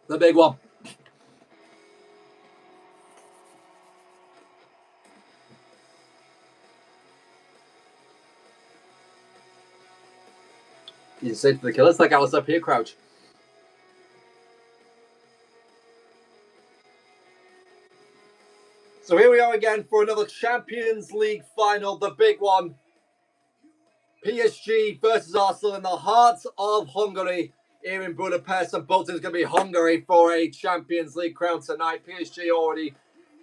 The big one. You say to the killers, like I was up here, Crouch. So here we are again for another Champions League final, the big one. PSG versus Arsenal in the heart of Hungary here in Budapest. And both teams going to be Hungary for a Champions League crown tonight. PSG already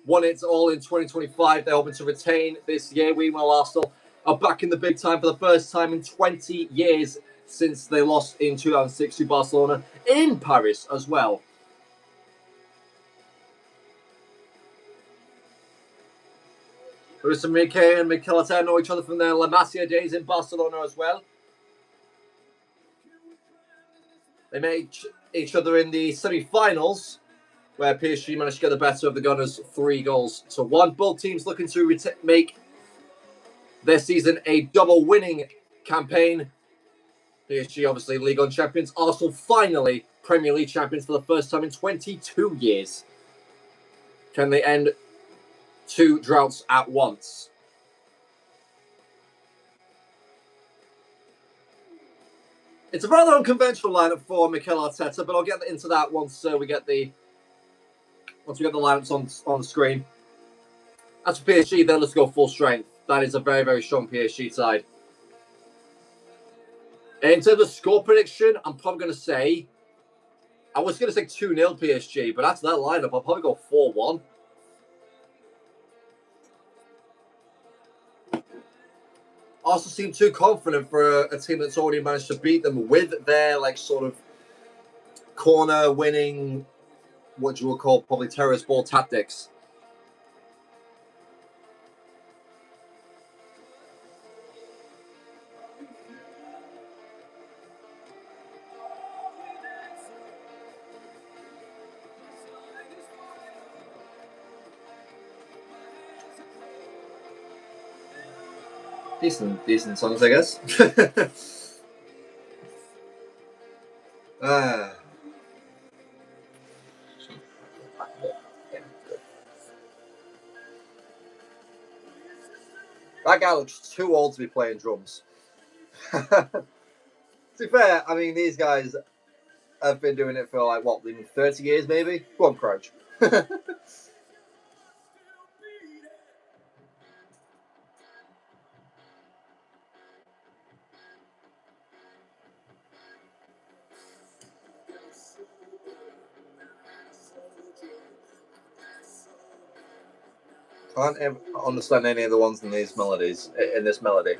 won it all in 2025. They're hoping to retain this year. Meanwhile, Arsenal are back in the big time for the first time in 20 years since they lost in 2006 to Barcelona in Paris as well. Luis Enrique and Mikel Arteta know each other from their La Masia days in Barcelona as well. They met each other in the semi-finals, where PSG managed to get the better of the Gunners 3-1. Both teams looking to make their season a double winning campaign. PSG obviously League One champions. Arsenal finally Premier League champions for the first time in 22 years. Can they end two droughts at once? It's a rather unconventional lineup for Mikel Arteta, but I'll get into that once we get the lineups on the screen. As for PSG, then let's go full strength. That is a very, very strong PSG side. In terms of score prediction, I'm probably going to say, I was going to say 2-0 PSG, but after that lineup, I'll probably go 4-1. Arsenal seem too confident for a team that's already managed to beat them with their sort of corner winning, what you would call probably terrorist ball tactics. Decent songs, I guess. That guy looks too old to be playing drums. To be fair, I mean, these guys have been doing it for 30 years maybe? Go on, Crouch. Can't understand any of the ones in these melodies. In this melody.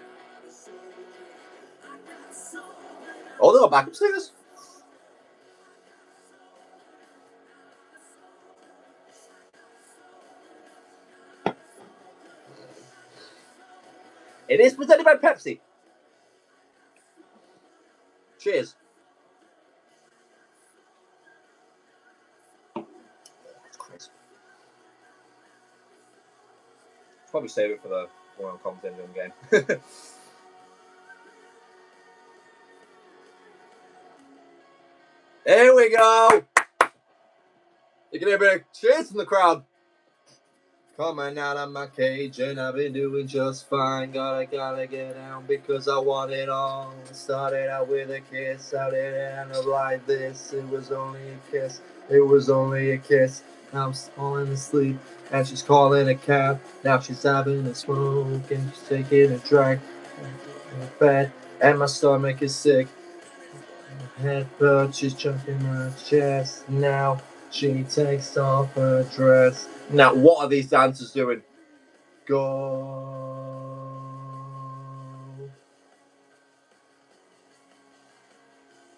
Oh, they're backup singers. It is presented by Pepsi. Cheers. That's crazy. Probably save it for the Royal Competition game. There we go. You can hear a bit of cheers from the crowd. Coming out of my cage and I've been doing just fine. Gotta get down because I want it all. Started out with a kiss, I didn't end up like this. It was only a kiss, it was only a kiss. Now I'm falling asleep and she's calling a cab. Now she's having a smoke and she's taking a drag in the bed and my stomach is sick. My head hurts, she's choking my chest. Now she takes off her dress. Now, what are these dancers doing? Go.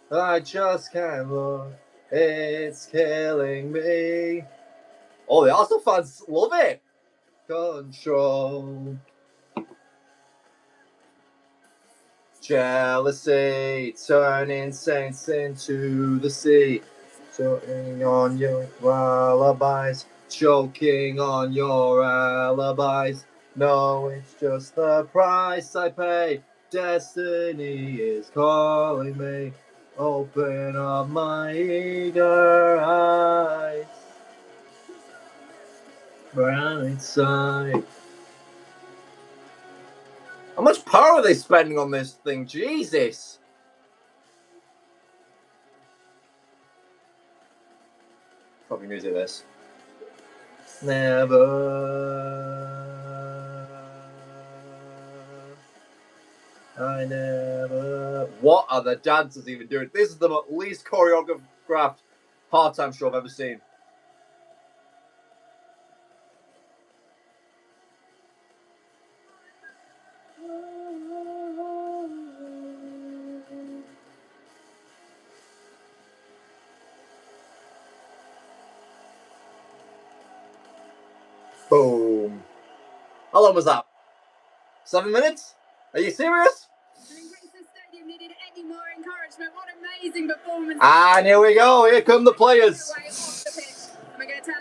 I just can't look. It's killing me. Oh, the Arsenal fans love it. Control. Jealousy. Turning saints into the sea. Choking on your alibis. Choking on your alibis. No, it's just the price I pay. Destiny is calling me. Open up my eager eyes, bright side. How much power are they spending on this thing? Jesus! Probably music this. Never. I never. What are the dancers even doing? This is the least choreographed halftime show I've ever seen. Boom. How long was that? 7 minutes? Are you serious? Stadium needed any more encouragement. What amazing performance. And here we go. Here come the players.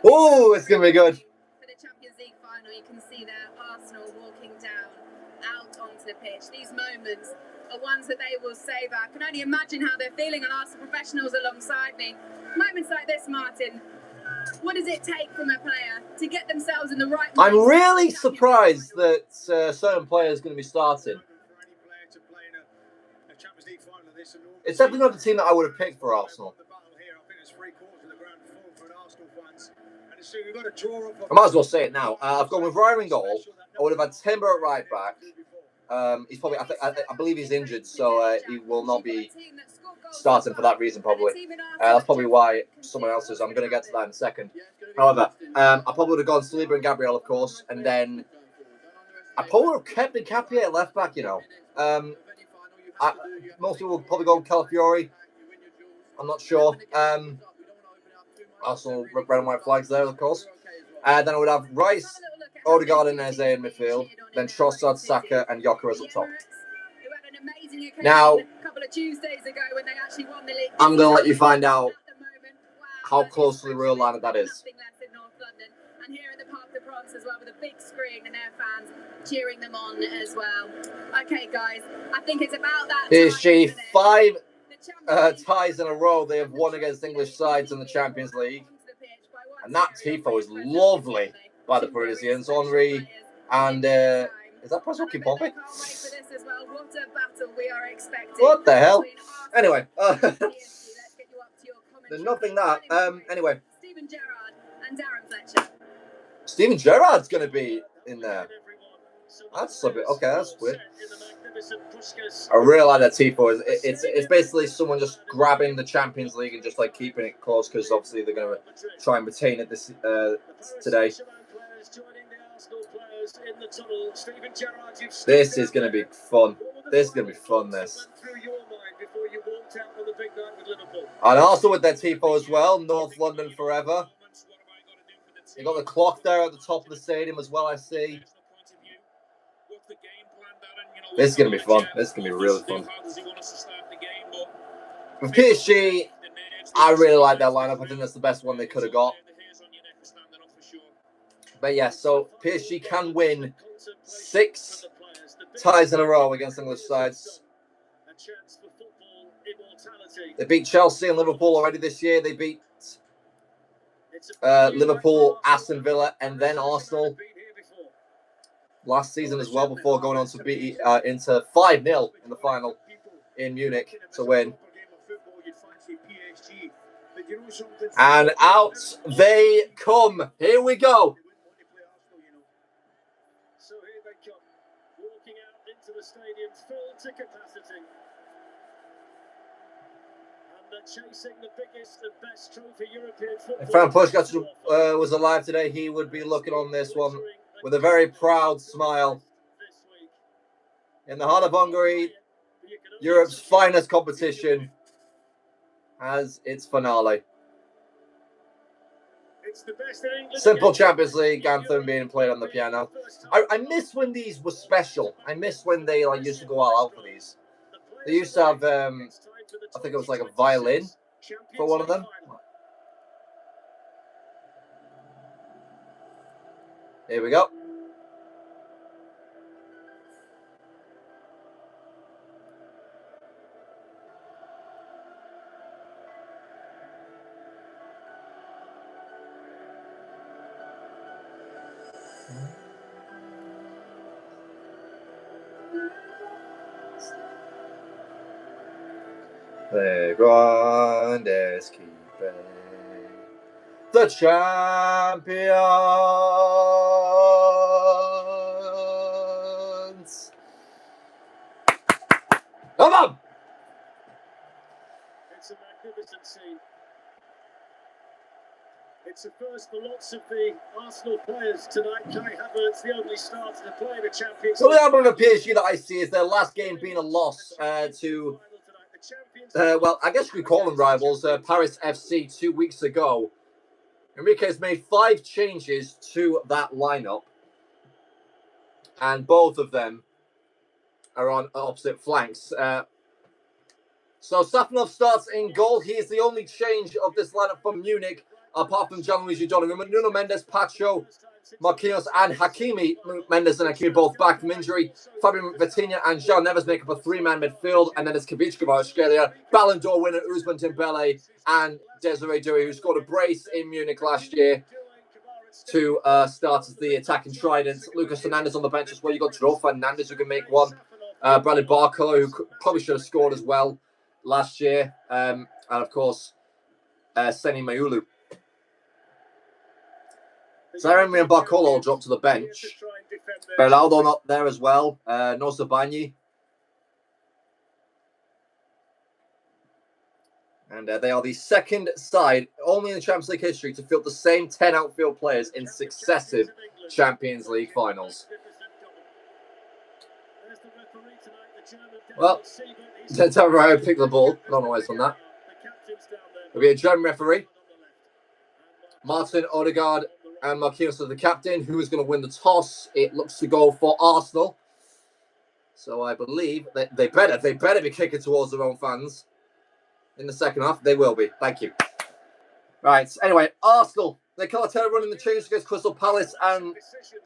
Oh, it's going to be good. For the Champions League final, you can see there Arsenal walking down out onto the pitch. These moments are ones that they will savour. I can only imagine how they're feeling, and Arsenal professionals alongside me. Moments like this, Martin, what does it take from a player to get themselves in the right mindset? I'm really surprised that certain players are going to be starting. It's definitely not the team that I would have picked for Arsenal. I might as well say it now. I've gone with Ryan in goal. I would have had Timber at right back. He's probably, I believe he's injured, so he will not be starting for that reason, probably. That's probably why someone else is. I'm going to get to that in a second. However, I probably would have gone Saliba and Gabriel, of course, and then I probably would have kept Nketiah at left back, you know. Most people will probably go with Calafiori. I'm not sure. Arsenal red and white flags there, of course. Then I would have Rice, Odegaard and Eze in midfield. Then Trossard, Saka and Gyökeres up top. Now, I'm going to let you find out how close to the real lineup that is. And here at the Parc de France as well, with a big screen and their fans cheering them on as well. Okay, guys, I think it's about that. PSG, 5 ties in a row they have won against English sides in the Champions League. And that tifo is lovely by the Parisians. Henry and is that Presnel Kimpembe? What the hell? Anyway, there's nothing that. Anyway, Steven Gerrard and Darren Fletcher. Steven Gerrard's going to be in there. That's a bit okay. That's weird. I really like that tifo. It's basically someone just grabbing the Champions League and just like keeping it close because obviously they're going to try and retain it this today. This is going to be fun. This is going to be fun. This. And also with their tifo as well, North London forever. You got the clock there at the top of the stadium as well. I see. This is going to be fun. This is going to be really fun. With PSG, I really like that lineup. I think that's the best one they could have got. But yeah, so PSG can win 6 ties in a row against English sides. They beat Chelsea and Liverpool already this year. They beat Liverpool, Aston Villa, and then Arsenal last season as well, before going on to beat Inter 5-0 in the final in Munich to win. And out they come. Here we go. So here they come, walking out into the stadium full to capacity. And they're chasing the biggest and best trophy European football. If Fran Puskas was alive today, he would be looking on this one with a very proud smile. In the heart of Hungary, Europe's finest competition has its finale. Simple Champions League anthem being played on the piano. I miss when these were special. I miss when they used to go all out for these. They used to have, I think it was like a violin for one of them. Here we go. The Grandes keep the champions. Come on! It's a magnificent scene. It's a first for lots of the Arsenal players tonight. Kai Havertz, the only starter to play the Champions So League. the album of PSG that I see is their last game being a loss to, well, I guess we call them rivals, Paris FC 2 weeks ago. Enrique has made 5 changes to that lineup, and both of them are on opposite flanks. So Safanov starts in goal. He is the only change of this lineup from Munich, apart from Gianluigi Donnarumma. Nuno Mendes, Pacho, Marquinhos, and Hakimi. Mendes and Hakimi both back from injury. Fabio Vitinha and João Neves make up a 3-man midfield, and then it's Kavic Kvaratskhelia, Ballon d'Or winner Ousmane Dembele, and Desiree Doué, who scored a brace in Munich last year, to start as the attacking trident. Lucas Hernandez on the bench as well. You got João Fernandes, who can make one. Bradley Barcola, who probably should have scored as well last year, and of course Seni Mayulu. Zaremi and Barcola all dropped to the bench. Beraldo not there as well. No Sabani. And they are the second side, only in the Champions League history, to field the same 10 outfield players in successive Champions League finals. Well, Tavares picked the ball. I don't know why he's done that. There'll be a German referee. Martin Odegaard and Marquinhos are the captain. Who is going to win the toss? It looks to go for Arsenal. So I believe that they better be kicking towards their own fans in the second half. They will be. Thank you. Right. Anyway, Arsenal. They caught a running the change against Crystal Palace and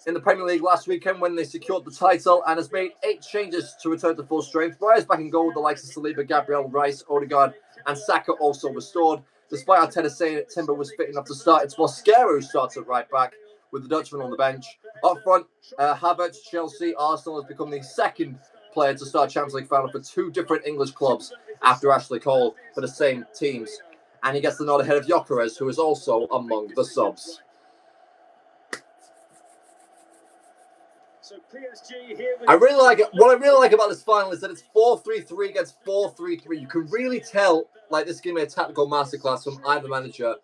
in the Premier League last weekend when they secured the title, and has made 8 changes to return to full strength. Briar's back in goal with the likes of Saliba, Gabriel, Rice, Odegaard, and Saka also restored. Despite Arteta saying that Timber was fit enough to start, it's Mosquera who starts at right back with the Dutchman on the bench. Up front, Havertz, Chelsea, Arsenal has become the second player to start Champions League final for 2 different English clubs after Ashley Cole for the same teams. And he gets the nod ahead of Gyökeres, who is also among the subs. What I really like about this final is that it's 4-3-3 against 4-3-3. You can really tell like this is going to be a tactical masterclass from either manager,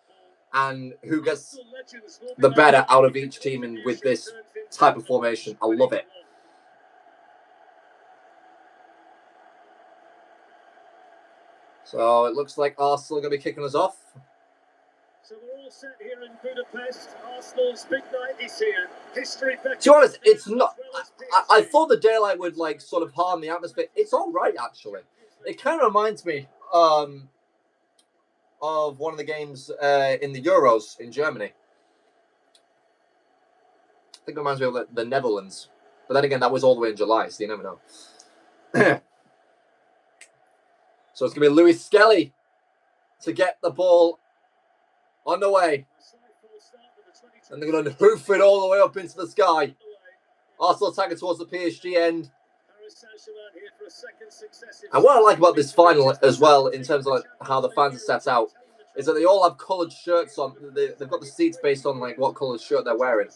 and who gets the better out of each team with this type of formation. I love it. So it looks like Arsenal are going to be kicking us off. So we're all set here in Budapest. Arsenal's big night is here. History. To be honest, it's not. I thought the daylight would like sort of harm the atmosphere. It's all right actually. It kind of reminds me of one of the games in the Euros in Germany. I think it reminds me of the Netherlands. But then again, that was all the way in July, so you never know. So it's going to be Louis Skelly to get the ball on the way. And they're going to hoof it all the way up into the sky. Arsenal attacking towards the PSG end. And what I like about this final as well, in terms of like how the fans are set out, is that they all have coloured shirts on. They've got the seats based on like what coloured shirt they're wearing.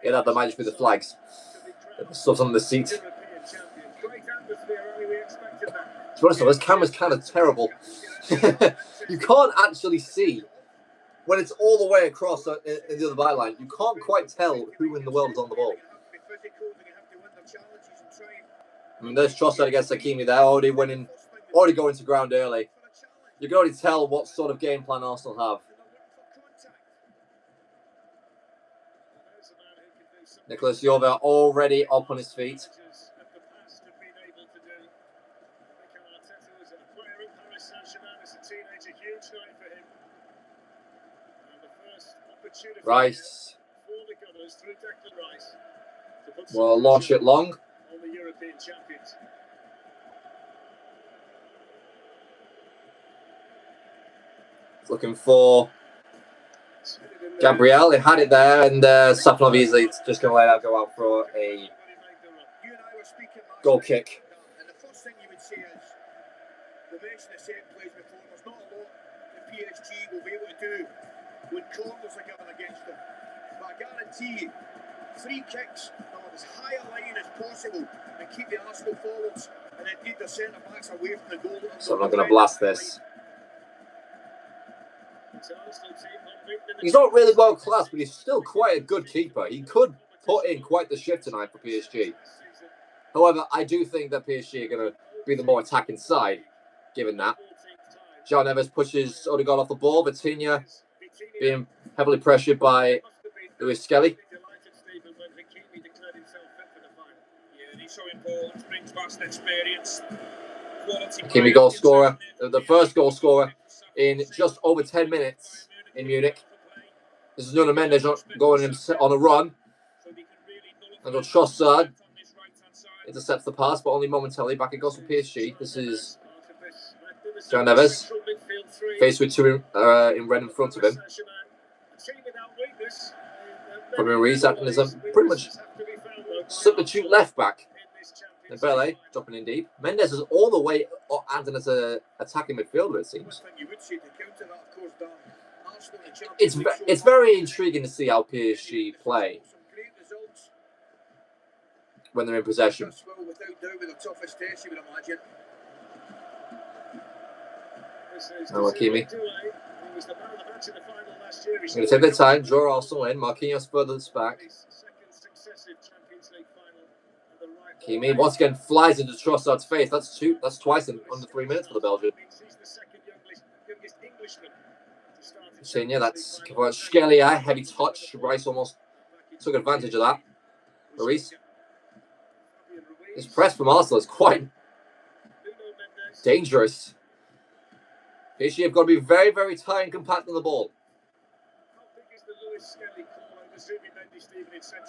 Yeah, that might just be the flags. The stuff's on the seat. To be honest, this camera's kind of terrible. You can't actually see when it's all the way across in the other byline. You can't quite tell who in the world is on the ball. I mean, there's Trossard against Hakimi. They're already winning, already going to ground early. You can already tell what sort of game plan Arsenal have. Nicolas Jova already up on his feet. Rice. Well, launch it long. Looking for Gabriel. They had it there, and Safanov easily just going to let that go out for a goal kick first thing you would say is, we mentioned the set plays before, there's not a lot the PSG will be able to do when corners are given against them. But I guarantee you, free kicks along as high a line as possible and keep the Arsenal forwards and indeed the centre backs away from the goal. So I'm not going to blast this. He's not really world class, but he's still quite a good keeper. He could put in quite the shift tonight for PSG. However, I do think that PSG are going to be the more attacking side, given that. João Neves pushes Odegaard off the ball. Vitinha being heavily pressured by Luis Skelly. Hakimi goal scorer, the first goal scorer in just over 10 minutes in Munich. This is Nuno Mendes going on a run. And Trossard intercepts the pass, but only momentarily. Back it goes for PSG. This is João Neves, faced with two in red in front of him. Fabian Ruiz acting as a pretty much substitute left back. Dembele dropping in deep. Mendes is all the way acting as an attacking midfielder, it seems. It's very intriguing to see how PSG play when they're in possession. Now Hakimi. He's going to take their time, draw Arsenal in. Marquinhos further back. Hakimi once again flies into Trossard's face. That's twice in under 3 minutes for the Belgian. Vitinha, that's Skelly, heavy touch. Rice almost took advantage of that. Ruiz. This press from Arsenal is quite dangerous. PSG have got to be very, very tight and compact on the ball.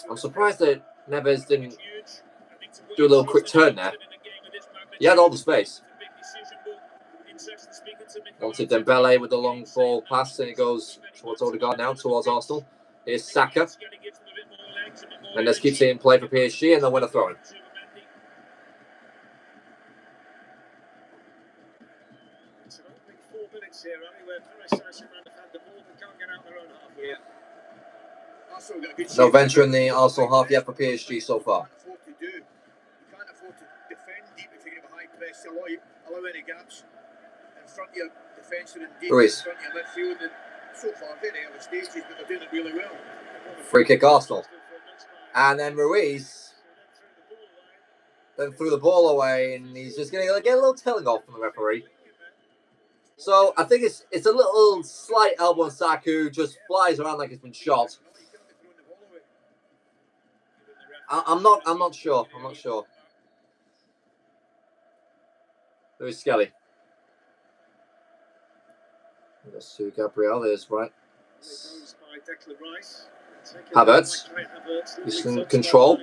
I'm surprised that Neves didn't do a little quick turn there. He had all the space. Wanted Dembele with the long ball pass, and it goes towards Odegaard now, towards Arsenal. Here's Saka. And let's keep seeing play for PSG, and they'll win a throw-in. No venture in the Arsenal half yet for PSG so far. Ruiz. Free kick Arsenal. And then Ruiz then threw the ball away, and he's just going to get a little telling off from the referee. So I think it's a little slight elbow on Saka, who just flies around like he's been shot. I'm not sure. There's Skelly. There's to Gabriel. There's right. Havertz. He's in control.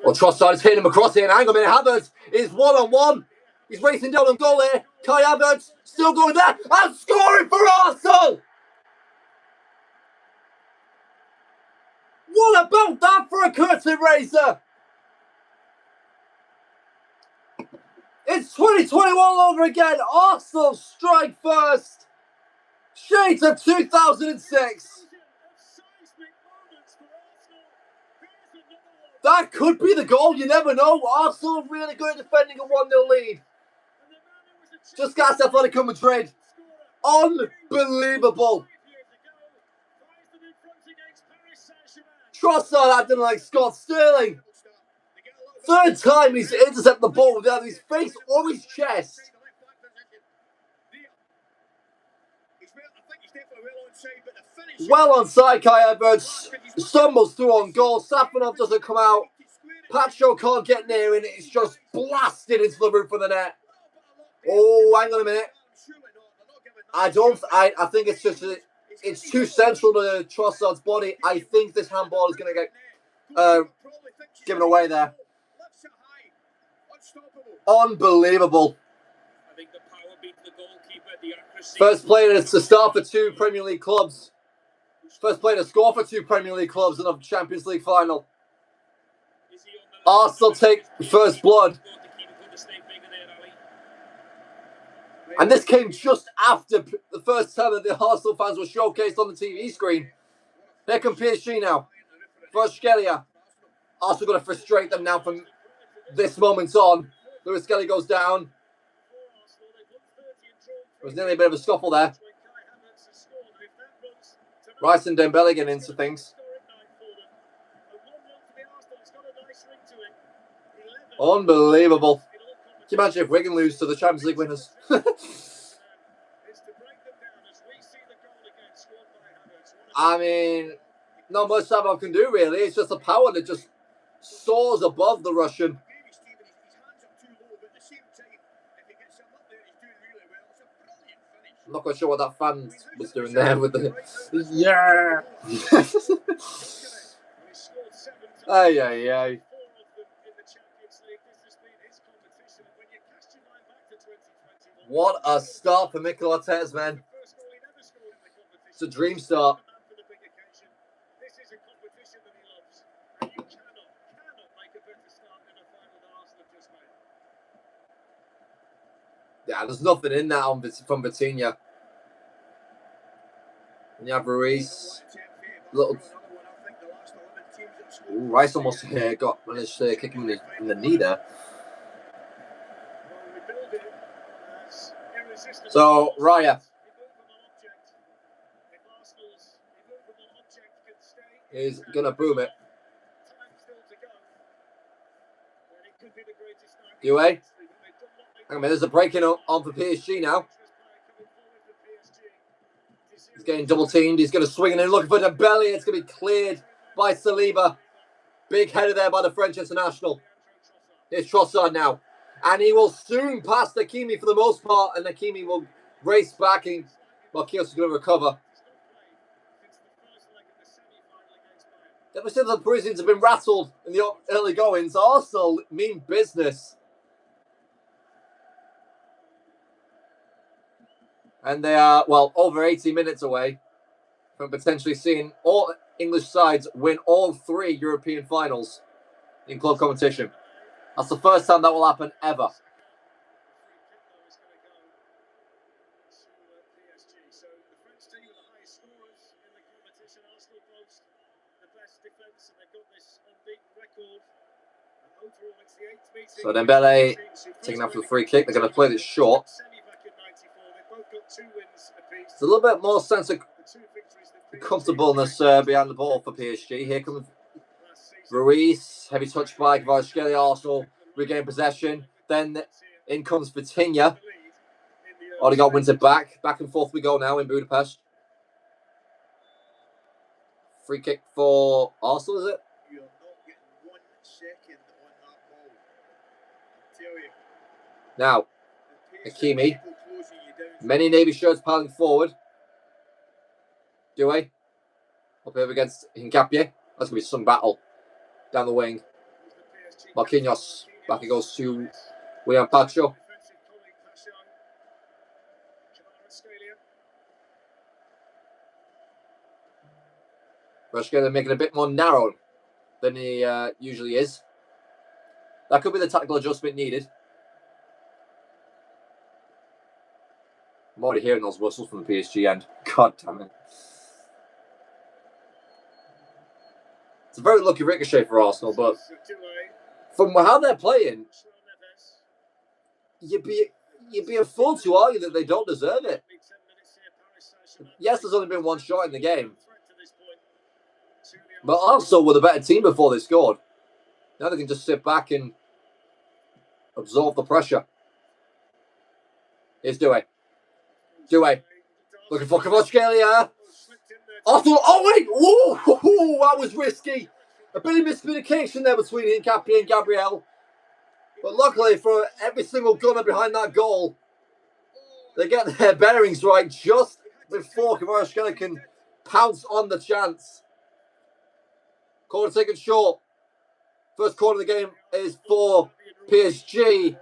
Well, Trossard is hitting him across here, and hang on a minute. Havertz is 1-on-1. He's racing down on goal here. Kai Havertz still going there and scoring for Arsenal. What about that for a curtain raiser? It's 2021 all over again. Arsenal strike first. Shades of 2006. That could be the goal. You never know. Arsenal really good at defending a 1-0 lead. Just got Atletico Madrid. Unbelievable. Trossard acting like Scott Sterling. Third time he's intercepted the ball with either his face or his chest. Well onside, Kai Havertz stumbles through on goal. Safanov doesn't come out. Pacho can't get near, and it's just blasted into the roof of the net. Oh, hang on a minute. I think it's just it's too central to Trossard's body. I think this handball is going to get given away there. Unbelievable. First player to start for two Premier League clubs. First player to score for two Premier League clubs in a Champions League final. Arsenal take first blood. And this came just after the first time that the Arsenal fans were showcased on the TV screen. Here come PSG now. Kvaratskhelia. Arsenal going to frustrate them now from this moment on. Lewis Skelly goes down. There was nearly a bit of a scuffle there. Rice and Dembele getting into things. Unbelievable. Can you imagine if Wigan lose to the Champions League winners? I mean, not much Sabov can do really. It's just the power that just soars above the Russian. I'm not quite sure what that fan was doing there with the yeah. Ay, ay, ay. What a start for Mikel Arteta's men. It's a dream start. Yeah, there's nothing in that from Vitinha. And you have Ruiz. Little. Ooh, Rice almost managed to kick him in the knee there. So, Raya. Is going to boom it. Due. I mean, there's a breaking on for PSG now. He's getting double teamed. He's going to swing it in, looking for Dembele. It's going to be cleared by Saliba. Big header there by the French international. Here's Trossard now. And he will soon pass Hakimi for the most part. And Hakimi will race back. And Marquinhos is going to recover. Ever since the Parisians have been rattled in the early goings, Arsenal mean business. And they are, well, over 80 minutes away from potentially seeing all English sides win all 3 European finals in club competition. That's the first time that will happen ever. So Dembele taking out for the free kick. They're going to play this short. It's a little bit more sense of comfortableness behind the ball for PSG. Here comes Ruiz. Heavy touch by Kvaratskhelia. Arsenal regain possession. Then in comes Vitinha. Odegaard wins it back. Back and forth we go now in Budapest. Free kick for Arsenal, is it? You're not getting 1 second on that ball. Now, Hakimi. Many Navy shirts piling forward. Due. Up here against Nkapie. That's going to be some battle. Down the wing. Marquinhos. Back it goes to William Pacho. Kvaratskhelia making it a bit more narrow than he usually is. That could be the tactical adjustment needed. I'm already hearing those whistles from the PSG end. God damn it. It's a very lucky ricochet for Arsenal, but from how they're playing, you'd be a fool to argue that they don't deserve it. Yes, there's only been 1 shot in the game. But Arsenal were the better team before they scored. Now they can just sit back and absorb the pressure. Here's Due. Looking for Kvaratskhelia. Arsenal. Oh, wait. Ooh, that was risky. A bit of miscommunication there between Nkapie and Gabriel. But luckily for every single gunner behind that goal, they get their bearings right just before Kvaratskhelia can pounce on the chance. Corner taken short. First corner of the game is for PSG.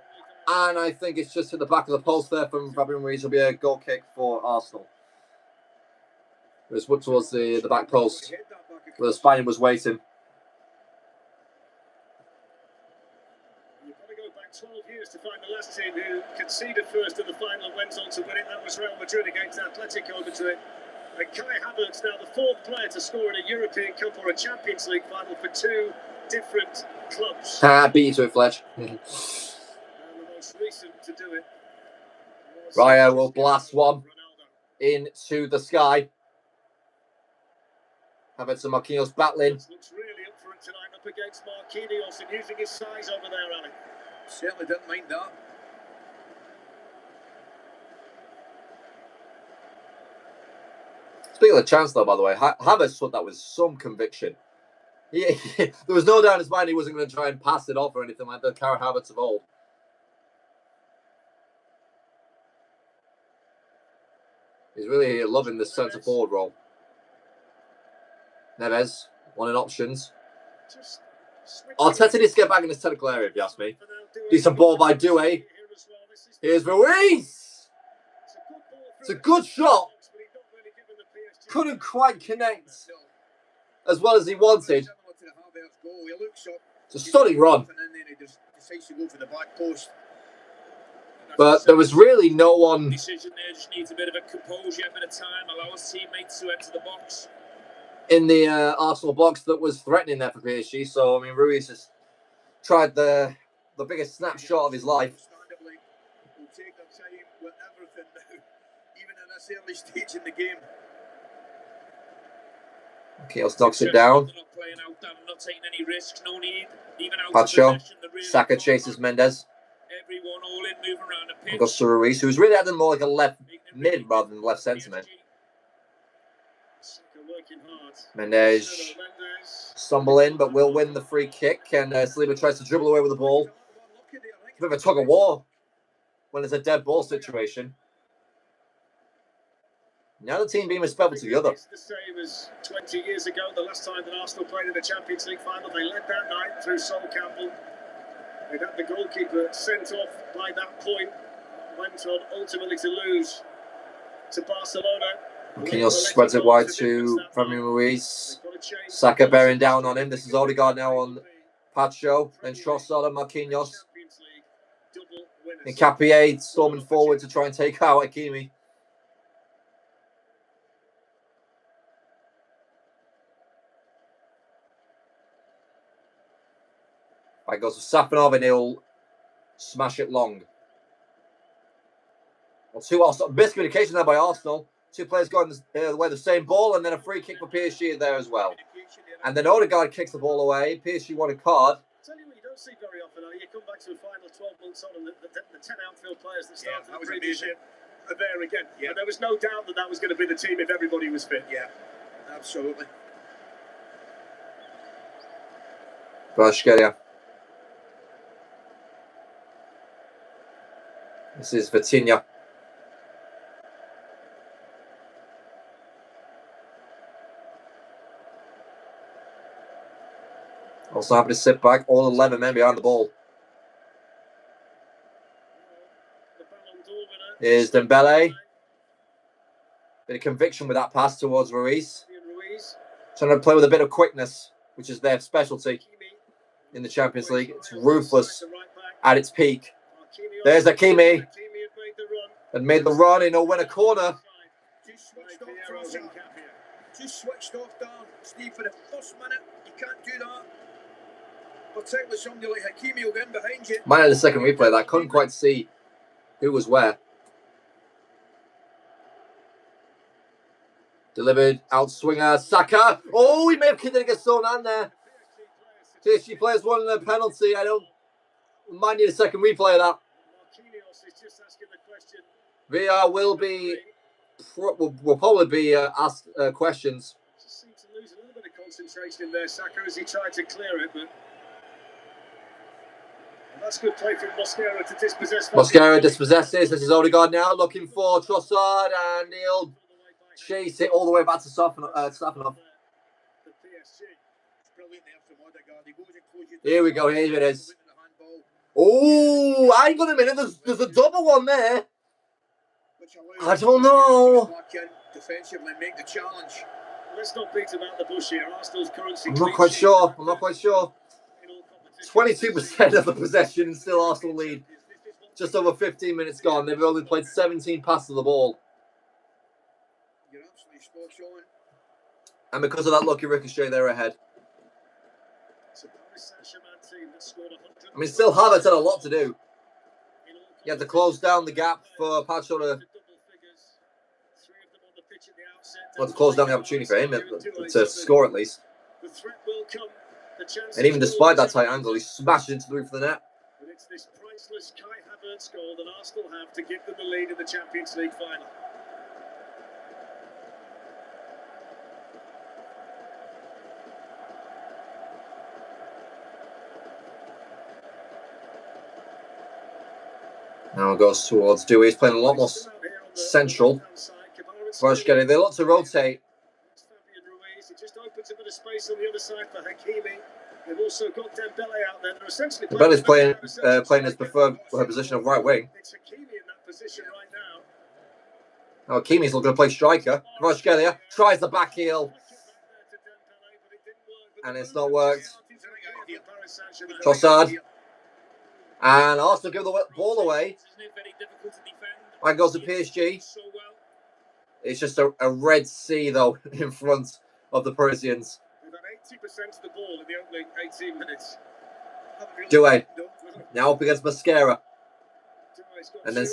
And I think it's just hit the back of the post there from Fabian Ruiz. It'll be a goal kick for Arsenal. It was put towards the back post where the Spaniard was waiting. You've got to go back 12 years to find the last team who conceded first in the final and went on to win it. That was Real Madrid against Atletico Madrid. And Kai Havertz now the fourth player to score in a European Cup or a Champions League final for two different clubs. Beat you to it, Fletch. And the most recent to do it. Raya will blast one into the sky. Havertz and Marquinhos battling. Looks really up for it tonight, up against Marquinhos and using his size over there, Ali. Certainly didn't mind that. Speaking of the chance, though, by the way, Havertz took that with some conviction. There was no doubt in his mind he wasn't going to try and pass it off or anything like the Kai Havertz of old. He's really loving this centre forward role. Neves, one in options. Arteta needs to get back in this technical area, if you ask me. Decent ball by Doué. Here's Ruiz. It's a good shot. Couldn't quite connect as well as he wanted. It's a stunning run. But there was really no one. Decision there, just needs a bit of a composure, a bit of time, allow his teammates to enter the box. In the Arsenal box that was threatening there for PSG. So, I mean, Ruiz has tried the biggest snapshot of his life. We'll take our time with everything now, even in this early stage in the game. Chaos knocks it down. They're not playing out, they're not taking any risks, no need. Even out Pacho. Saka chases Mendes. Everyone all in, moving around the pitch. Goes to Ruiz, who's really acting more like a left mid rather than left centre mid. Mendes stumbling, but will win the free kick. And Saliba tries to dribble away with the ball. It's a bit of a tug of war when there's a dead ball situation. Now the team being respectful to the other. It's the same as 20 years ago, the last time that Arsenal played in the Champions League final. They led that night through Sol Campbell. They'd had the goalkeeper sent off by that point. Went on ultimately to lose to Barcelona. Marquinhos spreads it wide to Fabian Ruiz. Saka bearing down on him. This is Odegaard now on Pacho. Then Trossard and Marquinhos. And Capier storming forward to try and take out Hakimi. Right, goes to Safanov and he'll smash it long. Well, two miscommunication there by Arsenal. Two players going the way of the same ball, and then a free kick for PSG there as well. And then Odegaard kicks the ball away. PSG won a card. Tell you what you don't see very often, you come back to a final 12 months on, and the 10 outfield players that started the previous year are there again. Yeah. And there was no doubt that was going to be the team if everybody was fit. Yeah, absolutely. Kvaratskhelia. This is Vitinha. Also happy to sit back. All 11 men behind the ball. Here's Dembele. Bit of conviction with that pass towards Ruiz. Trying to play with a bit of quickness, which is their specialty in the Champions League. It's ruthless at its peak. There's Hakimi. And made the run and he'll win a corner. Just switched off down, Steve, for the first minute. You can't do that. Particularly somebody like Hakimi will get in behind you. Might have the second replay that I couldn't quite see who was where. Delivered out swinger Saka. Oh, he may have kicked it against Sonan there. PSG players won a penalty. Might need a second replay of that. VR will probably be asked questions. Just seemed to lose a little bit of concentration in there, Saka, as he tried to clear it, but that's good play from Mosquera to dispossess. Mosquera dispossesses. This is Odegaard now looking for Trossard, and he'll chase it all the way back to Safanov. Here we go. Here it is. Oh, hang on a minute. There's a double one there. I don't know. Defensively, make the challenge. Let's not beat about the bush here. Arsenal's currency. I'm not quite sure. 22% of the possession and still Arsenal lead. Just over 15 minutes gone. They've only played 17 passes of the ball. You're absolutely spot on. And because of that lucky ricochet, they're ahead. I mean, still Havertz had a lot to do. He had to close down the gap for Pacho to close down the opportunity for him to score at least. And even despite that tight angle, he smashed into the roof of the net. And it's this priceless Kai Havertz goal that Arsenal have to give them the lead in the Champions League final. Now it goes towards Dewey. He's playing a lot more central. Kvaratskhelia, they look to rotate. It just opens a bit of space on the other side for Hakimi. They've also got Dembele out there. They're essentially Dembele's playing his preferred position of right wing. It's Hakimi in that position right now. Now Hakimi's looking to play striker. Kvaratskhelia tries the back heel. And it's not worked. Trossard. And Arsenal give the ball away. And goes to PSG. It's just a Red Sea, though, in front of the Parisians. They've had 80% of the ball in the opening 18 minutes. Douay. Now up against Mascara. And then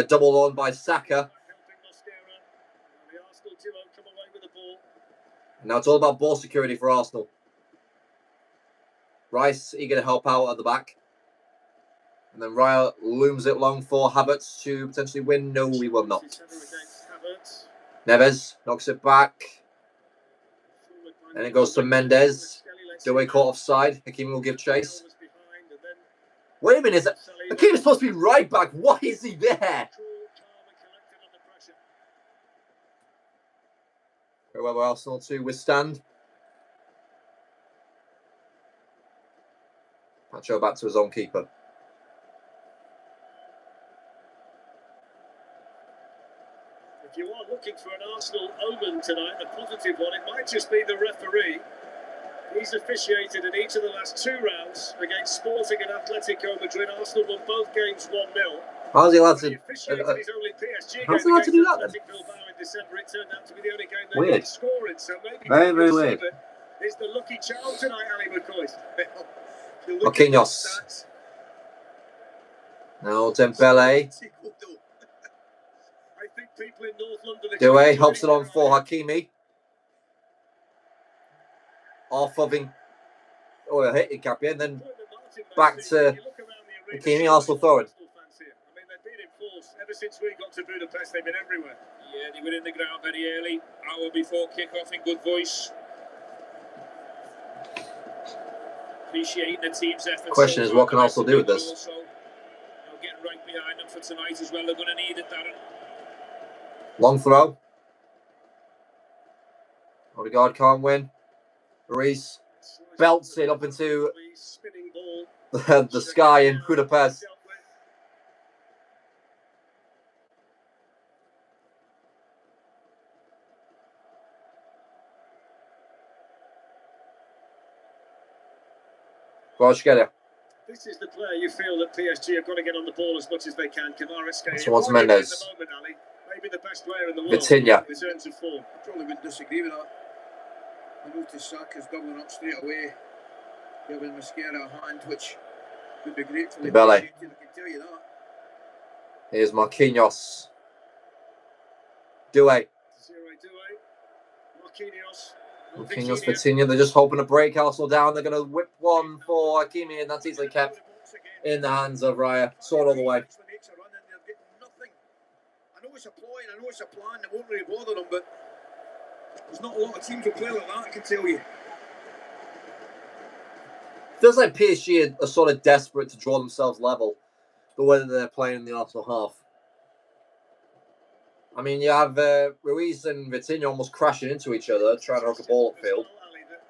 doubled on by Saka. Now it's all about ball security for Arsenal. Rice eager to help out at the back. And then Raya looms it long for Havertz to potentially win. No, we will not. Neves knocks it back. And it goes to Mendes. Douay caught offside. Hakimi will give chase. Wait a minute. Hakimi's supposed to be right back. Why is he there? Very well, Arsenal to withstand. Pacho back to his own keeper. If you are looking for an Arsenal omen tonight, a positive one, it might just be the referee. He's officiated in each of the last two rounds against Sporting and Atletico Madrid. Arsenal won both games 1-0. How's he allowed to? How's he allowed to do that then? Weird. Very, very weird. Is the lucky charm tonight, Ali McCoy? Marquinhos. Now Dembele. Douay helps it on for Hakimi. Off of him. Oh, a hit Capia, and then back to Hakimi. Arsenal forward. I mean, they've been in force ever since we got to Budapest. They've been everywhere. Yeah, they were in the ground very early. Hour before kick-off in good voice. Appreciating the team's effort. Question is, what can Arsenal do with this? Also, getting right behind them for tonight as well. They're going to need it, Darren. Long throw. Odegaard can't win. Reese belts it up into the sky in Budapest. Kvaratskhelia. This is the player you feel that PSG have got to get on the ball as much as they can. Kvaratskhelia. This one's Mendes. Maybe the best player in the world. Vitinha. In terms of form. I probably wouldn't disagree with that. I noticed Saka's doubling up straight away, giving Mascara a hand, which would be great for the Dembele. I can tell you that. Here's Marquinhos. Douay. Marquinhos, Vitinha. They're just hoping to break Arsenal down. They're going to whip one for Hakimi, and that's easily kept in the hands of Raya. Sword all the way. I know it's a ploy and I know it's a plan that won't really bother them, but there's not a lot of teams who play like that, I can tell you. Feels like PSG are sort of desperate to draw themselves level the way that they're playing in the Arsenal half. I mean, you have Ruiz and Vitinha almost crashing into each other, trying to hook a ball upfield.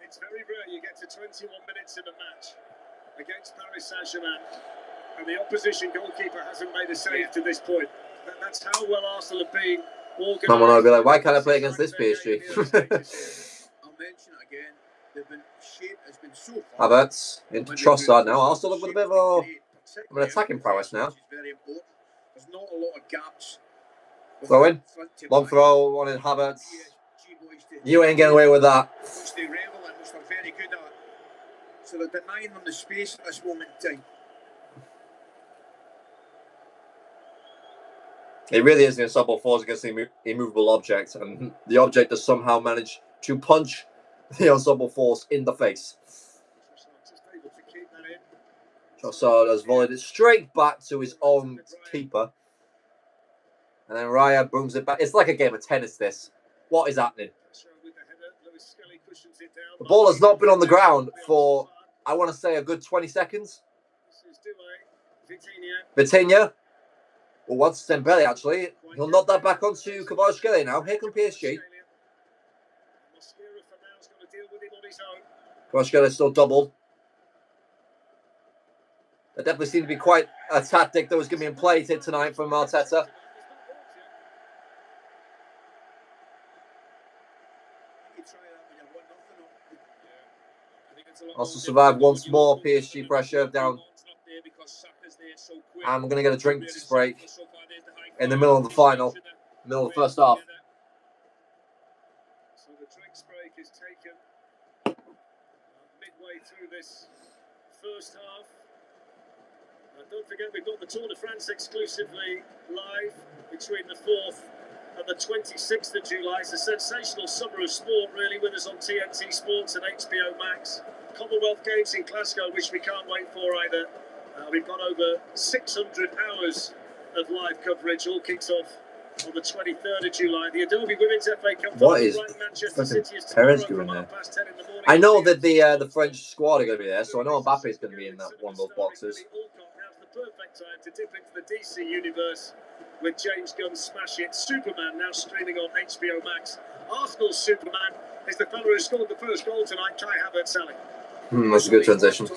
It's very rare you get to 21 minutes in a match against Paris Saint-Germain, and the opposition goalkeeper hasn't made a save to this point. That's how well Arsenal have been organised. Someone will be like, why can't I play against this PSG? I'll mention it again. shape has been so far. Havertz into Trossard now. Arsenal look with a bit of an attacking prowess now. There's not a lot of gaps. Throw in. Long throw, one in Havertz. You ain't getting away with that. Which they revel in, which they're very good at. So they're denying them the space at this moment in time. It really is an unstoppable force against the immovable object, and the object has somehow managed to punch the unstoppable force in the face. Trossard has volleyed it straight back to his own keeper. And then Raya booms it back. It's like a game of tennis, this. What is happening? The ball has not been on the ground for, I want to say, a good 20 seconds. Vitinha. Well, once Dembele, actually. He'll nod that back onto Kvaratskhelia now. Here come PSG. Kvaratskhelia still doubled. There definitely seemed to be quite a tactic that was going to be in play tonight from Arteta. Also survived once more. PSG pressure down. And we're going to get a drinks break in the middle of the final, middle of the first half. So the drinks break is taken midway through this first half. And don't forget, we've got the Tour de France exclusively live between the 4th and the 26th of July. It's a sensational summer of sport, really, with us on TNT Sports and HBO Max. Commonwealth Games in Glasgow, which we can't wait for either. We've got over 600 hours of live coverage. All kicks off on the 23rd of July. The Adobe Women's FA Cup. What is Perez doing there? I know that the French squad are going to be there, so I know Mbappe is going to be in that one of those boxes. Now's the perfect time to dip into the DC universe with James Gunn's Smash It. Superman now streaming on HBO Max. Arsenal's Superman is the fellow who scored the first goal tonight, Kai Havertz. That's a good transition.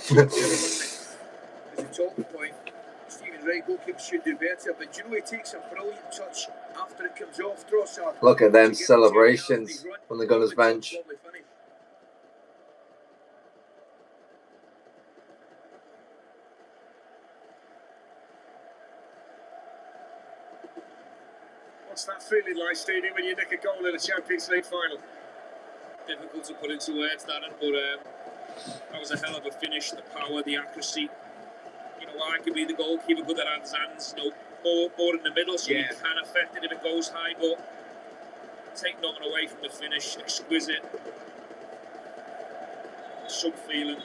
As a talking point, Stephen Wright goalkeeper should do better, but you know he takes a brilliant touch after it comes off Trossard. Look at them celebrations from the Gunners bench. What's that feeling like, Stevie, when you nick a goal in a Champions League final? Difficult to put into words, Darren, but that was a hell of a finish. The power, the accuracy. You know, I could be the goalkeeper, good at hands, you know, more in the middle, so you can affect it if it goes high, but take nothing away from the finish. Exquisite. Some feeling.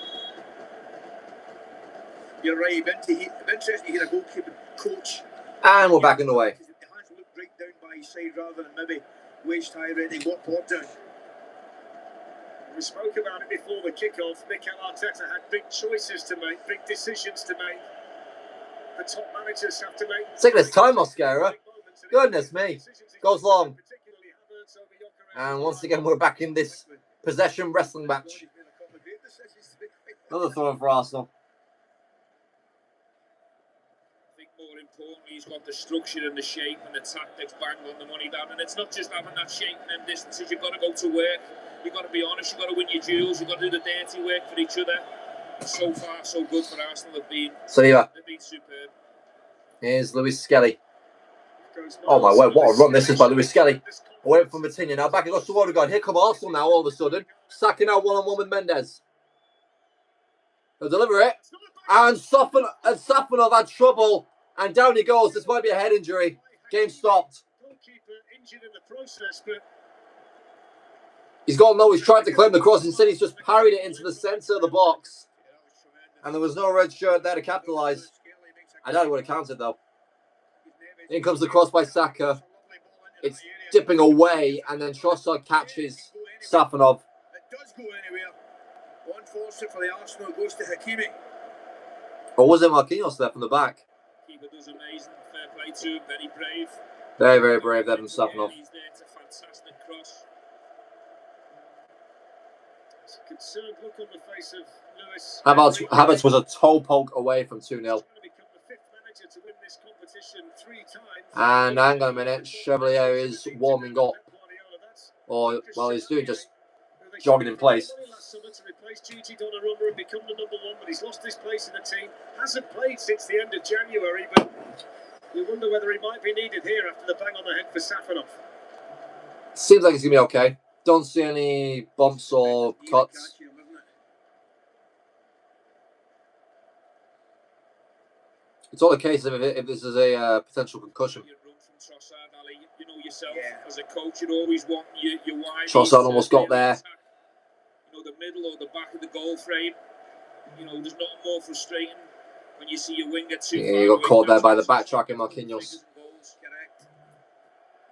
You're right, interesting to hear a goalkeeper coach. And we're back in the way. The hands look right down by his side rather than maybe waist high ready, what ball down. We spoke about it before the kickoff. Mikel Arteta had big choices to make, big decisions to make. The top managers have to make. Taking his time, Mosquera. Goodness me. Goes long. And once again, we're back in this possession wrestling match. Another throw for Arsenal. I think more importantly, he's got the structure and the shape and the tactics bang on the money down. And it's not just having that shape and them distances. You've got to go to work. You've got to be honest. You've got to win your duels. You've got to do the dirty work for each other. So far, so good for Arsenal. They've been superb. Here's Lewis Skelly. Oh my word, what a run this is by Lewis Skelly. Away from Vitinha. Now back it goes to Odegaard. Here come Arsenal now all of a sudden. Sacking out one-on-one with Mendes. They'll deliver it. And Safanov had trouble. And down he goes. This might be a head injury. Game stopped. He's got no. He's tried to claim the cross. Instead, he's just parried it into the centre of the box. And there was no red shirt there to capitalise. I doubt he would have counted, though. In comes the cross by Saka. It's dipping away. And then Trossard catches Safanov. It does go anywhere. One forced for the Arsenal goes to Hakimi. Or was it Marquinhos there from the back? Keeper does amazing. Fair play to him. Very brave. Very, very brave there from Safanov. He's there. It's a fantastic cross. It's a concerned look on the face of Lewis. Havertz was a toe poke away from 2-0. And hang on a minute, Chevalier is warming up. Or, well, he's doing just jogging in place. Last summer to replace Gigi Donnarumma and become the #1, but he's lost his place in the team. Hasn't played since the end of January, but you wonder whether he might be needed here after the bang on the head for Safanov. Seems like he's going to be okay. Don't see any bumps or cuts. It's all a case of if this is a potential concussion. You know yourself, as a coach, you'd always want your wide. Trossard almost got there. You know, the middle or the back of the goal frame. You know, there's nothing more frustrating when you see your winger too far. You got caught there by the backtracking Marquinhos. Correct.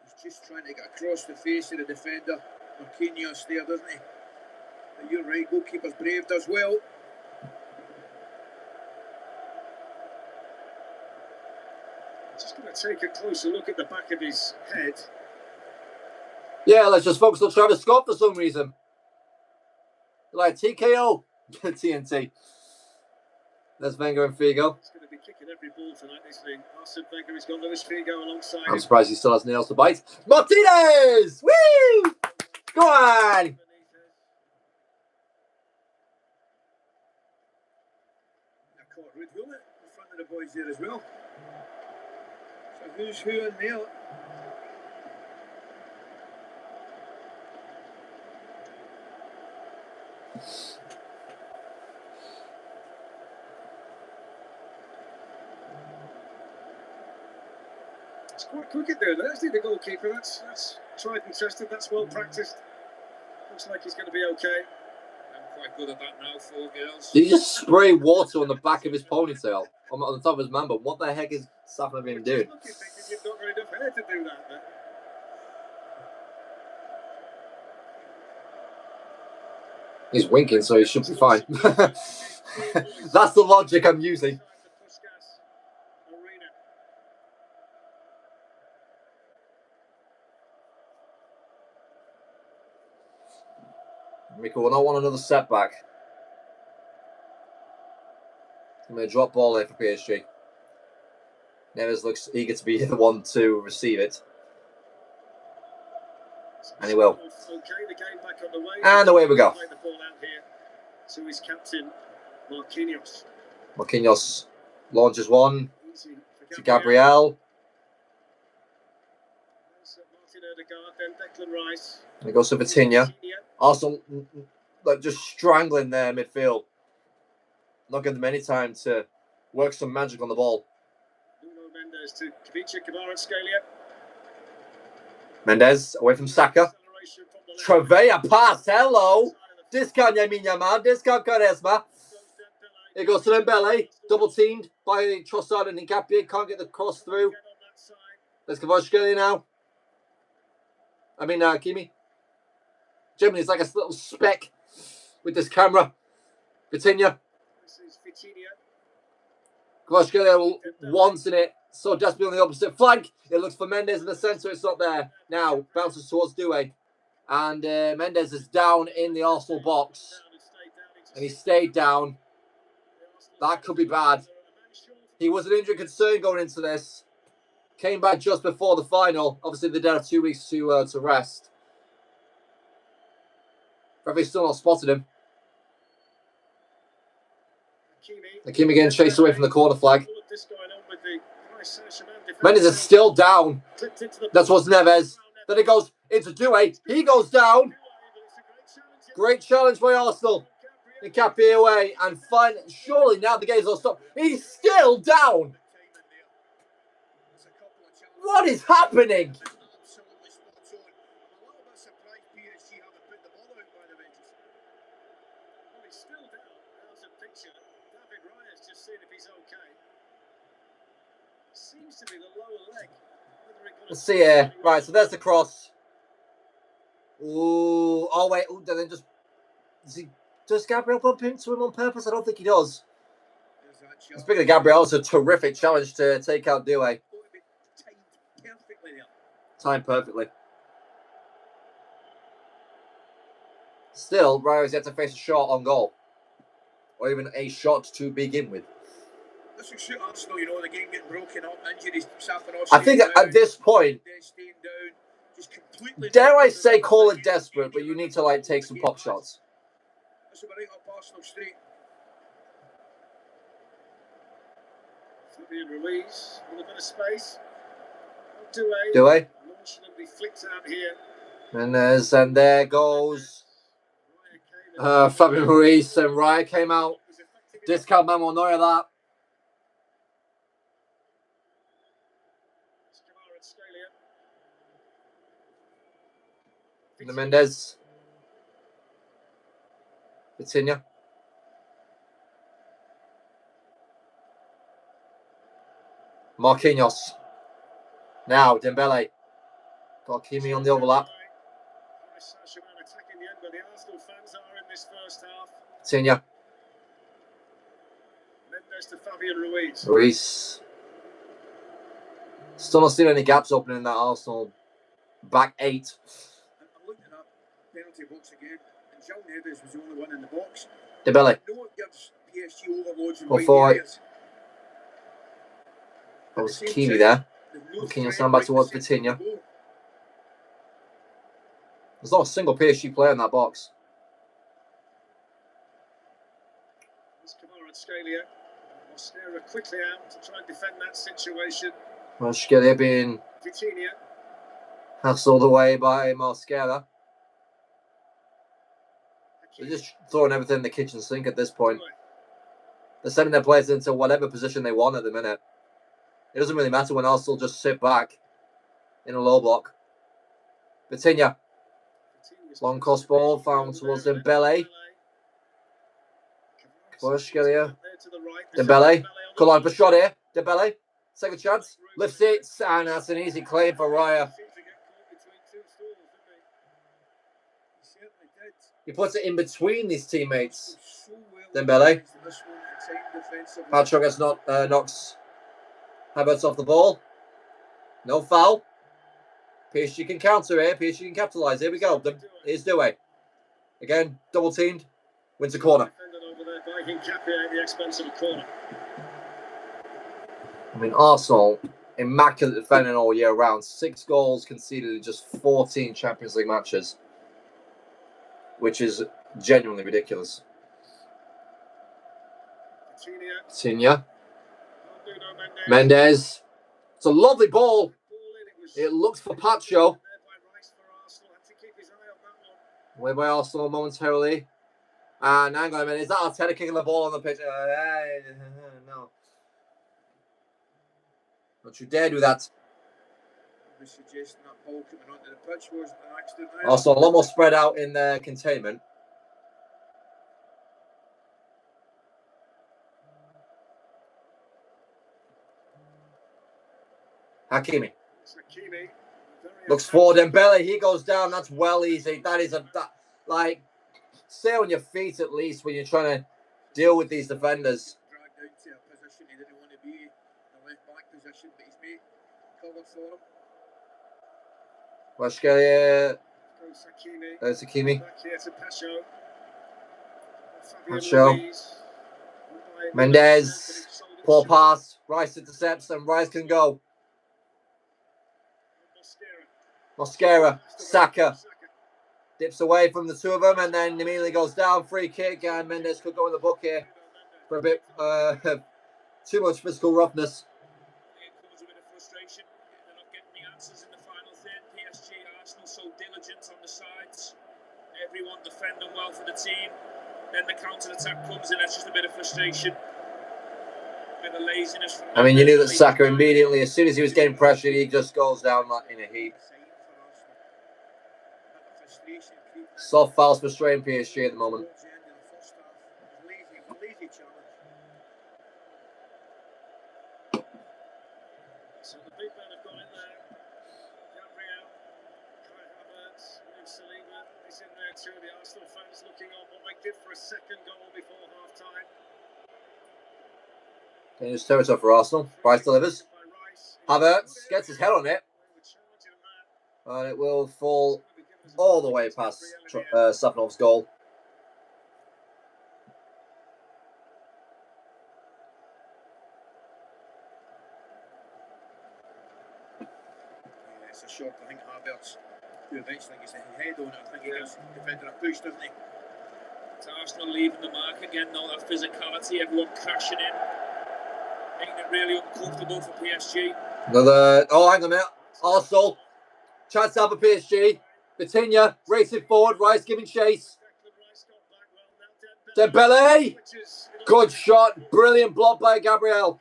He's just trying to get across the face of the defender. Marquinhos there, doesn't he? But you're right, goalkeeper's brave, does well. Just going to take a closer look at the back of his head. Yeah, let's just focus on Travis Scott for some reason. Like TKO, TNT. There's Wenger and Figo. He's going to be kicking every ball tonight, this thing. Arsene Wenger has got Luis Figo alongside I'm him. surprised he still has nails to bite. Martinez! Woo! Go on! I caught Ruud Gullit in front of the boys there as well. So who's who in there? It's quite quick at doing that, isn't he, the goalkeeper? That's tried and tested, that's well practiced. Looks like he's going to be okay. I'm quite good at that now, 4 girls. Did he just spray water on the back of his ponytail? On the top of his man, but what the heck is Safanov even doing? You're thinking you've not got enough hair to do that, then. He's winking, so he should be fine. That's the logic I'm using. Miko will not want another setback. I'm going to drop ball here for PSG. Neves looks eager to be the one to receive it. And he will. And away we go. To his captain, Marquinhos. Marquinhos launches one to Gabriel. And it goes to Vitinha. Arsenal like just strangling their midfield. Not giving them any time to work some magic on the ball. Mendes to Kvicha, Kvaratskhelia. Mendes away from Saka. Trevea pass. Hello. Discount Yamin Yaman. Discount Quaresma. It goes to Dembele. Double teamed by Trossard and Nkapie. Can't get the cross through. Let's Kvaratskhelia now. I mean, Kimi. Germany is like a little speck with this camera. Vitinha. Kvaratskhelia wants in it. So desperately on the opposite flank. It looks for Mendes in the centre. It's not there. Now bounces towards Doué. And Mendes is down in the Arsenal box. And he stayed down. That could be bad. He was an injury concern going into this. Came back just before the final. Obviously, they did have 2 weeks to rest. Referee still not spotted him. Hakimi getting chased away from the corner flag. Mendes is still down. That's what's Neves. Then it goes into Doué. He goes down. Great challenge by Arsenal. Nkapie away. And surely now the game's all stopped. He's still down. What is happening? Let's see here. Right, so there's the cross. Ooh, oh wait, then just does Gabriel bump into him on purpose? I don't think he does. Speaking of Gabriel, it's a terrific challenge to take out Doué. Timed perfectly. Still, Rayo's yet to face a shot on goal. Or even a shot to begin with. This will suit Arsenal, you know, the game getting broken up, injuries, Safanov. I think at this point, just completely. Dare I say, call it desperate, but you need to like take some pop shots. This will be right up Arsenal Street. Fabian Ruiz with a bit of space. Do nonchalantly flicked out here. And there goes Fabian Ruiz, and Raya came out. Discount man will know of that. Mendes. Vitinha. Marquinhos. Now Dembele. Got Kimi on the overlap. Vitinha. Mendes to Fabian Ruiz. Ruiz. Still not seen any gaps opening in that Arsenal back eight. I'm looking at penalty box again, and João Neves was the only one in the box. Dembele. No one gives PSG overloads in Go wide forward. areas. That was Kimi there. Marquinhos now back towards Vitinha. There's not a single PSG player in that box. Mosquera quickly out to try and defend that situation. Mosquera being hassled away by Mosquera. They're just throwing everything in the kitchen sink at this point. They're sending their players into whatever position they want at the minute. It doesn't really matter when Arsenal just sit back in a low block. Vitinha. Long cross ball found towards Dembele. Kvaratskhelia. Dembele. Could line for shot here. Dembele. Second chance. Lifts it. And that's an easy claim for Raya. He puts it in between these teammates. Dembele. Patrick knocks Havertz off the ball. No foul. PSG can counter here. PSG can capitalise. Here we go. Here's Doué. Again, double teamed. Wins a corner. I mean, Arsenal, immaculate defending all year round. 6 goals conceded in just 14 Champions League matches, which is genuinely ridiculous. Vitinha. Mendes. It's a lovely ball. It looks for Pacho. Away by Arsenal momentarily. And hang on a minute. Is that Arteta kicking the ball on the pitch? No. Don't you dare do that. Also, a lot more spread out in their containment. Hakimi. Looks for Dembele. He goes down. That's well easy. That is like, stay on your feet at least when you're trying to deal with these defenders. Kvaratskhelia. There's Hakimi. Pacho. Mendes. Poor pass. Rice intercepts and Rice can go. Mosquera. Saka. Dips away from the two of them and then immediately goes down. Free kick and Mendes could go in the book here for a bit too much physical roughness. It comes a bit of frustration. They're not getting the answers in the final third. PSG, Arsenal so diligent on the sides. Everyone defending well for the team. Then the counter-attack comes in. It's just a bit of frustration. A bit of laziness. I mean, you knew that Saka immediately, as soon as he was getting pressured, he just goes down in a heap. Soft fouls frustrating PSG at the moment. So the big men have gone in there. Gabriel, Kai Havertz, Saliba is in there too. The Arsenal fans looking on what they give for a second goal before half-time. Dangerous territory for Arsenal. Rice delivers. Havertz gets his head on it. And it will fall all the way past Safanov's goal. it's a shock. I think Havertz, who eventually gets the head on it, I think he gives the defender a push, doesn't he? It's Arsenal leaving the mark again, though, that physicality, everyone crashing in. Making it really uncomfortable for PSG. Another. Oh, hang on a minute. Arsenal. Chance to have a PSG. Vitinha racing forward. Rice giving chase. Dembele. Good shot. Brilliant block by Gabriel.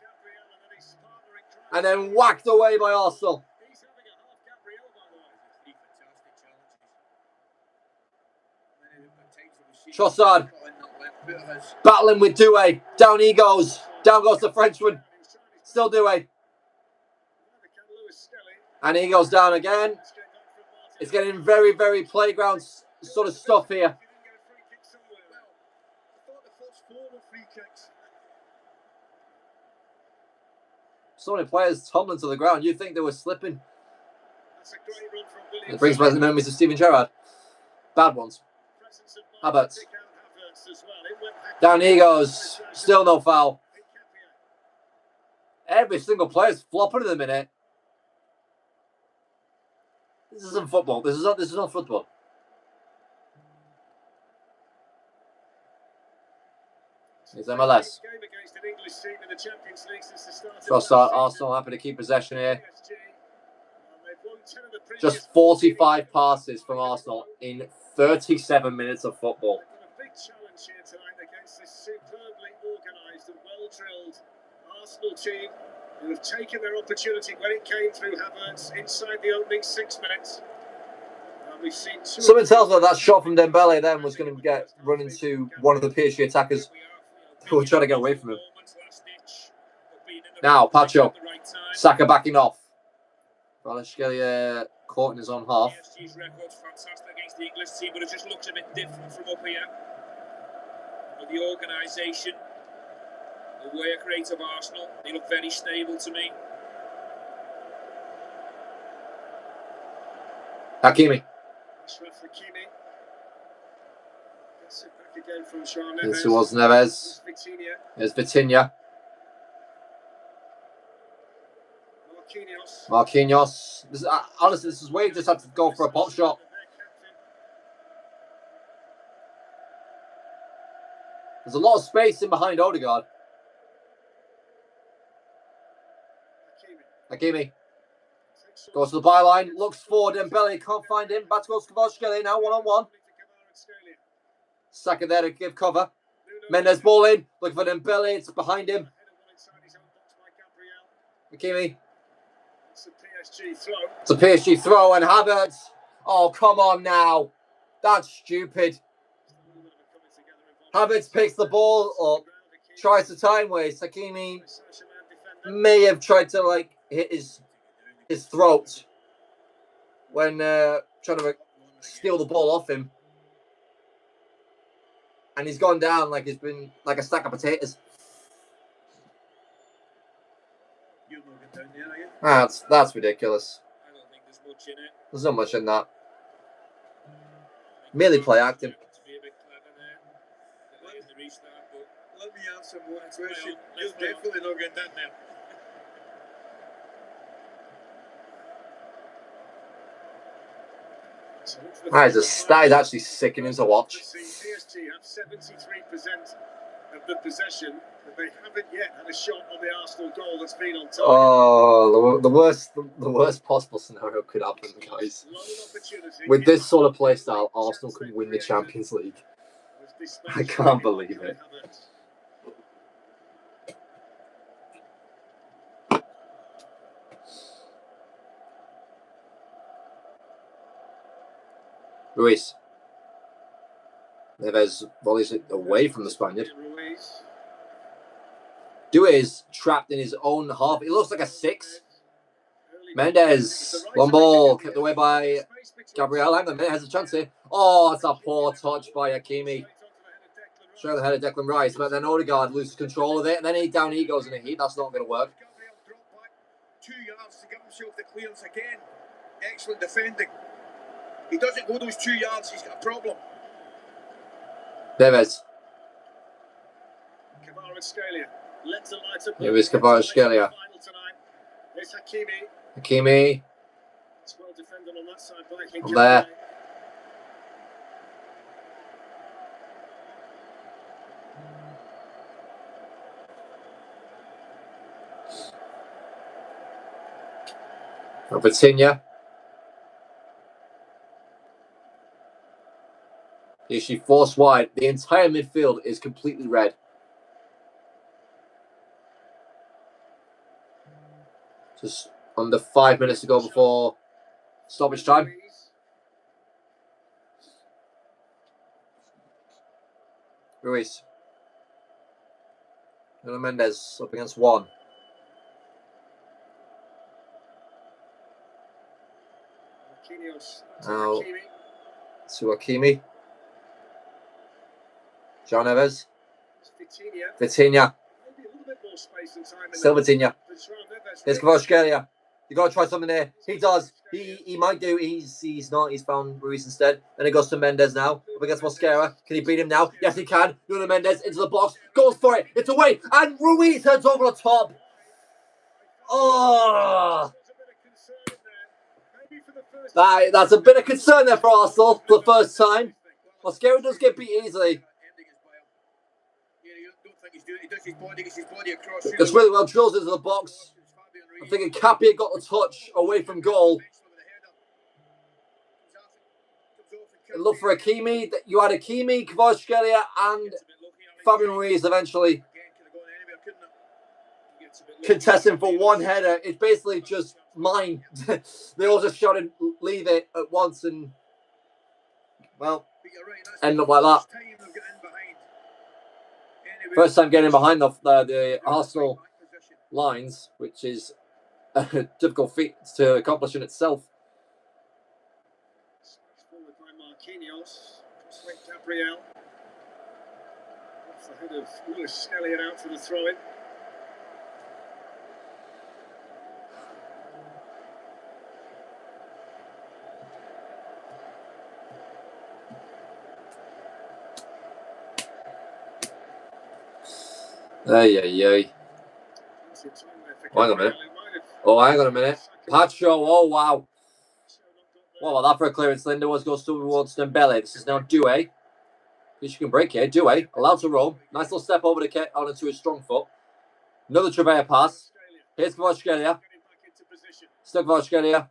And then whacked away by Arsenal. Trossard. Battling with Doué. Down he goes. Down goes the Frenchman. Still Doué. And he goes down again. It's getting very, very playground sort of stuff here. So many players tumbling to the ground. You'd think they were slipping. It brings back the memories of Steven Gerrard. Bad ones. Havertz. Down he goes. Still no foul. Every single player's flopping in a minute. This isn't football. This is not football. It's MLS. Trossard, Arsenal happy to keep possession here. Just 45 passes from Arsenal in 37 minutes of football. Big challenge here tonight against this superbly organised and well-drilled Arsenal team who have taken their opportunity when it came through Havertz inside the opening 6 minutes. We've seen something tells me that shot from Dembele then was going to get run into one of the PSG attackers who were trying to get away from him. Now, Pacho. Saka backing off. Kvaratskhelia caught in his own half. PSG's record's fantastic against the English team, but it just looks a bit different from up here. With the organisation, the work rate of Arsenal, they look very stable to me. Hakimi. Gets it back again from Shaun Neves. This was Neves. There's Vitinha. Marquinhos. Honestly, this is where you just have to go for a pop shot. There's a lot of space in behind Odegaard. Hakimi. Goes to the byline. Looks forward. Dembele can't find him. Back goes Kvaratskhelia now, one-on-one. Saka there to give cover. Mendes ball in. Looking for Dembele. It's behind him. Hakimi. It's a PSG throw and Havertz. Oh, come on now. That's stupid. Havertz picks the ball up. Tries to time waste. Hakimi may have tried to hit his throat when trying to steal the ball off him. And he's gone down like he's been like a stack of potatoes. That's ridiculous. I don't think there's much in it. There's not much in that. Merely play acting. To be a bit clever there. The restart, but let me answer one question. You're definitely not getting that there. That is actually sickening to watch. PSG have 73% of the possession, but they haven't yet had a shot on the Arsenal goal that's been on target. Oh, the worst possible scenario could happen, guys. With this sort of play style, Arsenal could win the Champions League. I can't believe it. Ruiz. Neves volleys it away from the Spaniard. Doué is trapped in his own half. He looks like a 6. Mendes. Long ball. Kept away by Gabriel. Hang on a minute. Has a chance here. Oh, it's a poor touch by Hakimi. Straight ahead of Declan Rice. But then Odegaard loses control of it. And then down he goes in a heat. That's not going to work. 2 yards to get himself the clearance again. Excellent defending. He doesn't go those 2 yards, he's got a problem. Neves. Here is Kvaratskhelia. Hakimi. It's well defended on that side by I'm there. Vitinha. Is she forced wide? The entire midfield is completely red. Just under 5 minutes to go before stoppage time. Ruiz. Nuno Mendes up against one. Now to Hakimi. John Neves. Vitinha. Still Vitinha. Here's Kvaratskhelia. You got to try something there. He does. He might do. He's not. He's found Ruiz instead. Then it goes to Mendes now. Up against Mosquera. Can he beat him now? Yes, he can. Nuno Mendes into the box. Goes for it. It's away. And Ruiz heads over the top. Oh. That's a bit of concern there for Arsenal for the first time. Mosquera does get beat easily. It's really well drills into the box. I'm thinking Capia got the touch away from goal. Look for Hakimi. You had Hakimi, Kvaratskhelia, and Fabian Ruiz eventually contesting for one header. It's basically just mine. They all just shouted, leave it at once, and well, end up like that. First time getting behind the Arsenal lines, which is a difficult feat to accomplish in itself. Gabriel. That's the head of Lewis Elliott out for the throw-in. Ay. Oh, hang on a minute. Pacho, oh wow. What about that for a clearance? Linda goes towards Dembele. This is now Doué. She can break here. Doué, allowed to roam. Nice little step over on into his strong foot. Another Trevea pass. Here's Kvaratskhelia. Still Kvaratskhelia.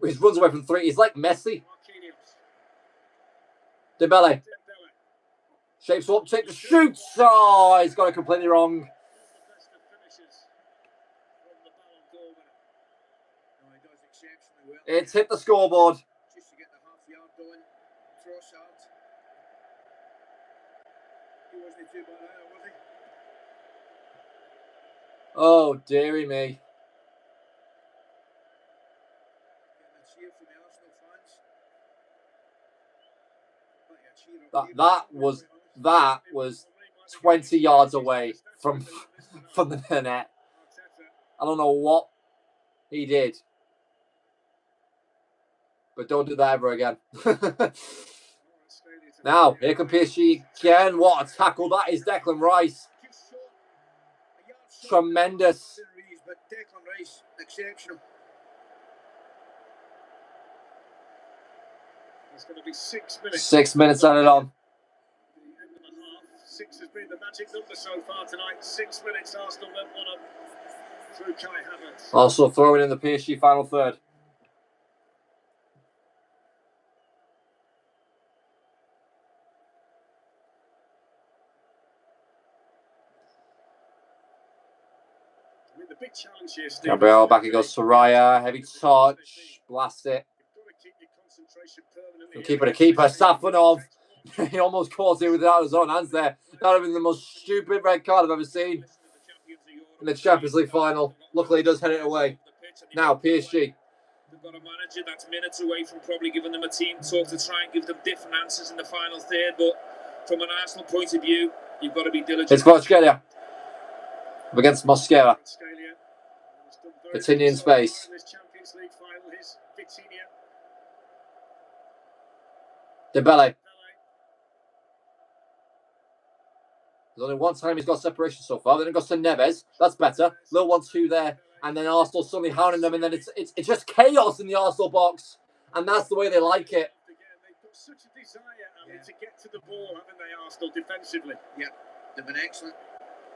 He runs away from three. He's like Messi. Dembele. Shapes up, takes the shoots. Oh, he's got it completely wrong. It's hit the scoreboard. Oh, dearie me. That was 20 yards away from the net. I don't know what he did. But don't do that ever again. Now, here comes PSG again. What a tackle that is, Declan Rice. Tremendous. It's going to be 6 minutes. 6 minutes added on. The end of the half. 6 has been the magic number so far tonight. 6 minutes, Arsenal went one up through Kai Havertz. Also throwing in the PSG final third. I mean, the big challenge here, Steve. Gabriel, back it goes to Raya. Heavy touch. Blast it. The keeper, Safonov. He almost caught it without his own hands there. That would have been the most stupid red card I've ever seen in the Champions League final. Luckily, he does head it away. Now, PSG. They've got a manager that's minutes away from probably giving them a team talk to try and give them different answers in the final third. But from an Arsenal point of view, you've got to be diligent. It's Kvaratskhelia against Mosquera. Vitinha in space. Dembele. There's only one time he's got separation so far. Then it goes to Neves. That's better. Little 1-2 there and then Arsenal suddenly hounding them, and then it's just chaos in the Arsenal box, and that's the way they like it. Again, they've got such a desire, to get to the ball, haven't they, Arsenal, defensively? Yeah, they've been excellent.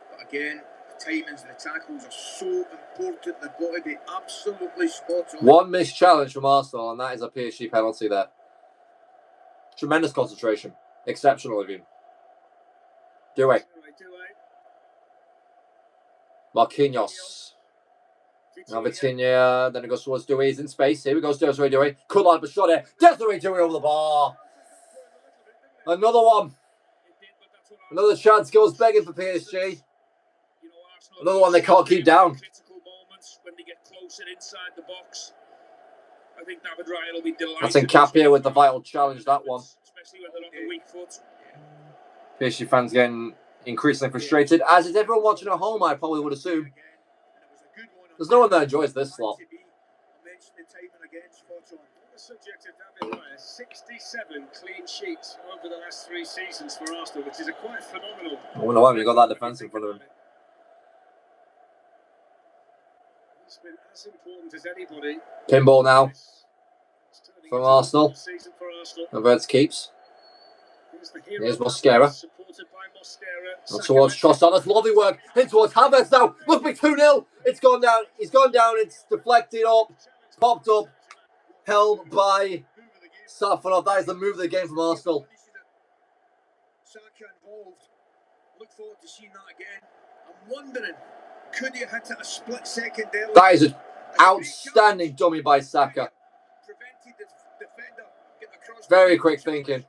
But again, the timings, the tackles are so important. They've got to be absolutely spot on. One missed challenge from Arsenal, and that is a PSG penalty there. Tremendous concentration. Exceptional of you. Do it. Marquinhos. Now Vitinha, then it goes towards Dewey. He's in space. Here we go, Desiree Dewey. Could line up a shot here. Desiree Dewey over the bar. Another one. Another chance goes begging for PSG. Another one they can't keep down. When they get closer inside the box, I think David Ryan will be delighted. That's Nkapia with the vital challenge, that one. Especially when they're on the weak foot. PSG fans getting increasingly frustrated, as is everyone watching at home, I probably would assume. There's no one that enjoys this slot. Subject of David Raya, 67 clean sheets over the last 3 seasons for Arsenal, which is a quite phenomenal. I wonder why we got that defence in front of him. He's been as important as anybody. Pinball now from Arsenal. And Verts keeps. Here's Mosquera. Up towards Trossard. That's lovely work. In towards Havertz now. Must be 2-0. It's gone down. He's gone down. It's deflected up. It's popped up. Held by Safanov. That is the move of the game from Arsenal. Saka involved. Look forward to seeing that again. I'm wondering, could he have hit it a split second there? That is an outstanding dummy by Saka. Prevented the defender getting across. Very quick thinking.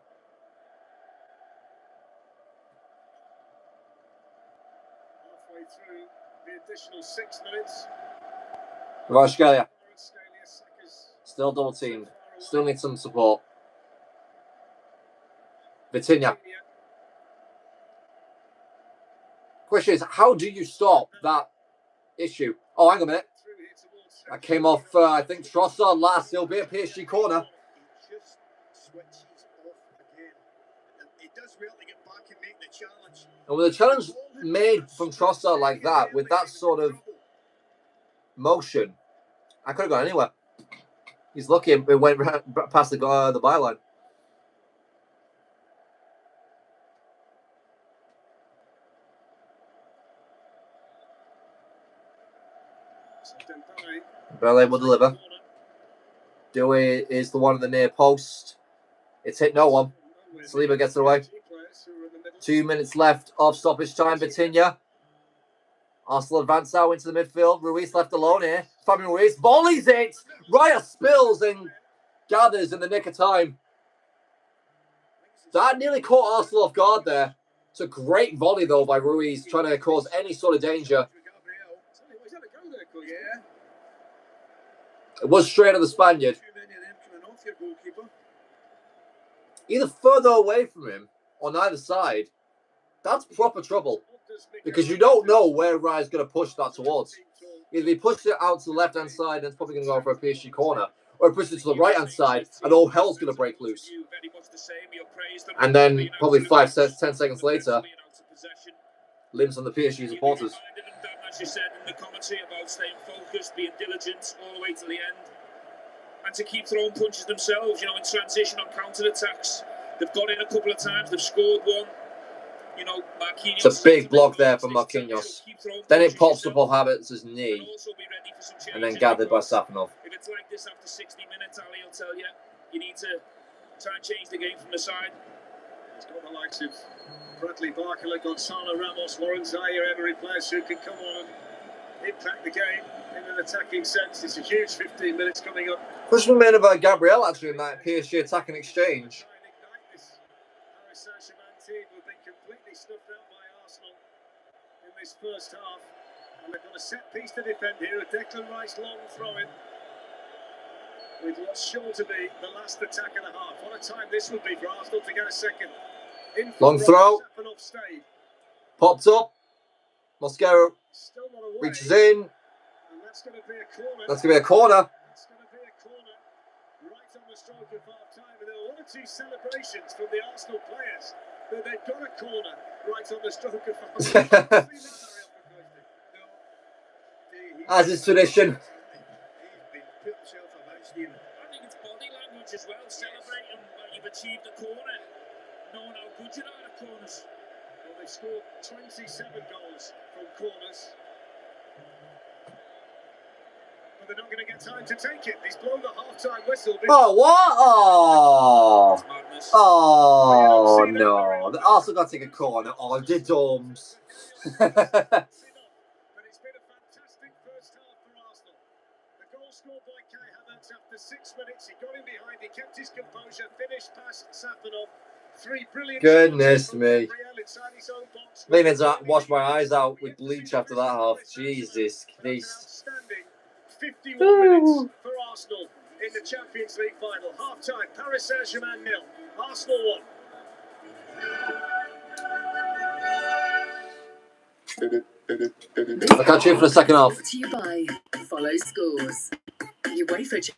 Halfway through the additional 6 minutes. Kvaratskhelia. Still double teamed. Still needs some support. Vitinha. Question is, how do you stop that issue? Oh, hang on a minute. That came off, I think, Trossard last. It'll be a PSG corner. He just switches off again. He does well to get back and make the challenge. And with a challenge made from Trossard like that, with that sort of motion, I could have gone anywhere. He's lucky it went past the byline. Bele will deliver. Dewey is the one in the near post. It's hit no one. Saliba gets it away. 2 minutes left of stoppage time. Vitinha. Arsenal advance out into the midfield. Ruiz left alone here. Fabian Ruiz volleys it. Raya spills and gathers in the nick of time. That nearly caught Arsenal off guard there. It's a great volley though by Ruiz, trying to cause any sort of danger. It was straight at the Spaniard. Either further away from him on either side, that's proper trouble. Because you don't know where Raya's going to push that towards. Either he pushes it out to the left-hand side and it's probably going to go for a PSG corner, or he pushes it to the right-hand side and all hell's going to break loose. And then probably 5-10 seconds later, limbs on the PSG supporters. As you said in the commentary about staying focused, being diligent all the way to the end, and to keep throwing punches themselves, you know, in transition on counter-attacks. They've got in a couple of times, they've scored one. You know, Marquinhos, it's a big block there from Marquinhos. Then it pops up off Havertz's knee and then gathered by Safanov. If it's like this after 60 minutes, Ali will tell you, you need to try and change the game from the side. It's got the likes of Bradley Barker, Gonzalo Ramos, Warren Zaire, every players who can come on and impact the game in an attacking sense. It's a huge 15 minutes coming up. Question made about Gabriel actually in that PSG attacking exchange. Team will be completely snuffed out by Arsenal in this first half, and they've got a set piece to defend here. A Declan Rice long throw in with what's sure to be the last attack of the half. What a time this would be for Arsenal to get a second. Long throw, popped up. Mosquera reaches in. And that's going to be a corner. That's going to be a corner. That's going to be a corner right on the stroke of half time. And there were 1 or 2 celebrations from the Arsenal players. They've got a corner right on the stroke of half. as is tradition. He's been put himself about, Stephen. I think it's body language as well, celebrating that you've achieved a corner, knowing how good you are at corners. Well, they've scored 27 goals from corners. But they're not going to get time to take it. He's blown the half-time whistle. Oh, what? Oh. Oh, no. The Arsenal got to take a corner. Oh, the Domes. But it's been a fantastic first half for Arsenal. The goal scored by Kai Havertz after 6 minutes. He got in behind, he kept his composure, finished past Safanov. 3 brilliant Goodness me. inside his own box. I need to wash my eyes out with bleach after that half. Jesus Christ. Outstanding 51 minutes for Arsenal in the Champions League final. Half-time, Paris Saint-Germain 0, Arsenal 1. I'll catch you for the second half. Brought to you by Follow Scores. UEFA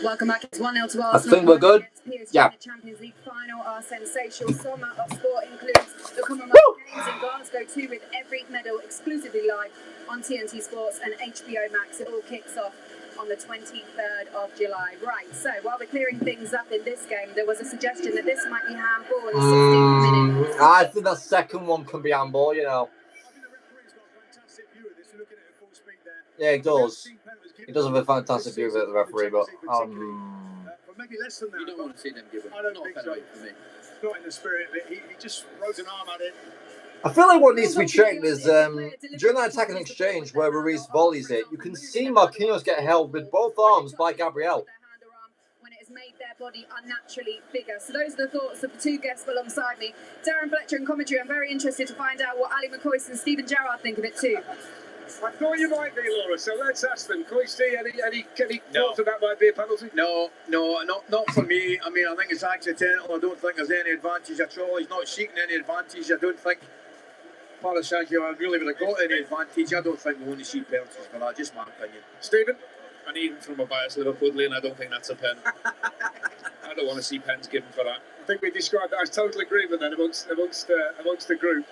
Welcome back. It's 1-0 to Arsenal. I think we're good. Yeah. The Champions League final. Our sensational summer of sport includes the Commonwealth Games in Glasgow 2 with every medal exclusively live on TNT Sports and HBO Max. It all kicks off on the 23rd of July. Right, so while we're clearing things up in this game, there was a suggestion that this might be handball in the 16th minute. I think that second one can be handball, you know. Yeah, he does. He does have a fantastic view of it, the referee, but maybe less than that. You don't want to see them give it. I don't think so. For me. Not in the spirit of it. He just throws an arm at it. I feel like what needs to be checked is during that attacking exchange where Ruiz volleys it, you can see Marquinhos get held with both arms by Gabriel. When it has made their body unnaturally bigger. So those are the thoughts of the two guests alongside me. Darren Fletcher in commentary. I'm very interested to find out what Ali McCoist and Stephen Gerrard think of it too. I thought you might be, Laura, so let's ask them. Coisty, any thoughts that might be a penalty? No, not for me. I mean, I think it's accidental. I don't think there's any advantage at all. He's not seeking any advantage. I don't think Paris Saint-Germain really would have got any advantage. I don't think we want to see penalties for that, just my opinion. Stephen? And even from a biased Liverpoolian, I don't think that's a pen. I don't want to see pens given for that. I think we described that as total agreement then amongst the group.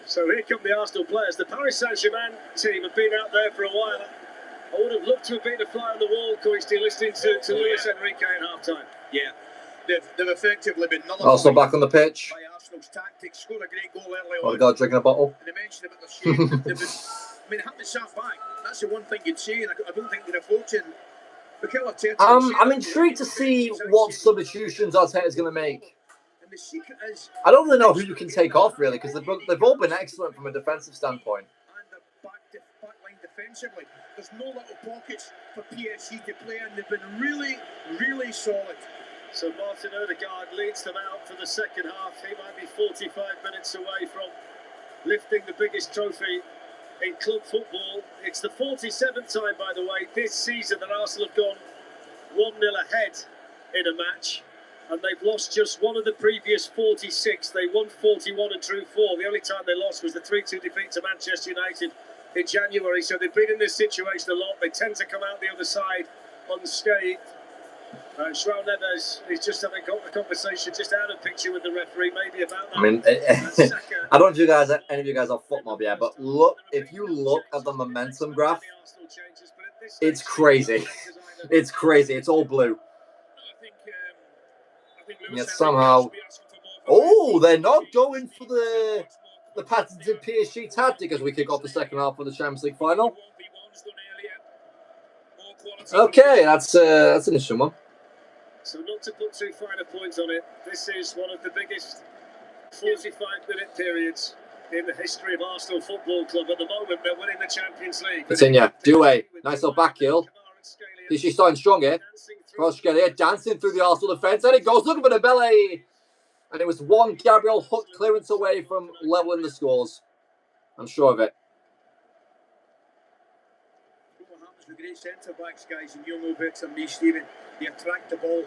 So here come the Arsenal players. The Paris Saint-Germain team have been out there for a while. I would have loved to have been a fly on the wall, Coisty, listening to Luis Enrique in half-time. Yeah, they've effectively been nullified. Also back on the pitch. By Arsenal's tactics, scored a great goal early Oh, on. the guy drinking a bottle. And they mentioned about the shape. They haven't sat back. That's the one thing you'd say, and I don't think they're approaching. I'm intrigued to see what substitutions Arteta's going to make. And the secret is, I don't really know who you can take off, really, because they've all been excellent from a defensive standpoint. And the back line defensively, there's no little pockets for PSG to play in. They've been really, really solid. So Martin Odegaard leads them out for the second half. He might be 45 minutes away from lifting the biggest trophy in club football. It's the 47th time, by the way, this season that Arsenal have gone 1-0 ahead in a match. And they've lost just one of the previous 46. They won 41 and drew 4. The only time they lost was the 3-2 defeat to Manchester United in January. So they've been in this situation a lot. They tend to come out the other side unscathed. João Neves is just having got the conversation just out of picture with the referee, maybe about that. I mean, I don't know if any of you guys are football yet, but look, if you look at the momentum graph, it's crazy. It's crazy. It's all blue. And yet somehow, they're not going for the patented PSG tactic as we kick off the second half of the Champions League final. Okay, that's an interesting one. So not to put too fine a point on it, this is one of the biggest 45-minute periods in the history of Arsenal Football Club. At the moment, they're winning the Champions League. Coutinho, Doué, nice little back heel. She's starting strong here. Kvaratskhelia dancing through the Arsenal defence, and it goes looking for the belly. And it was one Gabriel hook clearance away from levelling the scores. I'm sure of it. What happens with great centre-backs, guys, and you'll know better than me, Stephen. They attract the ball.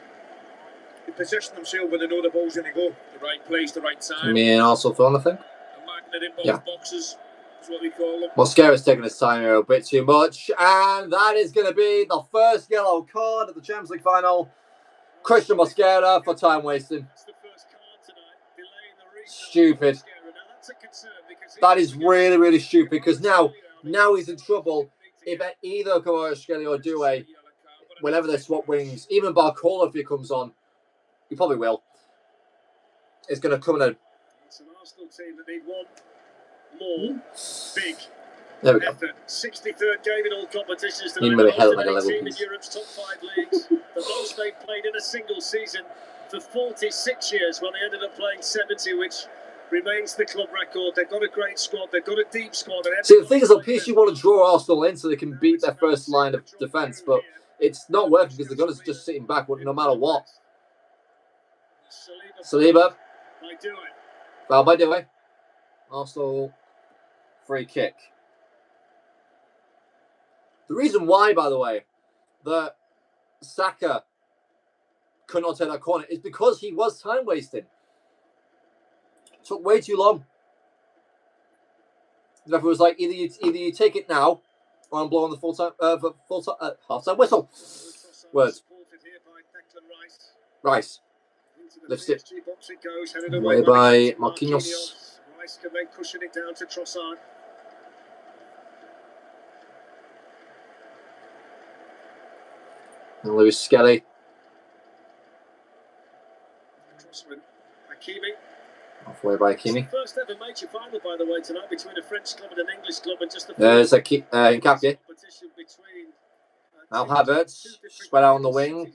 They position themselves where they know the ball's going to go. The right place, the right time. Me and also Phil, I think. A magnet in both boxes is what we call them. Mosquera's taking his time here a bit too much. And that is going to be the first yellow card of the Champions League final. Christian Mosquera for time wasting. Stupid. That is really, really stupid because now he's in trouble if either Kvaratskhelia or Doué, whenever they swap wings, even Barcola if he comes on, he probably will, is going to come in. It's an Arsenal team that need one more big effort. 63rd game in all competitions tonight. Most of any team in Europe's top 5 leagues. The most they've played in a single season for 46 years when they ended up playing 70, which remains the club record. They've got a great squad. They've got a deep squad. See, the thing is that PSG want to draw Arsenal in so they can beat their first line of defence, but it's not working because they're going to just sitting back no matter what. Saliba. Foul by Doué. Arsenal free kick. The reason why, by the way, that Saka could not take that corner is because he was time wasting. Took way too long. The referee was like, either you take it now I'm blowing the full-time half-time whistle. Words. Rice. Lifts it. Away by Marquinhos. Rice can then cushion it down to Trossard. And Lewis Skelly. Crossman. Hakimi. Halfway by Hakimi. First ever major final, by the way, tonight between a French club and an English club, and just the there's Nkapie. competition between Now Havertz spread out on the wing.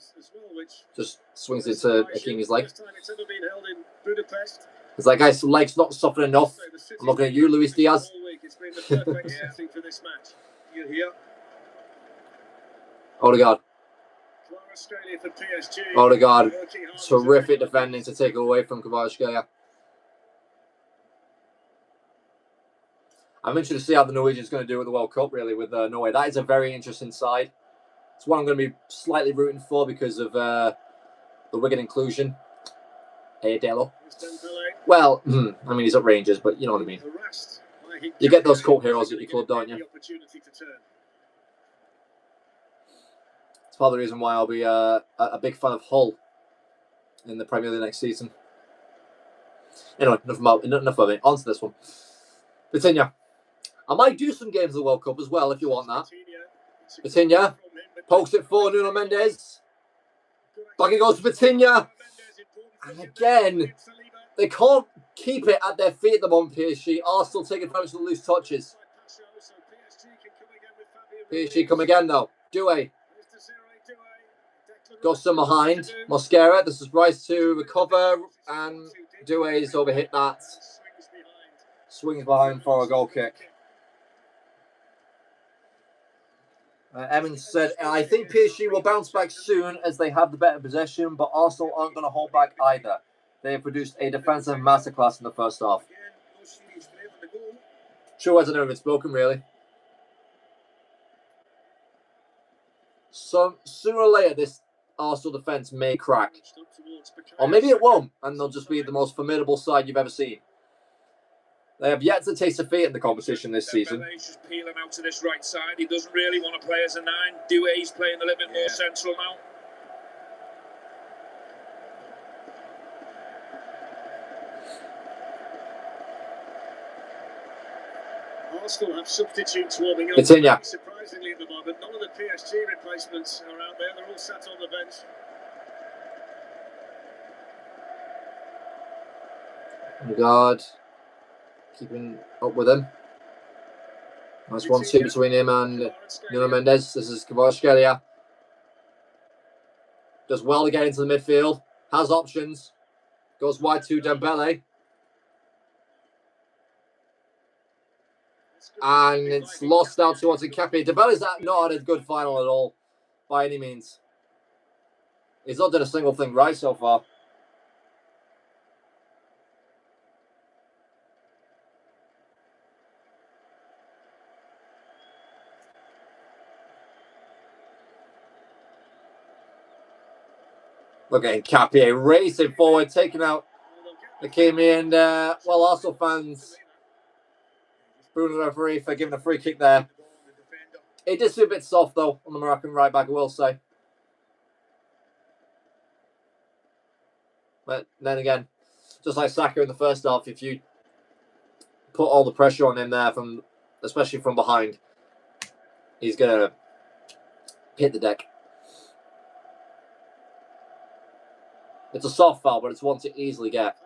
Just swings it to Hakimi's leg. First time it's ever been held in Budapest. Because that guy's leg's not softened enough. I'm looking at you, Luis Diaz. All week. It's been the perfect setting for this match. You're here. Odegaard. Australia for PSG. Odegaard. Terrific defending to take away from Kvaratskhelia. I'm interested to see how the Norwegians going to do at the World Cup, really, with Norway. That is a very interesting side. It's one I'm going to be slightly rooting for because of the Wigan inclusion. Delo. Well, I mean, he's at Rangers, but you know what I mean. You get those cult heroes at your club, don't you? It's part of the reason why I'll be a big fan of Hull in the Premier League next season. Anyway, enough of it. On to this one. Vitinha. I might do some games of the World Cup as well if you want that. Vitinha pokes it for Nuno Mendes. Back it goes to Vitinha. And again, they can't keep it at their feet at the moment, PSG. Arsenal taking advantage of the loose touches. PSG come again though. Doué. Goes some behind. Mosquera. This is Rice to recover. And Doué's overhit that. Swings behind for a goal kick. Emmons said, I think PSG will bounce back soon as they have the better possession, but Arsenal aren't going to hold back either. They have produced a defensive masterclass in the first half. True words are never been spoken, really. So, sooner or later, this Arsenal defence may crack. Or maybe it won't, and they'll just be the most formidable side you've ever seen. They have yet to taste defeat in the competition this season. Dembele's just peeling out to this right side. He doesn't really want to play as a 9. Doué's playing a little bit more central now. Arsenal have substitutes warming up. Vitinha. Surprisingly at the moment, none of the PSG replacements are out there. They're all sat on the bench. Odegaard. Keeping up with him. Nice 1-2 between him and Nuno Mendes. This is Kvaratskhelia. Does well to get into the midfield. Has options. Goes wide to Dembele. And it's lost out towards Nkapie. Dembele's not had a good final at all. By any means. He's not done a single thing right so far. Look at Nkapie racing forward, taking out Hakimi, and well, Arsenal fans booing the referee for giving a free kick there. It did seem a bit soft though on the Moroccan right back, I will say. But then again, just like Saka in the first half, if you put all the pressure on him there, especially from behind, he's gonna hit the deck. It's a soft foul, but it's one to easily get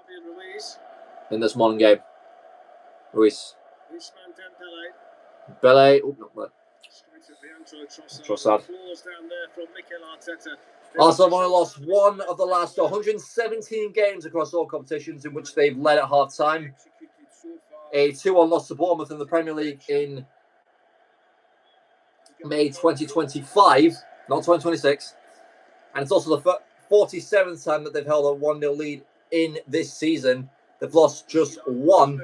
in this modern game. Ruiz. Dembele. Oh, not bad. Trossard. Arsenal have only lost one of the last 117 games across all competitions in which they've led at half-time. A 2-1 loss to Bournemouth in the Premier League in May 2025, not 2026. And it's also the 47th time that they've held a 1-0 lead in this season. They've lost just one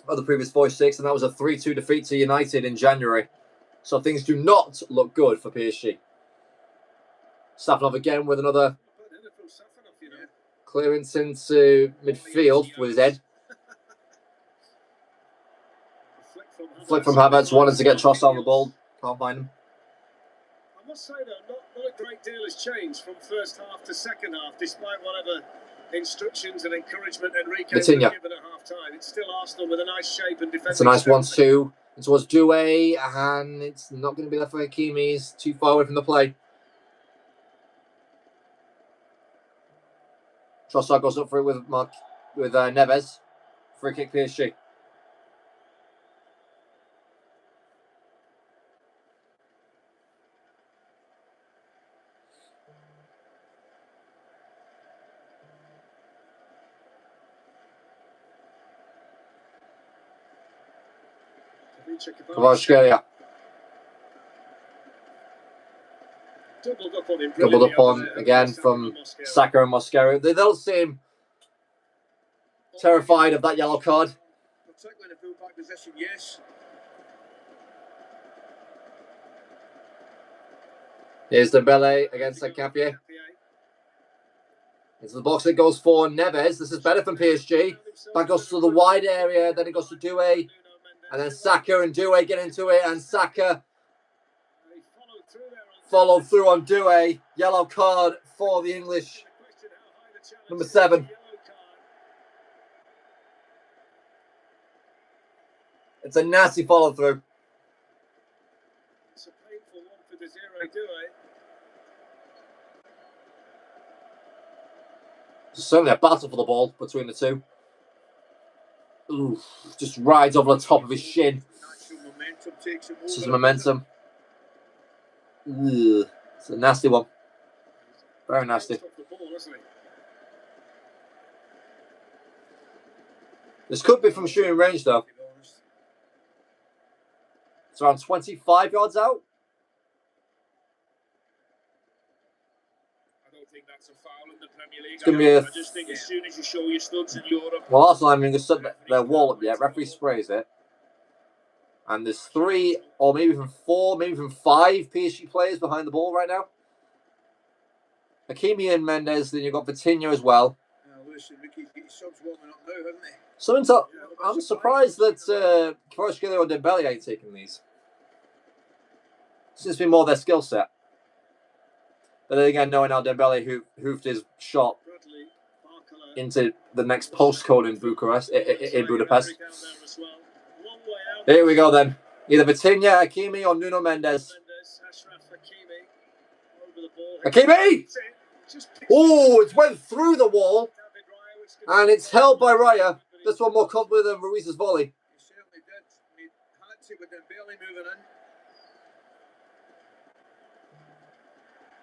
of the previous 46, and that was a 3-2 defeat to United in January. So things do not look good for PSG. Safanov again with another clearance into midfield with his head. Flick from Havertz, wanted to get Trossard on the ball. Can't find him. I must say, though, not a great deal has changed from first half to second half, despite whatever instructions and encouragement Enrique was given at half-time. It's still Arsenal with a nice shape and defending. It's a nice 1-2. It was Doué, and it's not going to be left for Hakimi. He's too far away from the play. Trossard goes up for it with Neves. Free kick PSG. Kvaratskhelia. Doubled up on again from Saka and Mosquera. They don't seem terrified of that yellow card. Particularly in the full-back position, yes. Here's Dembele against Nkapie. Into the box it goes for Neves. This is better from PSG. That goes to the wide area. Then it goes to Doué. And then Saka and Doué get into it. And Saka followed through on Doué. Yellow card for the English. Number 7. It's a nasty follow through. It's a painful one for Desiree Doué. Certainly a battle for the ball between the two. Ooh, just rides over the top of his shin. This is momentum. Ugh, it's a nasty one. Very nasty. This could be from shooting range though. It's around 25 yards out. I don't think that's a foul in the Premier League. It's gonna be I just think as soon as you show your studs in Europe. Well, Arsenal haven't even set their wall up yet. Referee sprays it. And there's 3 or maybe even 4, maybe even 5 PSG players behind the ball right now. Hakimi and Mendes, then you've got Vitinha as well. I'm surprised that Kvaratskhelia or Dembele ain't taking these. Seems to be more their skill set. But then again, knowing how Dembele hoofed his shot into the next postcode in Bucharest, in Budapest. Here we go then. Either Vitinha, Hakimi, or Nuno Mendes. Hakimi! Oh, it went through the wall. And it's held by Raya. This one more confident than Ruiz's volley. He certainly did. He had to with Dembele moving in.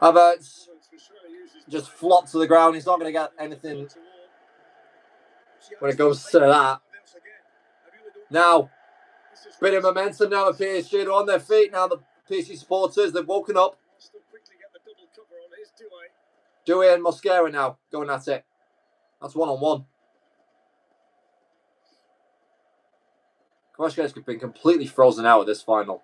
Havertz just flopped to the ground. He's not going to get anything when it goes to that. Now, bit of momentum now at PSG. They're on their feet now. The PSG supporters, they've woken up. Doué and Mosquera now going at it. That's 1-on-1. Kvaratskhelia has been completely frozen out of this final.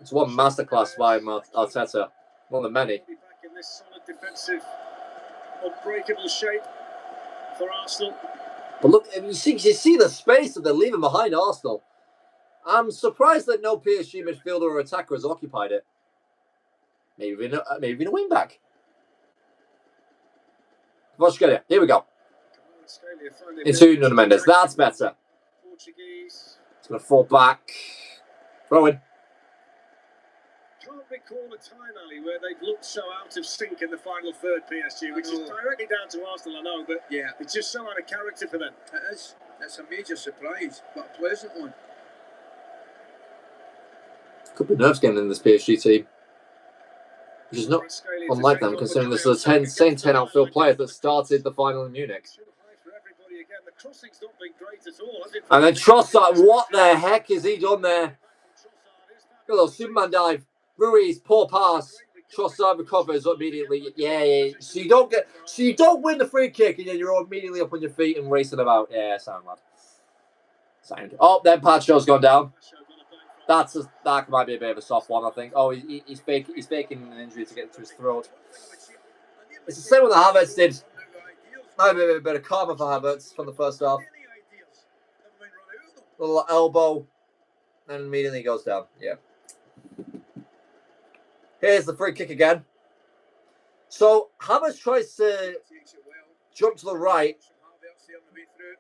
It's one masterclass by Arteta. One of the many. Back in this solid defensive, unbreakable shape for Arsenal. But look, you see the space that they're leaving behind Arsenal. I'm surprised that no PSG midfielder or attacker has occupied it. Maybe even a wing back. Kvaratskhelia, here we go. Into Nuno Mendes. That's better. It's going to fall back. Throw in. Can't recall a time, Ali, where they've looked so out of sync in the final third, PSG, which is directly down to Arsenal, I know, but yeah, it's just so out of character for them. It is. It's a major surprise, but a pleasant one. Could be nerves getting in this PSG team. Which is not unlike them, considering this is the same 10 outfield players that started the final in Munich. And then Trossard, what the heck has he done there? A little Superman dive. Ruiz, poor pass. Trossard recovers immediately. Yeah. So you don't win the free kick, and then you're immediately up on your feet and racing about. Yeah, sound lad. Sound. Oh, then Pacho's gone down. That might be a bit of a soft one, I think. Oh, he's faking an injury to get to his throat. It's the same one that Havertz did. Might be a bit of karma for Havertz from the first half. Little elbow. And immediately goes down. Yeah. Here's the free kick again. So Havertz tries to jump to the right,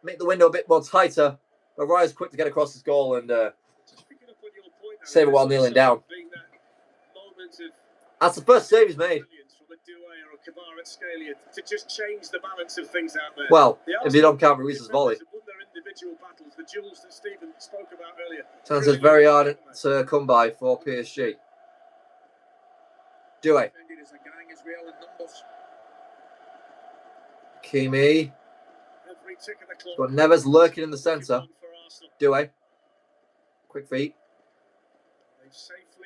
make the window a bit more tighter, but Raya's quick to get across his goal and save it while kneeling down. That's the first save he's made. To just change the balance of things out there. Well, if you don't count Ruiz's volley. Sounds it's very hard to come by for PSG. Doué. Kimi. Got Neves lurking in the centre. Doué. Quick feet.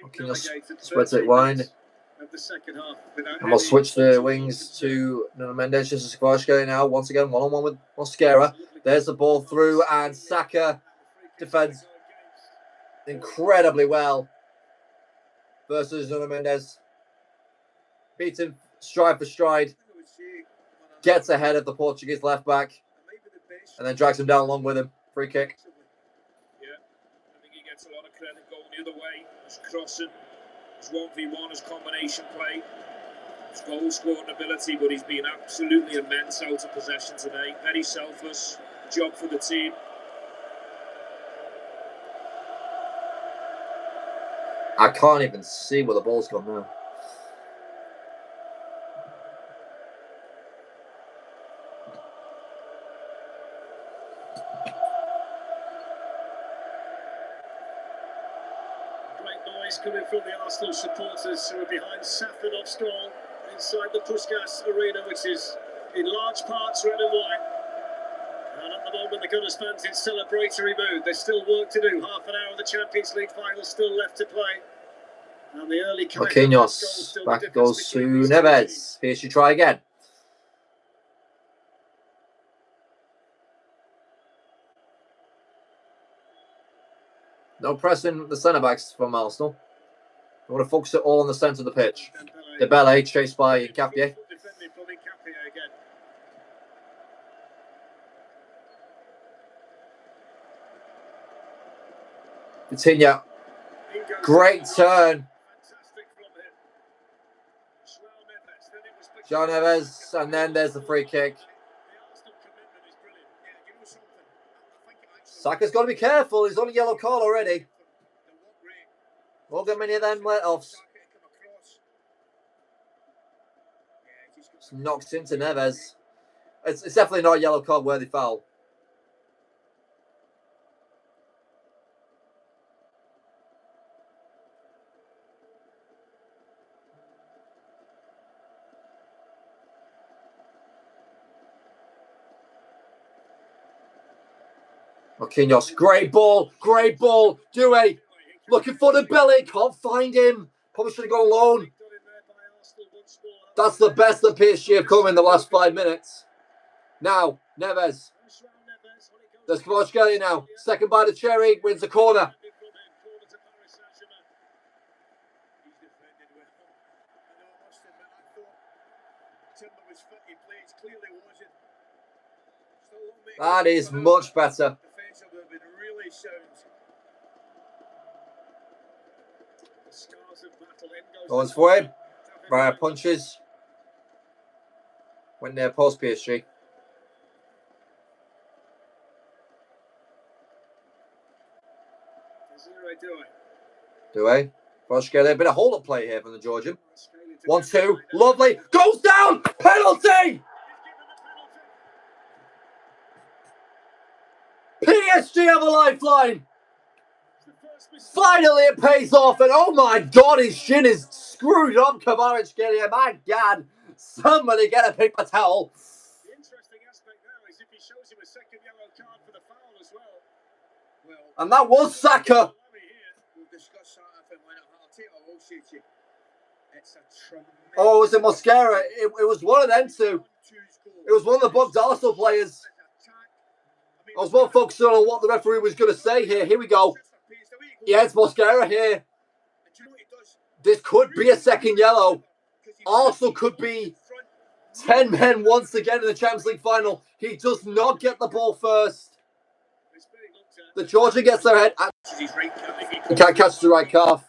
Marquinhos spreads it wide. And we'll switch the wings to Nuno Mendes. Just as Kvaratskhelia now. Once again, one-on-one with Mosquera. There's the ball through, and Saka defends incredibly well versus Nuno Mendes. Beaten stride for stride. Gets ahead of the Portuguese left back. And then drags him down along with him. Free kick. Yeah, I think he gets a lot of credit going the other way. His crossing, his 1v1, his combination play, his goal scoring ability, but he's been absolutely immense out of possession today. Very selfless. Job for the team. I can't even see where the ball's gone now. Great noise coming from the Arsenal supporters who are behind Safanov's goal inside the Puskás Arena, which is in large parts red and white. And at the moment, the Gunners fans in celebratory mood. There's still work to do. Half an hour of the Champions League final still left to play. And the early Marquinhos. Back goes to Neves. Here she try again. No pressing the centre-backs from Arsenal. I want to focus it all on the centre of the pitch. Dembele chased by Capier. Coutinho. Great turn. João Neves, and then there's the free kick. Saka's got to be careful. He's on a yellow card already. Won't get many of them let-offs. Just knocks into Neves. It's definitely not a yellow card worthy foul. Marquinhos, great ball, Doué, looking for the belly, can't find him, probably should have gone alone. That's the best that PSG have come in the last 5 minutes. Now, Neves, there's Kvaratskhelia now, second by the cherry, wins the corner. That is much better. Goes for him. Raya punches. Went near post PSG. Doué. Kvaratskhelia, a bit of hold-up play here from the Georgian. 1-2. Lovely. Goes down. Penalty. PSG have a lifeline. Finally it pays off, and oh my god, his shin is screwed up, Kvaratskhelia. My god, somebody get a paper towel. The interesting aspect now is if he shows him a second yellow card for the foul as well. And that was Saka. Oh, it was a Mosquera. It was one of them two. It was one of the bugged Arsenal players. I was more focused on what the referee was going to say here. Here we go. Yeah, it's Mosquera here. This could be a second yellow. Arsenal could be 10 men once again in the Champions League final. He does not get the ball first. The Georgian gets their head. He can't catch the right calf.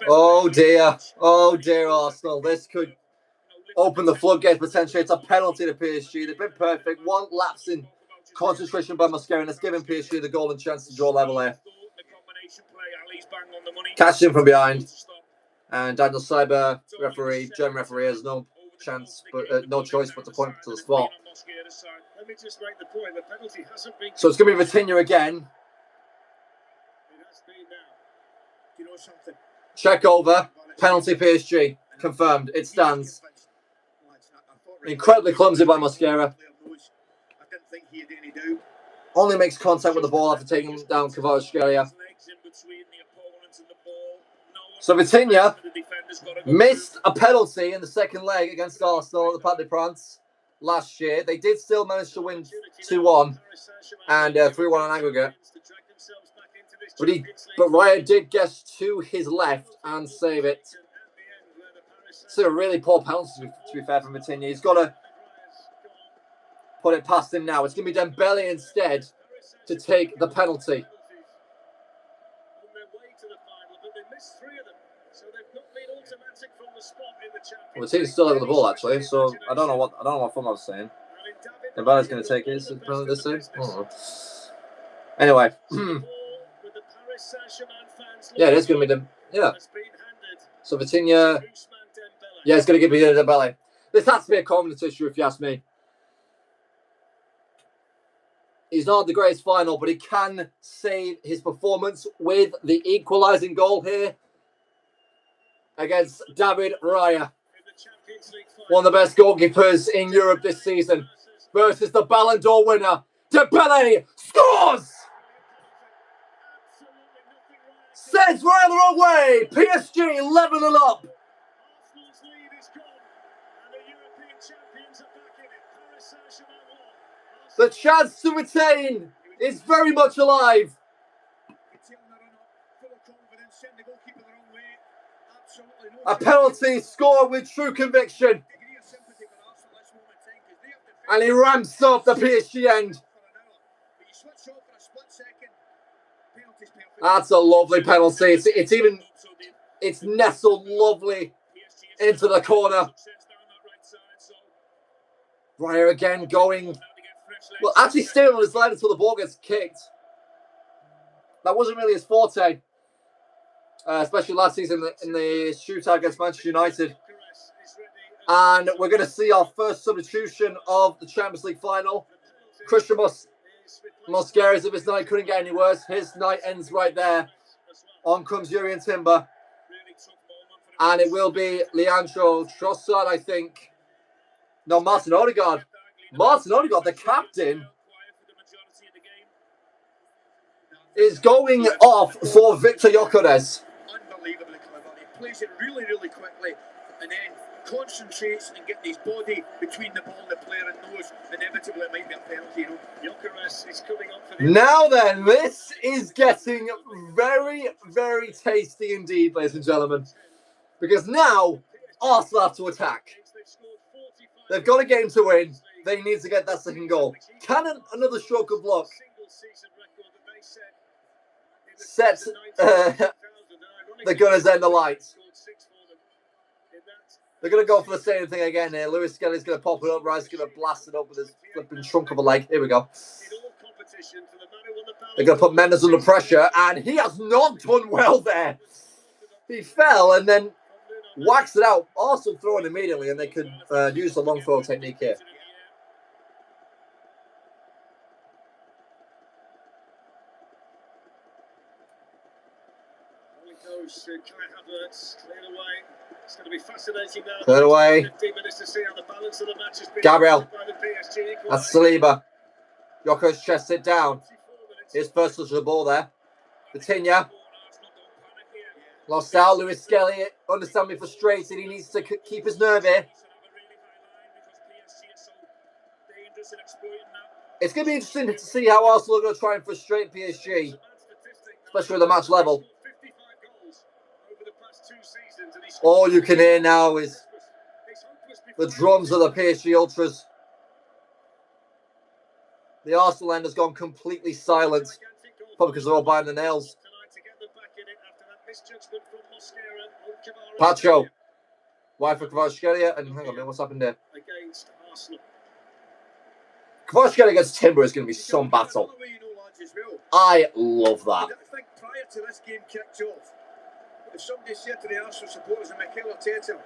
Oh dear, Arsenal. This could open the floodgates potentially. It's a penalty to PSG. They've been perfect. One lapse in concentration by Mascara, and it's giving PSG the golden chance to draw level here. Catch him from behind. And Daniel Seiber, referee, German referee, has no chance, but no choice but to point to the spot. So it's going to be Vitinha again. Check over. Penalty PSG. Confirmed. It stands. Incredibly clumsy by Mosquera. Only makes contact with the ball after taking down Kvaratskhelia. So Vitinha missed a penalty in the second leg against Arsenal at the Parc des Princes last year. They did still manage to win 2-1 and 3-1 on aggregate. But Raya did get to his left and save it. It's a really poor penalty, to be fair, from Vitinha. He's got to put it past him now. It's going to be Dembele instead to take the penalty. Well, the team's still over the ball actually, so I don't know what fun I was saying. Dembele's going to take it. Is it penalty this time? I don't know. Anyway, yeah, it is going to be So Vitinha, yeah, it's going to give me Dembele. This has to be a confidence issue, if you ask me. He's not the greatest final, but he can save his performance with the equalising goal here against David Raya. One of the best goalkeepers in Europe this season versus the Ballon d'Or winner. Dembele scores! Sends Raya the wrong way. PSG level it up. The chance to retain is very much alive. A penalty scored with true conviction. And he ramps up the PSG end. That's a lovely penalty. It's nestled lovely into the corner. Raya again going. Well, actually staying on his line until the ball gets kicked. That wasn't really his forte. Especially last season in the shootout against Manchester United. And we're going to see our first substitution of the Champions League final. Christian Mosquera's, if his night couldn't get any worse, his night ends right there. On comes Jurrien Timber. And it will be Leandro Trossard, I think. No, Martin Odegaard. Martin Odegaard, the captain, is going off for Victor Gyökeres. Unbelievably clever. He plays it really, really quickly and then concentrates and gets his body between the ball and the player and knows inevitably it might be a penalty. Gyökeres is coming up for the... Now then, this is getting very, very tasty indeed, ladies and gentlemen. Because now, Arsenal have to attack. They've got a game to win. They need to get that second goal. Can another stroke of luck set the Gunners end the lights? They're going to go for the same thing again here. Lewis Skelly's going to pop it up. Rice's going to blast it up with his flipping trunk of a leg. Here we go. They're going to put Mendes under pressure, and he has not done well there. He fell and then waxed it out. Arsenal throw it immediately, and they could use the long throw technique here. It's going to be fascinating now. Cleared away. 15 minutes to see how the balance of the match has been. Gabriel. That's Saliba. Gyökeres chests it down. His first touch of the ball there. Vitinha. Lost out. Lewis Skelly, understandably frustrated. He needs to keep his nerve here. It's going to be interesting to see how Arsenal are going to try and frustrate PSG, especially at the match level. All you can hear now is The drums of the PSG Ultras. The Arsenal end has gone completely silent. Probably because they're all biting the nails. Pacho. Wide for Kvaratskhelia. And hang on a minute, what's happened there? Against Arsenal. Kvaratskhelia against Timber is going to be some battle. I love that. I think prior to this game kicked off, if somebody said to the Arsenal supporters and Mikel Arteta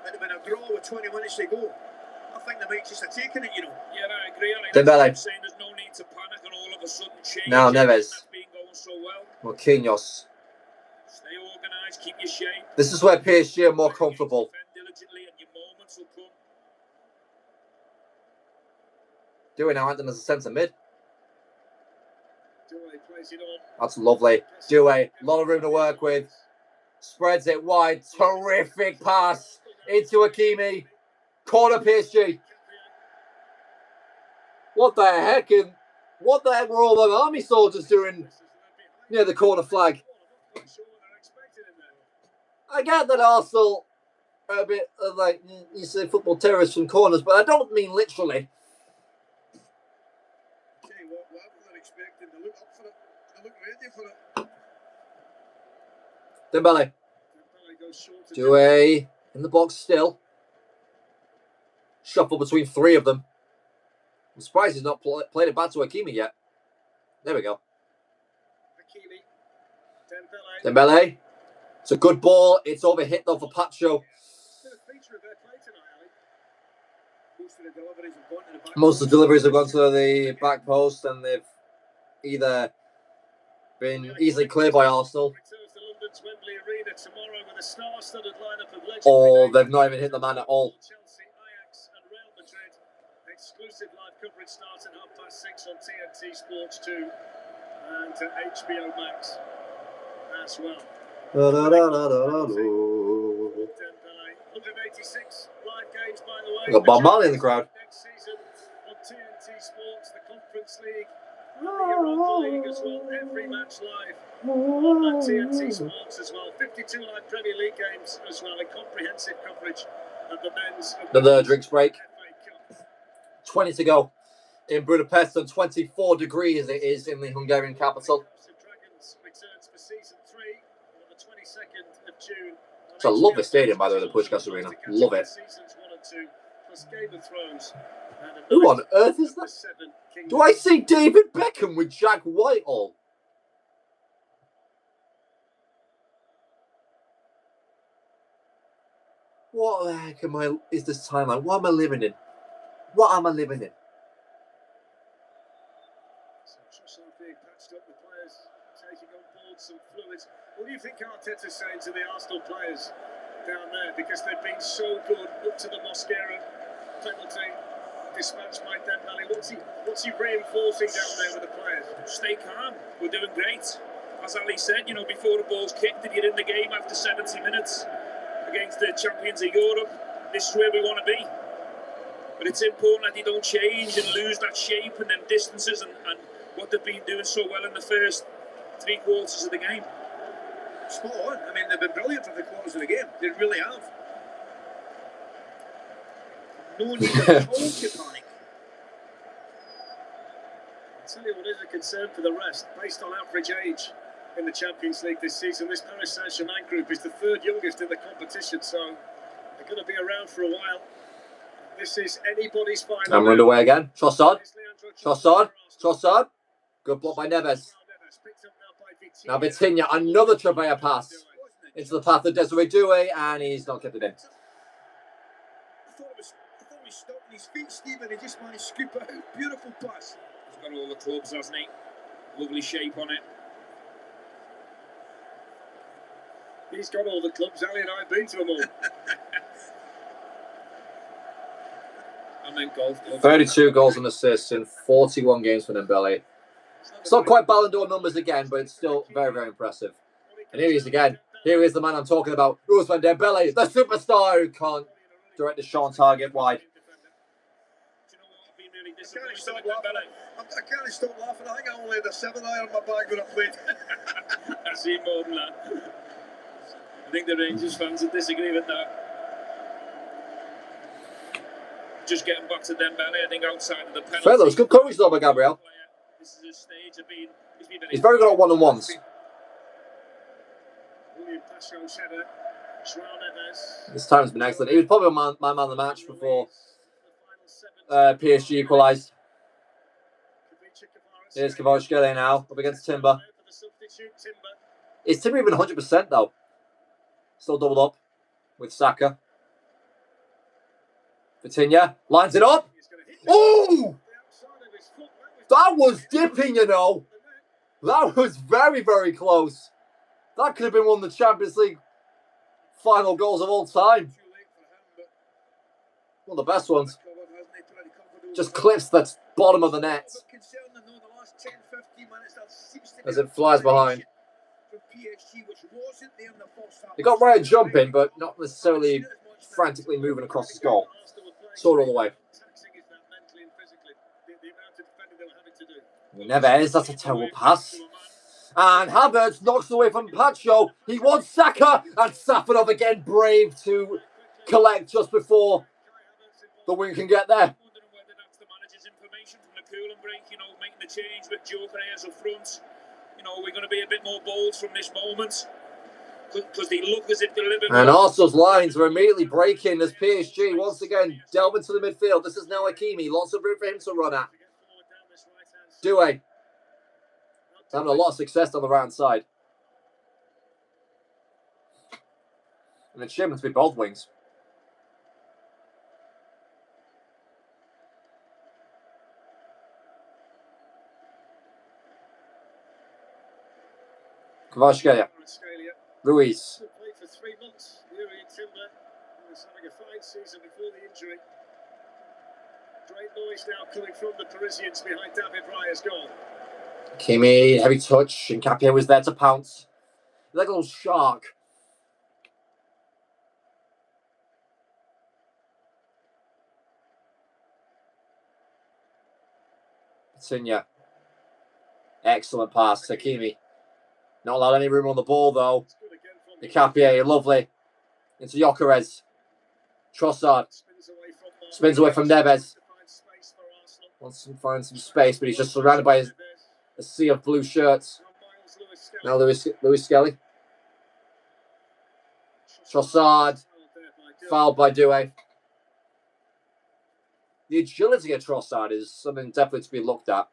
that it had been a draw with 20 minutes to go, I think they might just have taken it, you know. Yeah, I agree. Dembele. Saying there's no need to panic and all of a sudden change. Now Neves. That's been going so well. Marquinhos. Stay organised, keep your shape. This is where PSG are more comfortable. Defend diligently and your moments will come. Doing now acting as a centre mid. Plays it on. That's lovely. Due, a lot of room to work with. Spreads it wide. Terrific pass into Hakimi. Corner PSG. What the heck were all the army soldiers doing near the corner flag? I get that Arsenal are a bit like you say football terrorists from corners, but I don't mean literally. They're expecting to look up for it. They look ready for it. Dembele. Due in the box still. Shuffle between three of them. I'm surprised he's not played it back to Hakimi yet. There we go. Dembele. It's a good ball. It's overhit though for Pacho. Most of the deliveries have gone to the back post and they've either been easily cleared by Arsenal or they've not even hit the man at all. Exclusive live coverage starts at 6:30 on TNT Sports 2 and HBO Max as well. 186 live games, by the way. Got Bob Marley in the crowd. Next season on TNT Sports, the Conference League and the Europa League as well. Every match live on TNT Sports as well. 52 live Premier League games as well, and comprehensive coverage of the men's. Another drinks break. 20 to go in Budapest and 24 degrees it is in the Hungarian capital. It's a lovely stadium, by the way, the Puskás Arena. Love it. Who on earth is that? Do I see David Beckham with Jack Whitehall? What the heck is this timeline? What am I living in? What am I living in? Being patched up, the players taking on board some fluids. What do you think Arteta's saying to the Arsenal players down there? Because they've been so good up to the Mosquera penalty dispatched by Dembele. What's he reinforcing down there with the players? Stay calm. We're doing great. As Ali said, before the ball's kicked and you're in the game after 70 minutes against the champions of Europe, this is where we want to be. But it's important that they don't change and lose that shape and them distances and what they've been doing so well in the first 3 quarters of the game. Spot on. I mean, they've been brilliant for the quarters of the game. They really have. No need at all to panic. I'll tell you what is a concern for the rest. Based on average age in the Champions League this season, this Paris Saint-Germain group is the 3rd youngest in the competition, so they're going to be around for a while. This is anybody's final. I'm underway again. Trossard. Good block by Neves. Now Vitinha, another Trevea pass into the path of Desiree Doué, and he's not kept it in. I thought he stopped on his feet, Stephen. He just managed to scoop it out. Beautiful pass. He's got all the clubs, hasn't he? Lovely shape on it. He's got all the clubs. Ali and I have been to them all. I meant golf. 32 goals and assists in 41 games for Dembele. It's not quite Ballon d'Or numbers again, but it's still very, very impressive. And here he is again. Here is the man I'm talking about. Ousmane Dembele, the superstar who can't direct the shot on target wide. I can't stop laughing. I think I only had a 7 iron on my bag when I played. I see more than that. I think the Rangers fans would disagree with that. just getting back to Dembele, I think outside of the penalty. Fair though, it's good coverage though by Gabriel. This is his stage of being, he's very good at one-on-ones. This time's been excellent. He was probably my man of the match before PSG equalised. Here's Kvaratskhelia now, up against Timber. Is Timber even 100% though? Still doubled up with Saka. Vitinha lines it up. Oh! That was dipping, you know. That was very, very close. That could have been one of the Champions League final goals of all time. One of the best ones. Just clips the bottom of the net as it flies behind. He got Ryan jumping, but not necessarily frantically moving across his goal. Saw it all the way. Neves, that's a terrible pass. And Havertz knocks away from Pacho. He wants Saka, and Safanov again brave to collect just before the wing can get there. Making the change with Gyökeres up front. We're going to be a bit more bold from this moment because they look as if they're a little bit. And Arsenal's lines are immediately breaking as PSG once again delve into the midfield. This is now Hakimi. Lots of room for him to run at. Doué. Having a lot of success on the right hand side. And it's shame to be both wings. Kvaratskhelia. Ruiz. Played for 3 months. Timber was having a fine season before the injury. Great noise now coming from the Parisians behind David Raya's goal. Kimi, heavy touch, and Capia was there to pounce. Like a little shark. Vitinha. Excellent pass to Kimi. Not allowed any room on the ball though. The Capia, lovely. Into Gyökeres. Trossard. Spins away from Neves. Wants to find some space, but he's just surrounded by a sea of blue shirts. Now Lewis Skelly. Trossard. Fouled by Doué. The agility of Trossard is something definitely to be looked at.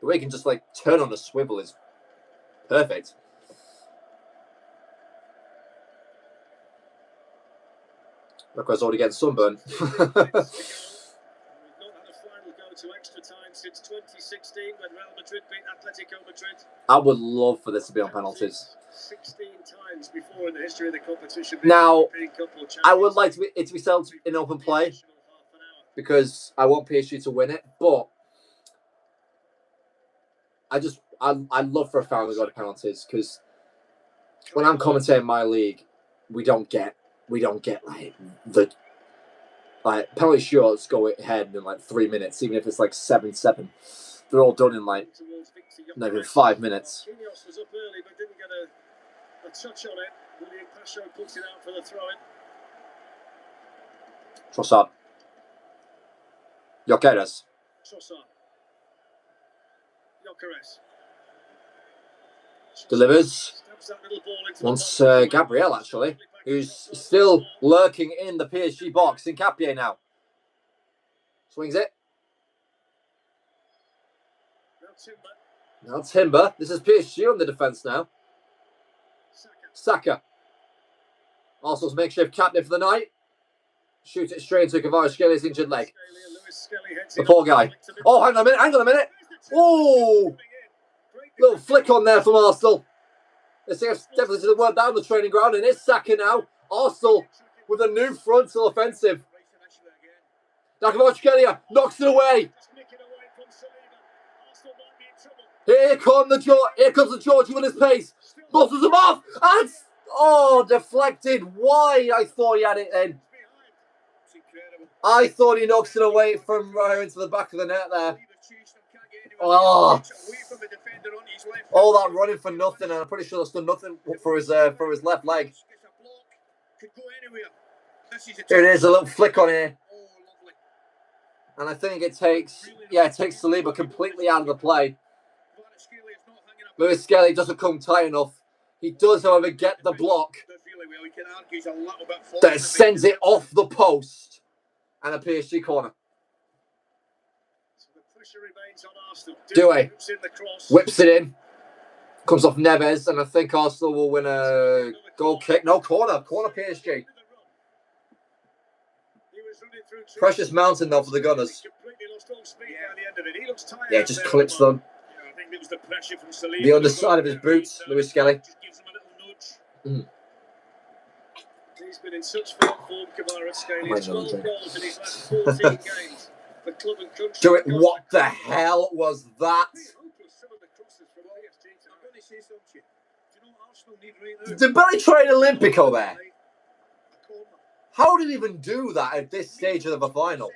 The way he can just turn on a swivel is perfect. Request already getting sunburn. We've not had a final go to extra time since 2016 when Real Madrid beat Atletico Madrid. I would love for this to be on penalties. 16 times before in the history of the competition. Now, I would like it to be settled in open play because I want PSG to win it, but I'd love for a final to go to penalties because when I'm commentating my league, we don't get the penalty shots go ahead in 3 minutes, even if it's 7-7. They're all done in not even 5 minutes. Quinhos was up early but didn't get a touch on it. William Pacho puts it out for the throw-in. Trossard. Gyökeres. Trossard. Gyökeres. Delivers. Wants Gabriel, actually, who's still lurking in the PSG box. In Capia now. Swings it. Now Timber. This is PSG on the defence now. Saka. Arsenal's makeshift captain for the night. Shoots it straight into Kvaratskhelia injured leg. The poor guy. Oh, hang on a minute. Oh! Little flick on there from Arsenal. This thing's definitely to the word down the training ground, and it's Saka now. Arsenal with a new frontal offensive. Kvaratskhelia knocks it away. Here comes the Georgie with his pace. Butters him off. And deflected wide. I thought he had it then. I thought he knocks it away from right into the back of the net there. Oh, all that running for nothing, and I'm pretty sure that's done nothing for his left leg. Here it is, a little flick on here. Oh, lovely. And I think it takes Saliba completely out of the play. Kvaratskhelia is not hanging up. Lewis Skelly doesn't come tight enough. He does, however, get the block Does really well. You can argue he's a little bit forward. that sends it off the post and a PSG corner. So the pressure remains on Arsenal. Doué Whips in the cross. whips it in, comes off Neves, and I think Arsenal will win a goal kick. No, corner PSG. Precious Mountain though for the Gunners. Yeah, just clips them. Yeah, I think it was the pressure from Saliba. The underside of his boots, Lewis Skelly. Just gives him a little nudge. He's been in such form, Kvaratskhelia. 12 goals in his last 14 games. The club and country. Do it. What the hell was that? Did Billy try an Olympico there? How did he even do that at this stage of the final?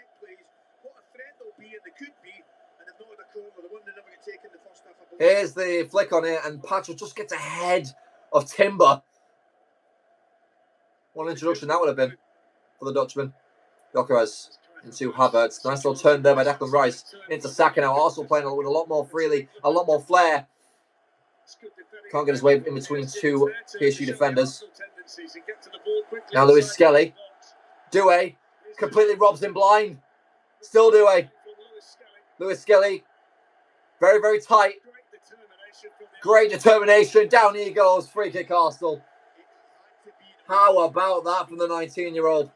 Here's the flick on it, and Patrick just gets ahead of Timber. What an introduction that would have been for the Dutchman. Gyökeres into Havertz. Nice little turn there by Declan Rice into Saka now. Arsenal playing with a lot more freely, a lot more flair. Can't get his way in between two PSG defenders. Now Lewis Skelly. Doué completely robs him blind. Still Doué. Lewis Skelly. Very, very tight. Great determination. Down he goes. Free kick Arsenal. How about that from the 19-year-old?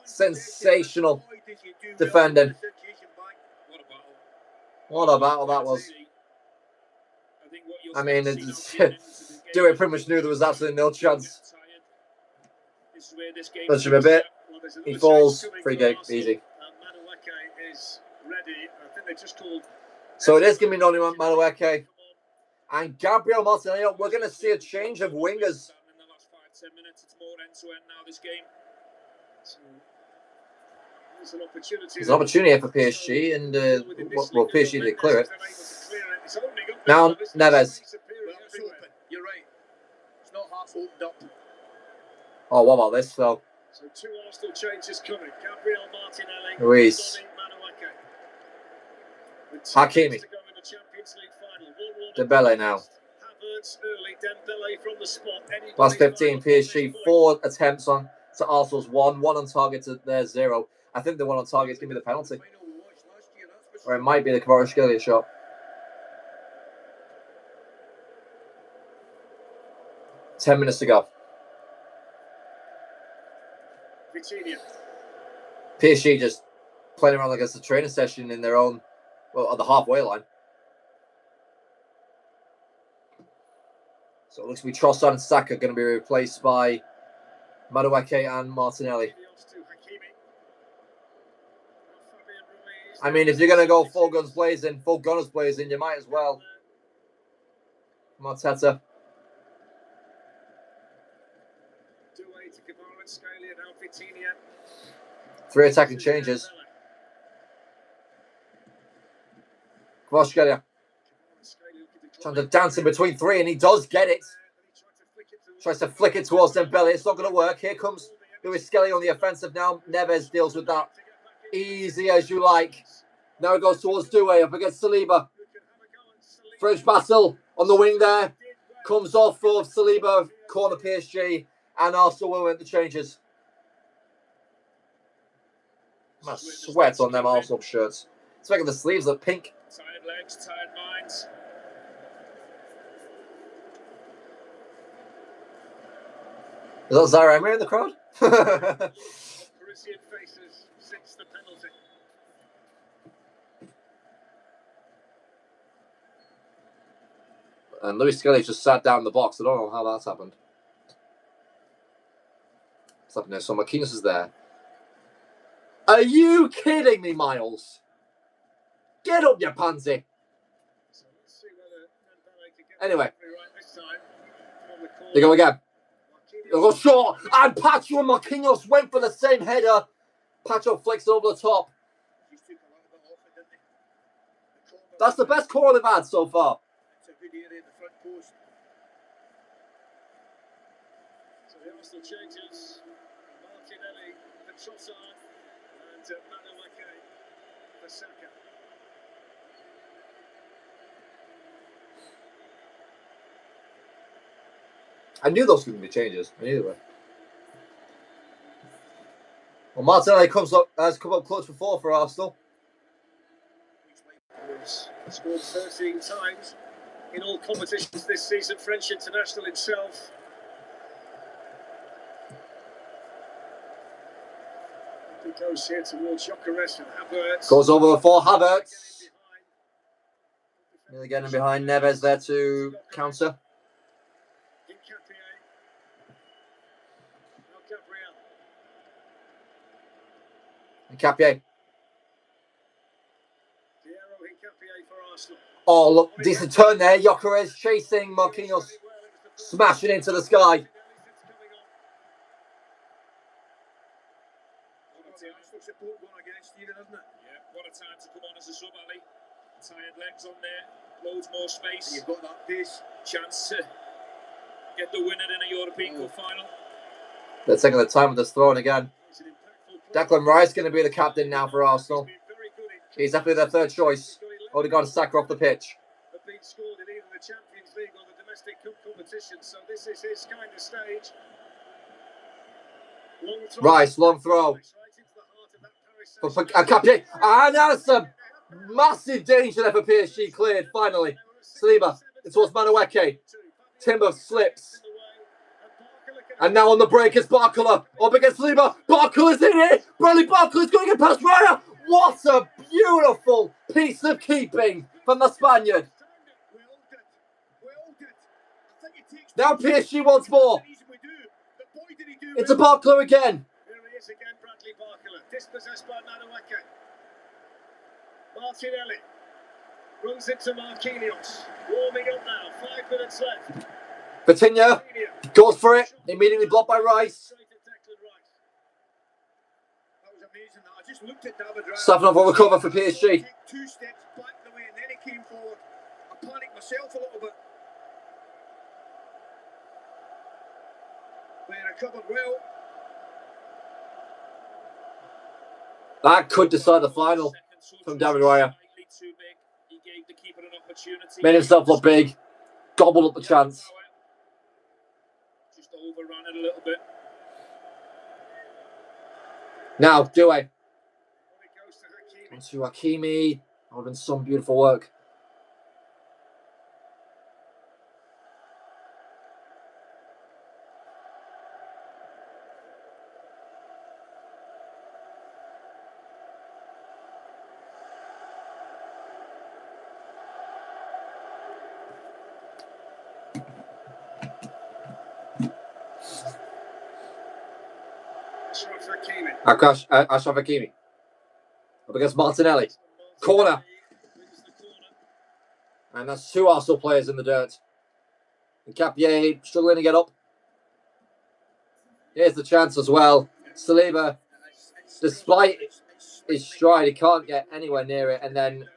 Sensational defending. What a battle that was. I mean, Doué pretty much knew there was absolutely no chance. Touch him a bit. He falls. Free kick. Easy. So it is going to be Noni Madueke and Gabriel Martinelli. We're going to see a change of wingers. There's an opportunity here for PSG, and PSG did clear it. Now Neves. You're right. It's not half opened up. Oh, what about this though? So two Arsenal changes coming. Gabriel Martinelli. Ruiz. Hakimi. Dembele now. Last 15, PSG 4 attempts on to Arsenal's 1 on target to their 0. I think the 1 on target is going to be the penalty. Or it might be the Kvaratskhelia shot. Ten minutes to go. PSG just playing around like it's a training session in their own, well, at the halfway line. So it looks to be Trossard and Saka going to be replaced by Madueke and Martinelli. I mean, if you're going to go full guns blazing, you might as well. Arteta. 3 attacking changes. Kvaratskhelia trying to dance in between 3, and he does get it. Tries to flick it towards Dembele. It's not going to work. Here comes Lewis Skelly on the offensive now. Neves deals with that easy as you like. Now it goes towards Doué up against Saliba. French Basel on the wing there. Comes off of Saliba. Corner PSG. And Arsenal will win the changes. My sweat on them Arsenal shirts. It's making the sleeves look pink. Tired legs, tired minds. Is that Zaire Emery in the crowd? Parisian faces since the penalty. And Lewis Skelly just sat down in the box. I don't know how that's happened. What's happening there? So Marquinhos is there. Are you kidding me, Miles? Get up, you pansy. Anyway. They go again. They'll go short. And Pacho and Marquinhos went for the same header. Pacho flicks it over the top. That's the best call they've had so far. Arsenal changes. Martinelli for Trossard and Madueke for Saka. I knew those were going to be changes. I knew they were. Well, Martinelli has come up clutch before for Arsenal. He's scored 13 times in all competitions this season. French international himself. He goes here towards Gyökeres and Havertz. Goes over for Havertz. Nearly getting behind. Neves there to counter. Hincapié. Oh, look, decent turn there. Gyökeres chasing Marquinhos. Smashing into the sky. Support going against Steven, isn't it? Yeah, what a time to come on as a sub, Ali. Tired legs on there, loads more space. And you've got that pace. Chance to get the winner in a European Cup final. They're taking the time with this throwing again. Declan Rice going to be the captain now for Arsenal. He's definitely their third choice. Odegaard and Saka off the pitch. Have been scored in either the Champions League or the domestic cup competition, so this is his kind of stage. Rice, long throw. For Hincapié. And that's a massive danger there for PSG. Cleared, finally. Saliba, it's towards Madueke. Timber slips. And now on the break is Barcola. Up against Saliba. Barcola's in it. Bradley Barcola's going to get past Raya. What a beautiful piece of keeping from the Spaniard. Now PSG wants more. It's a Barcola again. Here he is again, Bradley Barcola. Dispossessed by Madueke. Martinelli runs into Marquinhos. Warming up now. 5 minutes left. Vitinha goes for it. Immediately blocked by Rice. That was amazing. I just looked at David Raya. Savinov will recover for PSG. 2 steps back the way and then he came forward. I panicked myself a little bit. But he recovered well. That could decide the final from David Raya. Made himself look big. Gobbled up the chance. Just overran it a little bit. Now, Doué. Onto Hakimi. That would have been some beautiful work. Achraf Hakimi. Up against Martinelli. Corner. And that's 2 Arsenal players in the dirt. Hincapié struggling to get up. Here's the chance as well. Saliba, despite his stride, he can't get anywhere near it. And then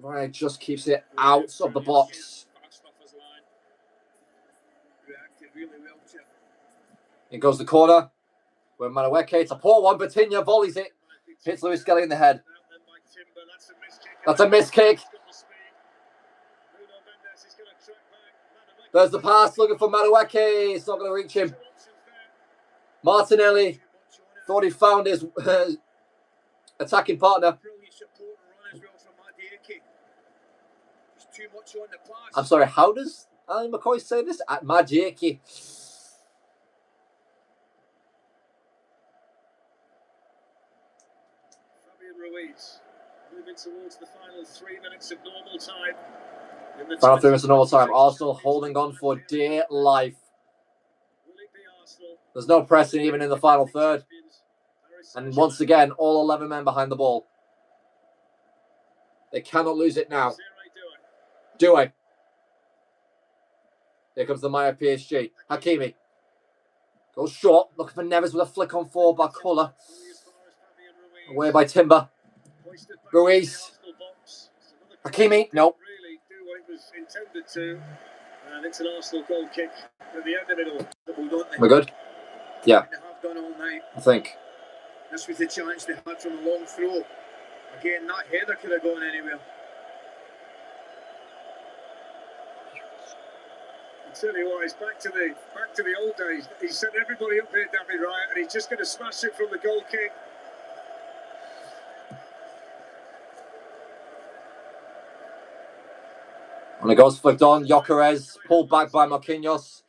Raya just keeps it out of the box. In goes the corner. Where Madueke, it's a poor one. Vitinha volleys it. Hits Luis Skelly in the head. That's a missed kick. There's the pass looking for Madueke. It's not going to reach him. Martinelli thought he found his attacking partner. I'm sorry, how does Alan McCoy say this? At Madueke. Ruiz moving towards the final 3 minutes of normal time. Final 3 minutes of normal time. Arsenal holding on for dear life. There's no pressing even in the final third. And once again, all 11 men behind the ball. They cannot lose it now. Doué. Here comes the Maya PSG. Hakimi. Goes short. Looking for Neves with a flick on forward by Barcola. Away by Timber. Ruiz. Hakimi. Nope. And it's an Arsenal goal kick at the end of it all. Don't they? We're good? Yeah, They have done all night. I think. This was the chance they had from a long throw. Again, that header could have gone anywhere. I tell you what, it's back to the old days. He sent everybody up here, David Raya, and he's just going to smash it from the goal kick. And it goes flicked on. Gyökeres pulled back by Marquinhos.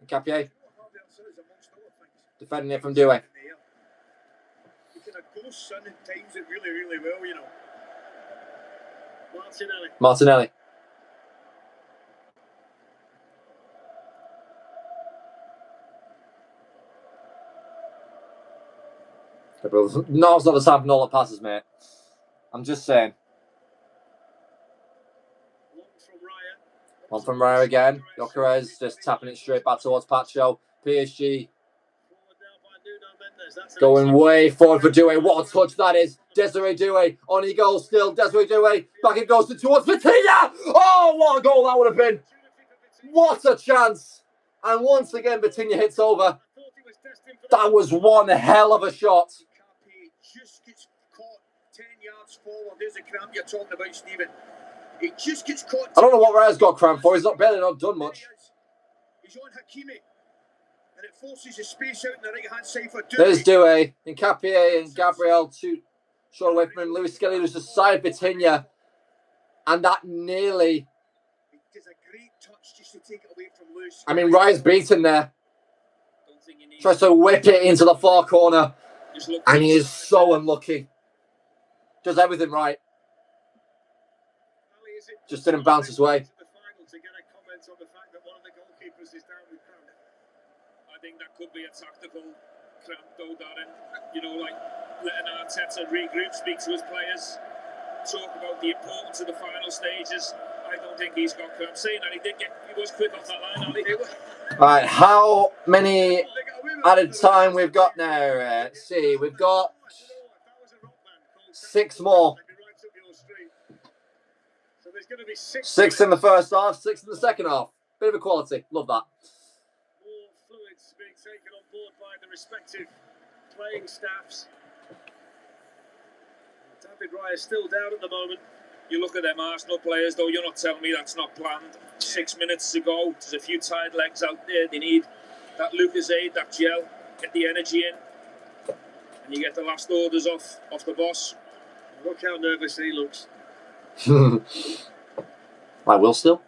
Capier defending it from Dewey. You can have ghost son and times it really, really well, you know. Martinelli. Now's not the time for all the passes, mate. I'm just saying. One from Raya again. Gyökeres just tapping it straight back towards Pacho. PSG going way forward for Doué. What a touch that is. Desiree Doué. On he goes still. Desiree Doué. Back it goes towards Vitinha. Oh, what a goal that would have been. What a chance. And once again, Vitinha hits over. That was one hell of a shot. Just gets caught 10 yards forward. There's the cramp you're talking about, Stephen. He just gets caught. I don't know what Raya's got cramp for. He's barely not done much. He's on Hakimi. And it forces the space out on the right hand side for Doué. There's Doué. And Capier and Gabriel too short away from him. Lewis Skelly was just side Vitinha. And that nearly. It does a great touch just to take it away from Lewis. I mean, Raya's beaten there. Tries to whip it into the far corner. And he is so unlucky. Does everything right. Just didn't bounce his way. I think that could be a tactical cramp, though, Darren. You know, like letting Arteta regroup, speak to his players, talk about the importance of the final stages. I don't think he's got cramp. Saying that, he was quick off that line, Ali. Right, how many at a time we've got now? Let's see, we've got 6 more. 6 in the first half, 6 in the second half. Bit of equality. Love that. More fluids being taken on board by the respective playing staffs. David Raya is still down at the moment. You look at them Arsenal players, though, you're not telling me that's not planned. 6 minutes to go. There's a few tired legs out there. They need that Lucozade, that gel, get the energy in. And you get the last orders off the boss. Look how nervous he looks. I will still.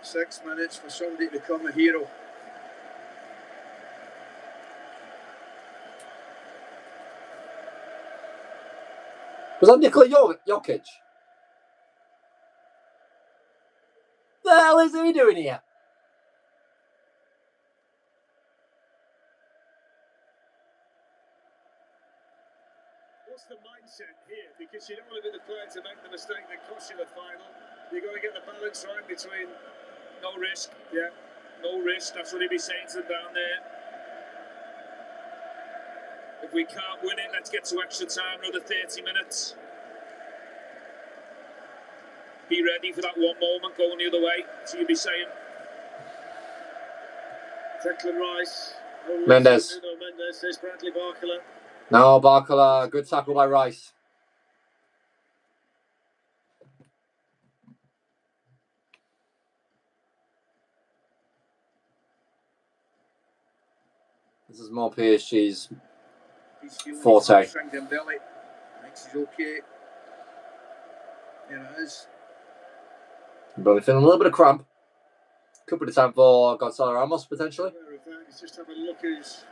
Six minutes for somebody to become a hero. Was that Nikola Jokic? The hell is he doing here? What's the mindset here? Because you don't want to be the player to make the mistake that costs you the final. You've got to get the balance right between no risk. Yeah. No risk. That's what he'd be saying to them down there. If we can't win it, let's get to extra time, another 30 minutes. Be ready for that one moment going the other way. So you'd be saying. Declan Rice. Mendes. There's Bradley Barcola. No, Barcola. Good tackle by Rice. This is more PSG's forte. Thinks he's okay. There it is. But feeling a little bit of cramp. Could be the time for Gonzalo Ramos potentially. He's just having a look who's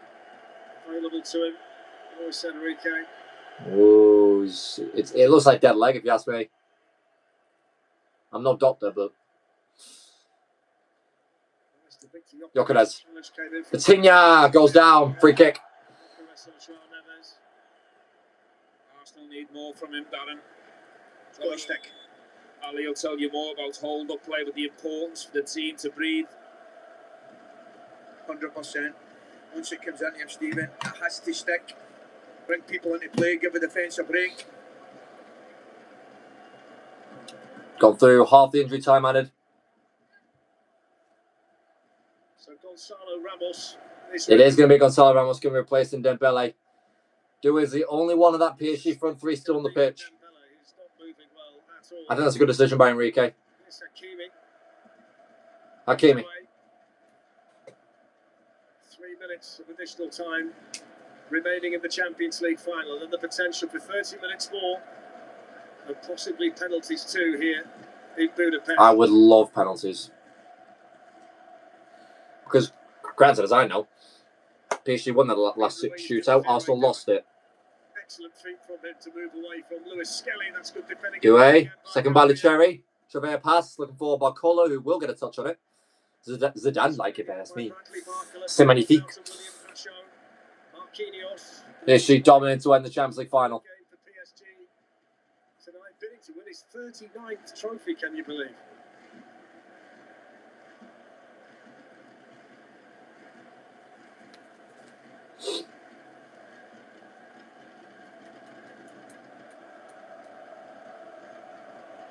available to him. Always Enrique. Oh, it looks like dead leg if you ask me. I'm no doctor, but Gyökeres. Vitinha goes down. Free kick. Arsenal need more from him, Darren. Got a stick. Ali will tell you more about hold-up play, but the importance for the team to breathe. 100%. Once it comes into him, Stephen, it has to stick. bring people into play, give the defence a break. Gone through half the injury time added. So Gonzalo Ramos. It is going to be Gonzalo Ramos going to be replacing Dembele. Doué is the only one of that PSG front three still on the pitch. I think that's a good decision by Enrique. Hakimi. 3 minutes of additional time remaining in the Champions League final, and the potential for 30 minutes more, and possibly penalties too here in Budapest. I would love penalties. Because, granted, as I know, PSG won the last shootout, Arsenal lost it. Excellent feet from him to move away from Lewis Skelly. That's good defending. Doué, second by Cherry. Trevor pass, looking for Barcola, who will get a touch on it. Zidane like it, that's me. C'est magnifique. PSG dominant to end the Champions League final. Tonight, bidding to win his 39th trophy, can you believe?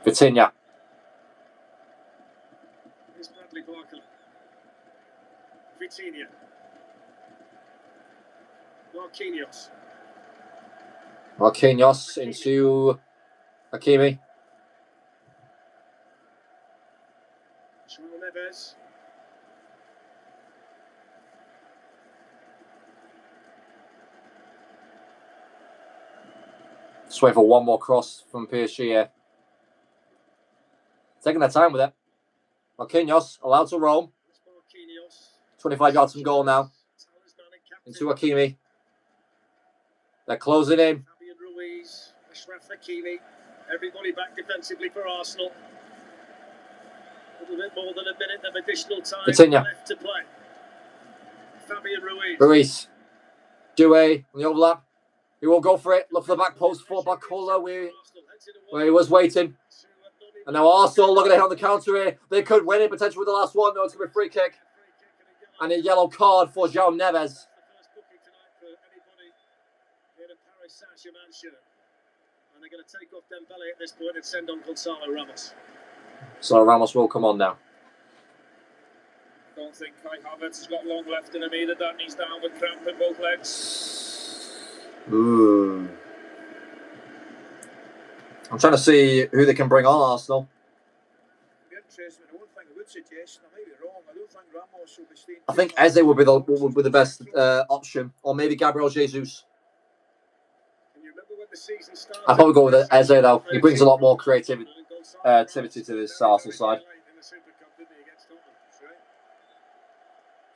Vitinha. Here's Bradley Barker. Vitinha. Marquinhos into Hakimi. João Neves. Just wait for one more cross from PSG here. Taking their time with it. Marquinhos allowed to roam. 25 yards from goal now. Into Hakimi. They're closing in. Fabian Ruiz, Ashraf Hakimi. Everybody back defensively for Arsenal. A little bit more than a minute of additional time left to play. Fabian Ruiz. Ruiz. Doué on the overlap. He will go for it. Look for the back post for Barcola where he was waiting. And now Arsenal looking at it on the counter here. They could win it potentially with the last one. No, it's going to be a free kick. And a yellow card for João Neves. And they're going to take off Dembele at this point and send on Gonzalo Ramos. So Ramos will come on now. Don't think Kai Havertz has got long left in him either. Dan, he's down with cramp in both legs. Ooh. I'm trying to see who they can bring on Arsenal. I think Eze would be the best option, or maybe Gabriel Jesus. I'll probably go with Eze though. He brings a lot more creativity to this Arsenal side.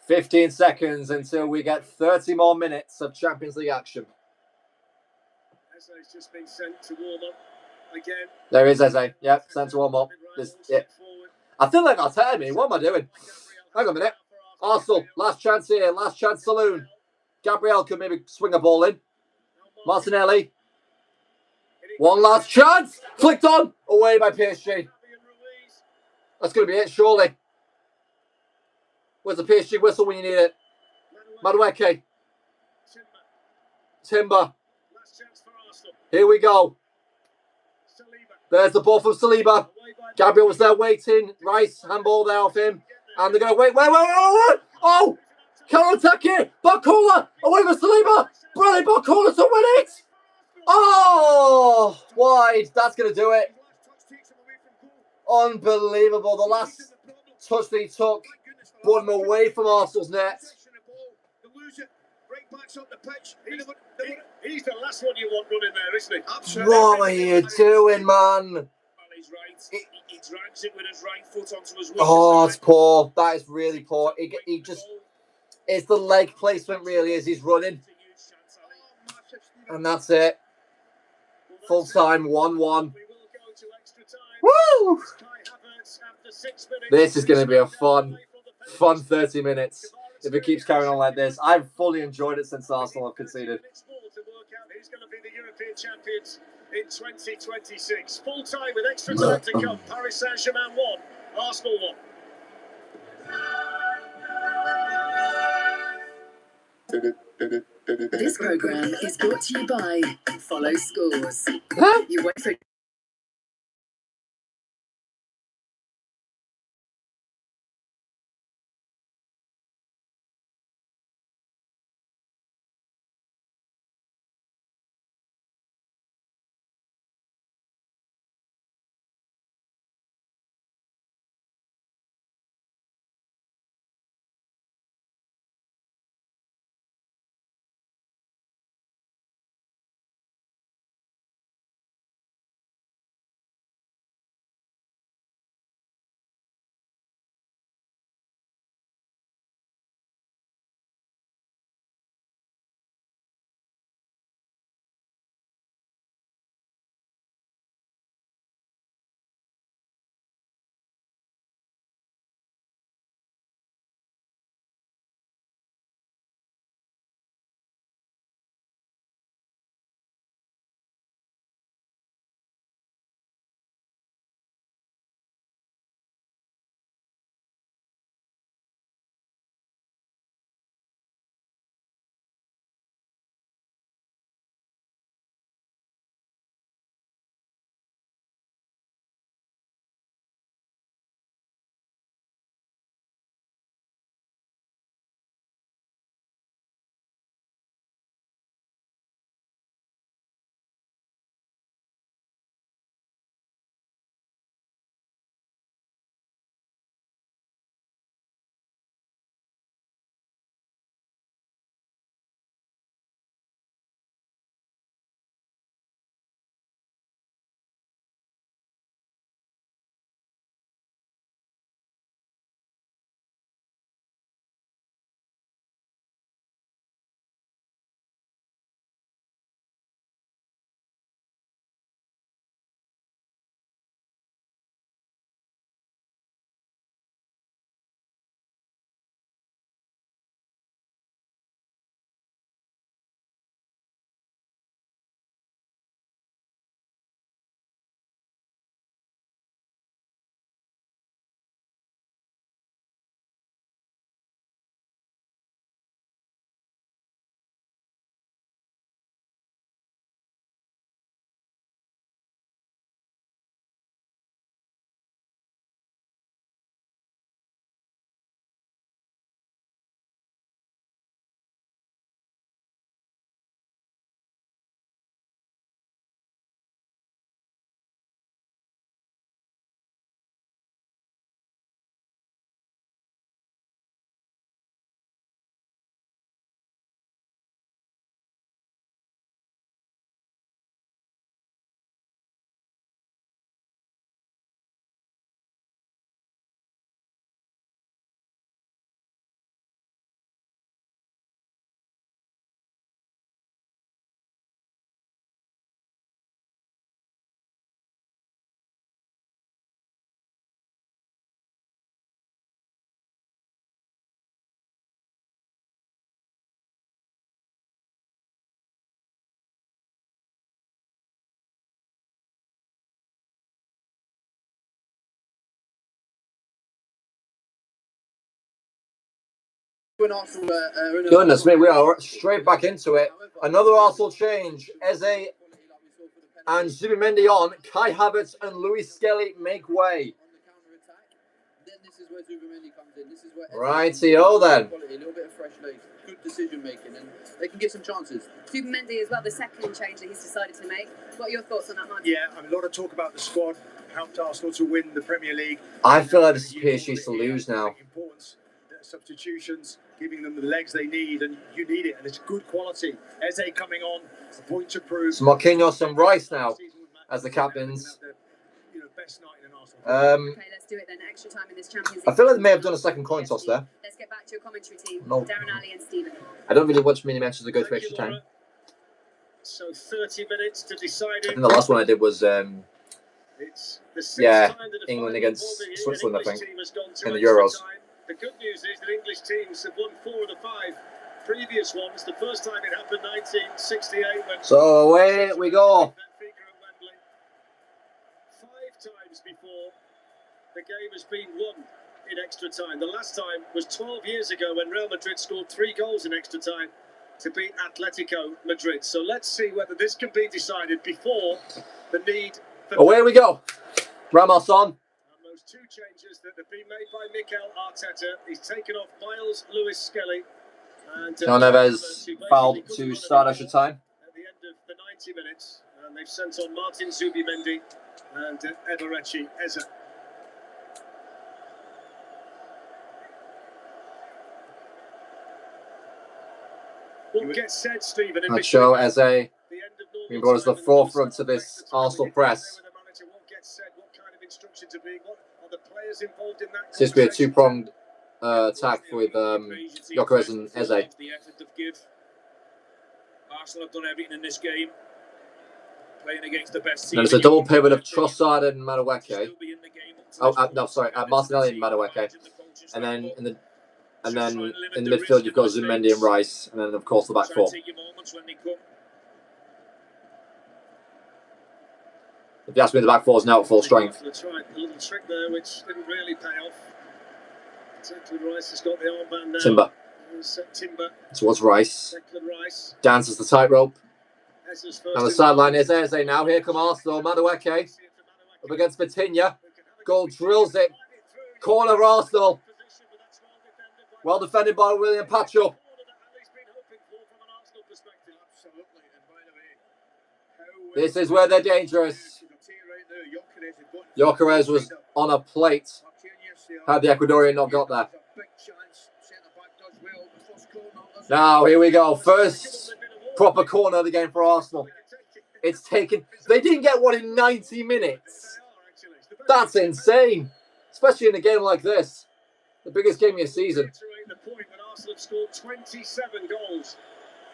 15 seconds until we get 30 more minutes of Champions League action. Eze's just been sent to warm up again. There is Eze. Yep, sent to warm up. I feel like I'll me. What am I doing? Hang on a minute. Arsenal, last chance here. Last chance saloon. Gabriel could maybe swing a ball in. Martinelli. One last chance. Flicked on. Away by PSG. That's going to be it, surely. Where's the PSG whistle when you need it? Madueke. Timber. Here we go. There's the ball from Saliba. Gabriel was there waiting. Rice, handball there off him. And they're going to wait. Oh! Counter-attack here. Barcola. Away with Saliba. Brilliant Barcola to win it. Oh! Wide. That's going to do it. Unbelievable. The last touch that he took brought him away from Arsenal's net. He's the last one you want running there, isn't he? Absolutely. What are you doing, man? He drags it with his right foot onto his Oh, it's poor. That is really poor. He just... It's the leg placement, really, as he's running. And that's it. Full time, 1-1. Woo! This is going to be a fun 30 minutes if it keeps carrying on like this. I've fully enjoyed it since Arsenal have conceded. Who's going to be the European champions in 2026? Full time with extra time to come. Paris Saint-Germain 1, Arsenal 1. This programme is brought to you by Follow Scores. Huh? You wait for Goodness me, we are straight back into it. Another Arsenal change. Eze and Zubimendi on. Kai Havertz and Luis Skelly make way. Righty-o then. A little bit of fresh legs, good decision making, and they can get some chances. Zubimendi as well, the second change that he's decided to make. What are your thoughts on that, Martin? Yeah, a lot of talk about the squad helped Arsenal to win the Premier League. I feel like this is PSG's to lose now. Importance, substitutions, giving them the legs they need, and you need it, and it's good quality. Eze coming on, a point to prove. It's Marquinhos and Rice now as the captains. Best night in an Arsenal. Okay, let's do it then. Extra time in this Champions League. I feel like they may have done a second coin toss there. Let's get back to your commentary team, No. Darren Alley and Stephen. I don't really watch many matches that go to extra time. So 30 minutes to decide it. And the last one I did was It's the yeah, time that England final against ball the Switzerland, I English think, team has gone to in the extra Euros. time. The good news is that English teams have won 4 of the 5 previous ones. The first time it happened, 1968. When So away we go. 5 times before the game has been won in extra time. The last time was 12 years ago when Real Madrid scored 3 goals in extra time. to beat Atletico Madrid. So let's see whether this can be decided before the need for... Away we go. Ramos on. And those two changes that have been made by Mikel Arteta. He's taken off Miles Lewis-Skelly. And John Neves fouled to start extra time. At the end of the 90 minutes. And they've sent on Martin Zubimendi and Eberechi Eze. What gets said, Stephen, in Nacho Eze being brought as the forefront to this Arsenal press. Seems to be a two-pronged attack with Gyökeres and Eze. Arsenal have done everything in this game. Playing against the best team. And it's a double pivot of Trossard and Madueke. Oh, no, sorry, Martinelli and Madueke. And then in the midfield you've got Zubimendi and Rice, and then of course the back four. If you ask me, the back four is now at full strength. That's right, a little trick there which didn't really pay off. Declan Rice has got the armband now. Timber. Timber. Towards Rice. Rice. Dances the tightrope. On the sideline is Eze now. Here come Arsenal. Madueke up against Vitinha. Goal drills it. Corner of Arsenal. Well defended by William Pacho. This is where they're dangerous. Gyökeres was on a plate. Had the Ecuadorian not got there. Now, here we go. First proper corner of the game for Arsenal. It's taken... They didn't get one in 90 minutes. That's insane. Especially in a game like this. The biggest game of your season. Arsenal have scored 27 goals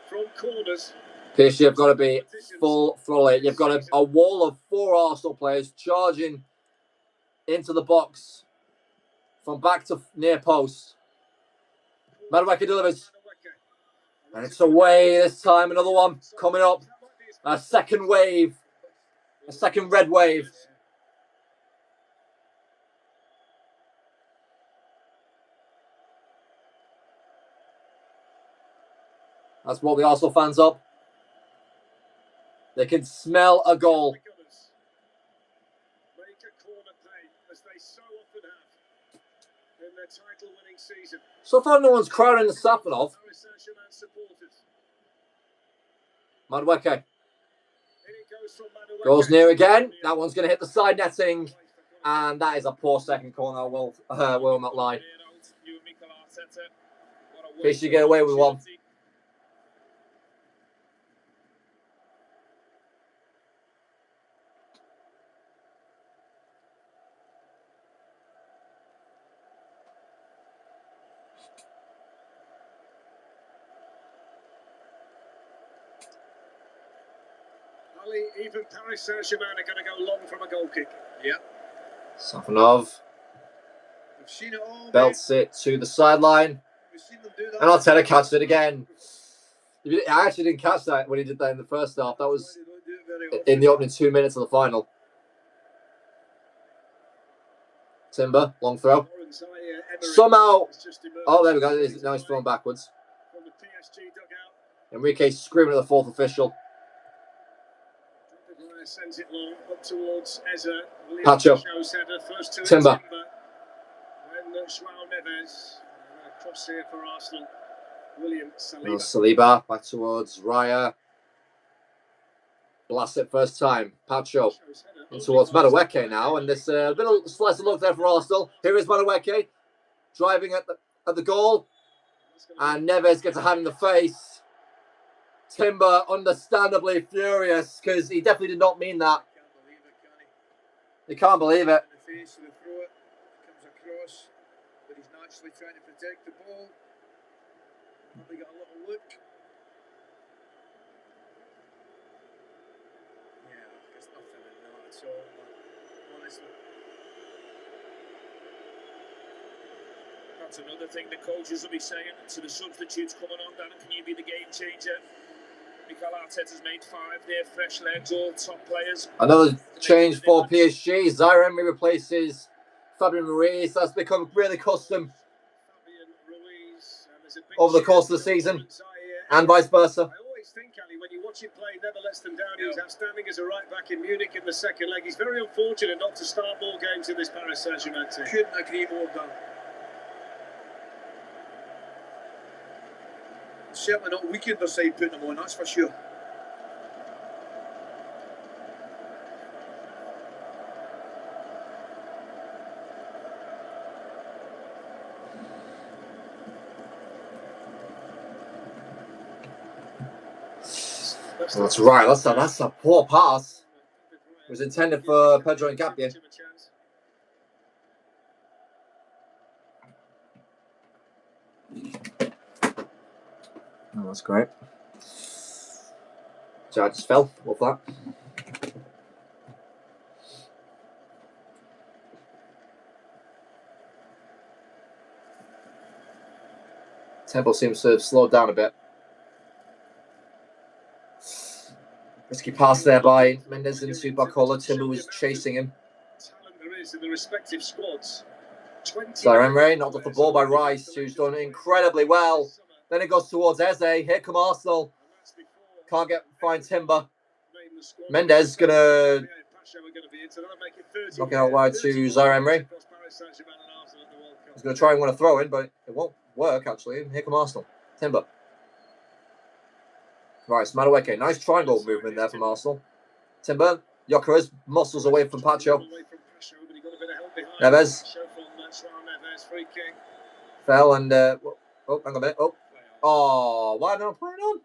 from corners. PSG have got to be full throttle. You've got a wall of 4 Arsenal players charging into the box from back to near post. Madueke delivers. And it's away this time. Another one coming up. A second wave. A second red wave. That's what the Arsenal fans up. They can smell a goal. Make a corner pay, as they so often have in their title-winning season. So far, no one's crowding the Safanov. Madueke. Goes near again. That one's going to hit the side netting. And that is a poor second corner, I will not lie. PSG get away with one. Even Paris Saint-Germain are going to go long from a goal kick. Yeah. Safanov belts it to the sideline. And Arteta catches it again. I actually didn't catch that when he did that in the first half. That was in the opening 2 minutes of the final. Timber, long throw. Somehow... Oh, there we go. Now he's thrown backwards. Enrique screaming at the fourth official. Sends it long up towards Eze. Pacho. Timber. And João Neves. Cross here for Arsenal. William Saliba. Saliba back towards Raya. Blast it first time. Pacho in towards Madueke now. And this little slice of luck there for Arsenal. Here is Madueke driving at the goal. And Neves gets a hand in the face. Timber, understandably furious, because he definitely did not mean that. He can't believe it. The face of the throat comes across, but he's naturally trying to protect the ball. Probably got a little look. Yeah, there's nothing in that at all, honestly. That's another thing the coaches will be saying to the substitutes coming on. Dan, can you be the game changer? Mikel Arteta's made 5 there, fresh legs, all top players. Another change for PSG. Zaire Emery replaces Fabian Ruiz. That's become really custom over the course of the season. And vice versa. I always think, Ali, when you watch him play, he never lets them down. He was outstanding as a right back in Munich in the second leg. He's very unfortunate not to start more games in this Paris Saint-Germain team. Couldn't agree more, Dan. Certainly not weakened their side putting them on, that's for sure. That's right. That's a poor pass. It was intended for Pedro and Gabriel. Oh, that's great. So I just fell off that. Tempo seems to have slowed down a bit. Risky pass there by Mendes into Barcola. Timber was chasing him. Talent there is in the respective squads. Zaire knocked off the ball by Rice, who's done incredibly well. Then it goes towards Eze. Here come Arsenal. Can't find Timber. Mendes gonna knock it out wide to Zaire Emery. He's gonna try and win a throw in, but it won't work actually. Here come Arsenal. Timber. Right, Madueke. Nice triangle movement there from Arsenal. Timber. Gyökeres muscles away from Pacho. Neves. Fell and oh, hang on a minute. Oh, why not play it on?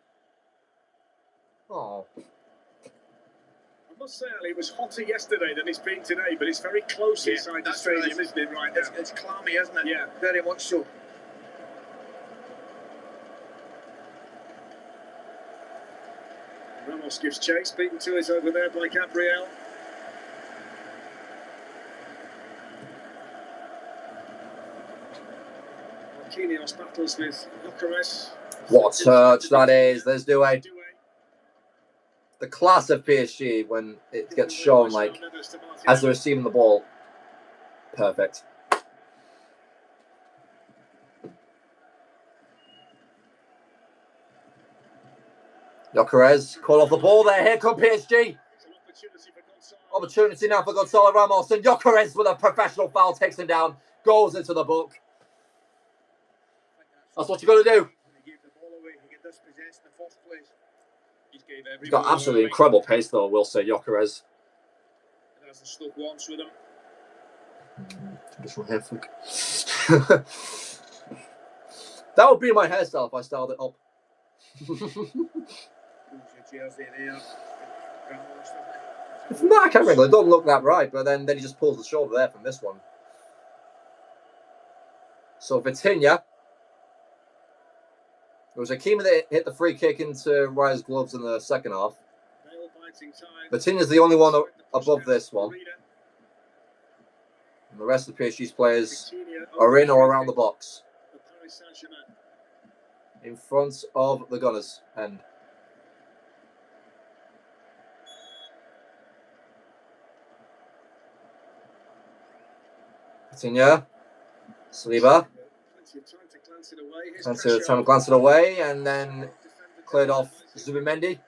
Oh. I must say, Ali, it was hotter yesterday than it's been today, but it's very close inside the stadium, isn't it, right now? It's clammy, isn't it? Yeah. Very much so. Ramos gives chase, beaten to it over there by Gabriel. Marquinhos battles with Gyökeres. What a touch that is. There's Doué. The class of PSG when it gets shown like as they're receiving the ball. Perfect. Gyökeres call off the ball there. Here come PSG. Opportunity now for Gonzalo Ramos, and Gyökeres with a professional foul takes him down. Goes into the book. That's what you got to do. He gave the ball away. He get dispossessed in the first place. He's got absolutely incredible pace, though. We'll say Gyökeres. It hasn't stuck once with him. Traditional hair flick. That would be my hairstyle if I styled it up. From that camera angle, it don't look that right, but then he just pulls the shoulder there from this one. So Vitinha. It was Hakimi that hit the free kick into Raya's gloves in the second half. Vitinha's the only one above this one. And the rest of the PSG's players are in or around the box. In front of the Gunners' end. Vitinha. Saliba. Time to glance it away and then cleared off Zubimendi.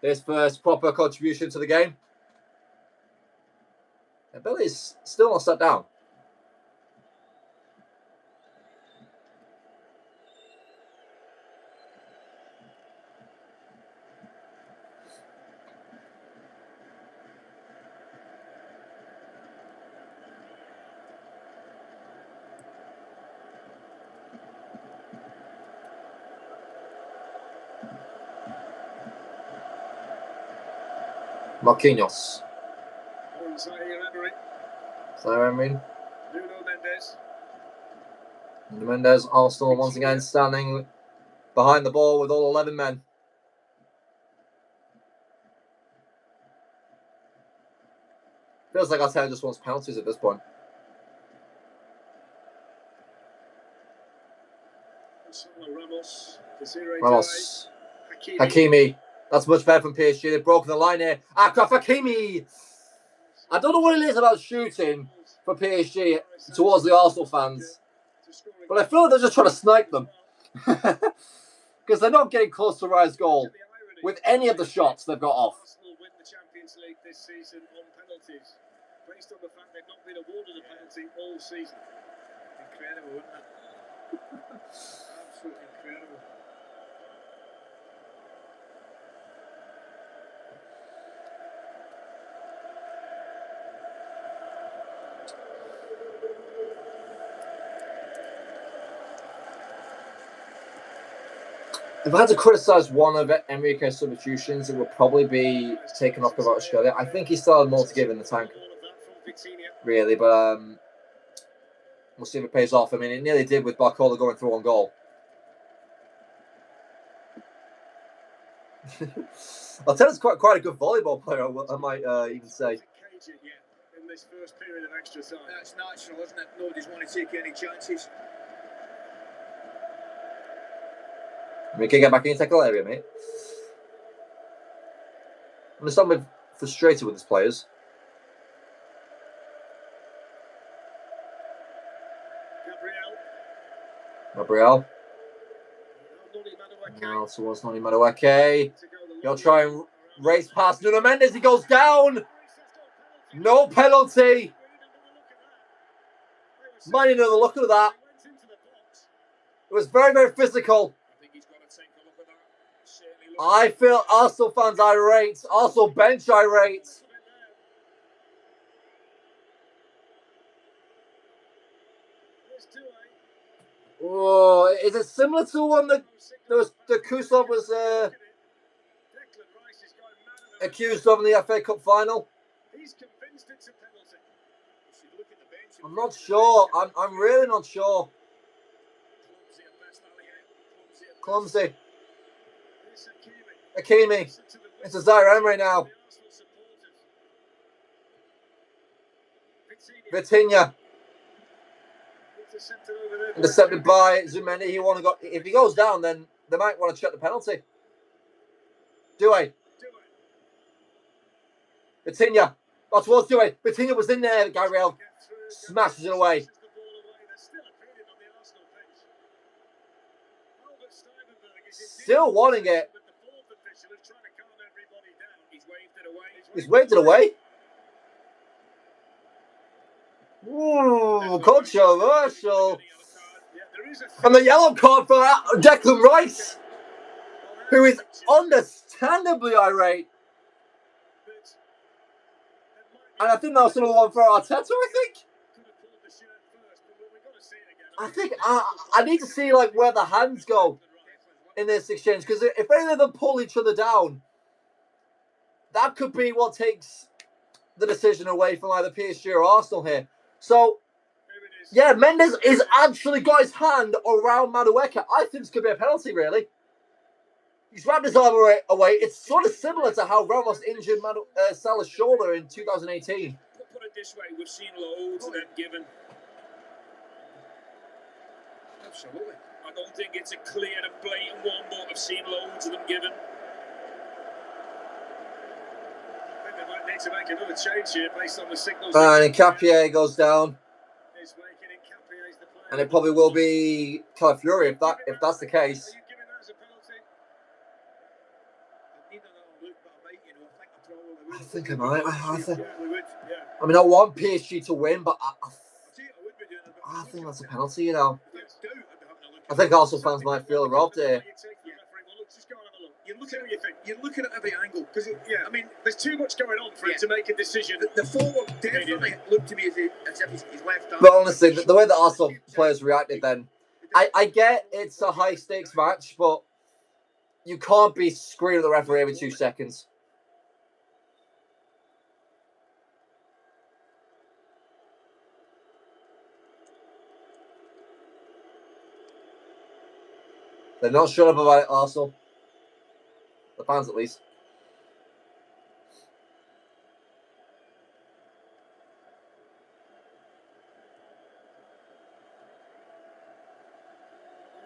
His first proper contribution to the game. And Billy's still not sat down. Marquinhos. Zaire Emery. Nuno Mendes, Arsenal once again standing behind the ball with all 11 men. Feels like Arteta just wants penalties at this point. Ramos. Hakimi. That's much better from PSG. They've broken the line here. Achraf Hakimi. I don't know what it is about shooting for PSG towards the Arsenal fans, but I feel like they're just trying to snipe them. because they're not getting close to Raya's goal with any of the shots they've got off. Arsenal win the Champions League this season on penalties, based on the fact they've not been awarded a penalty all season. Incredible, isn't it? Absolutely incredible. If I had to criticise one of Enrique's substitutions, it would probably be taking off Kvaratskhelia. I think he still had more to give in the tank, really, but we'll see if it pays off. I mean, it nearly did with Barcola going through on goal. I'll tell you, it's quite a good volleyball player, I might even say. In this first period of extra time. That's natural, isn't it? Nobody's want to take any chances. We can get back in the tackle area, mate. I'm just a bit frustrated with his players. Gabriel. No, towards Noni Madueke. He'll try and race past Nuno Mendes. He goes down. No penalty. Might need another look at that. It was very, very physical. I feel Arsenal fans irate. Also bench irate. Oh, is it similar to one that Kuslov was accused of in the FA Cup final? I'm not sure. I'm really not sure. Clumsy. Hakimi. It's a Zaire Emery now. Vitinha. Intercepted by Zumendi. If he goes down, then they might want to check the penalty. Doué. Vitinha. That was Doué. Vitinha was in there. Gabriel smashes it away. Still wanting it. He's waved it away. Ooh, controversial. And the yellow card for Declan Rice, who is understandably irate. And I think that was another one for Arteta, I think I need to see like where the hands go in this exchange, because if any of them pull each other down, that could be what takes the decision away from either PSG or Arsenal here. So, yeah, Mendes is actually got his hand around Madueke. I think this could be a penalty, really. He's wrapped his arm away. It's sort of similar to how Ramos injured Salah's shoulder in 2018. Put it this way, we've seen loads of them given. Absolutely. I don't think it's a clear and blatant one, but I've seen loads of them given. I think they might need to make another change here based on the signals. And Capier goes down. And it probably will be Calafiori if that's the case. I think I might. I mean, I want PSG to win, but I think that's a penalty, you know. I think Arsenal fans might feel robbed here. You're looking at every angle. Because, I mean, there's too much going on for him to make a decision. The forward definitely looked to me as if he's left arm. But honestly, the way that Arsenal players reacted then, I get it's a high-stakes match, but you can't be screaming at the referee every 2 seconds. They're not shut up about it, Arsenal. The fans, at least.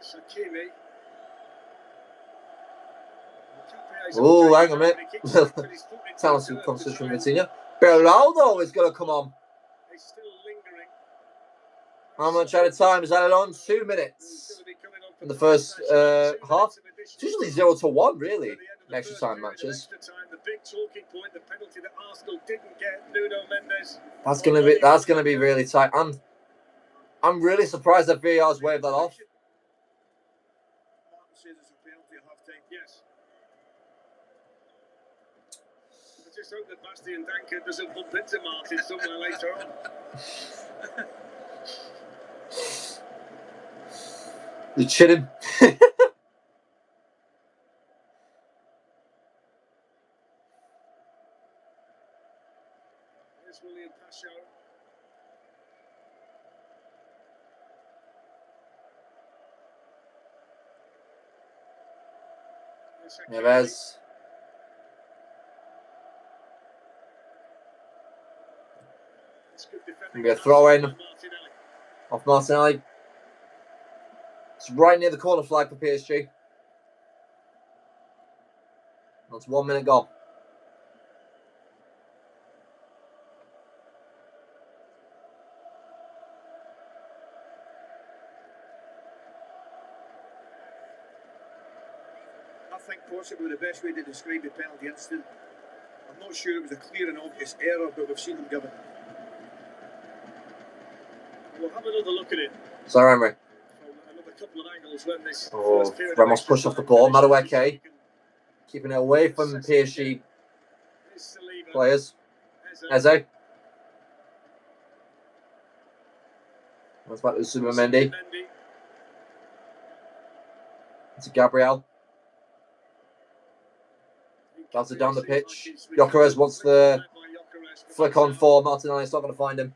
Hakimi. Oh, hang on a minute. Talented concentration from Vitinha. Beraldo is going to come on. He's still lingering. How much at a time is added on? 2 minutes. in the first half. It's usually 0-1, really, in extra time matches. The big talking point, the penalty that Arsenal didn't get, Nuno Mendes. That's gonna be really tight. I'm really surprised that VAR's waved that off. Martin says it's a penalty at half time. Yes. I just hope that Bastian Danke doesn't bump into Martin somewhere later on. You chid him. Here's William Pasho. Neves. Gonna be a throw in off Martinelli. It's right near the corner flag for PSG. That's 1 minute gone. I think possibly the best way to describe the penalty incident. I'm not sure it was a clear and obvious error, but we've seen them given. We'll have another look at it. Sorry, Emery. Another couple of angles when this Ramos pushed off the ball. Madueke keeping it away from the PSG players. Eze. That's back to Zubimendi. It's Gabriel. Bounce it down the pitch. Gyökeres wants the flick on for Martinelli. It's not going to find him.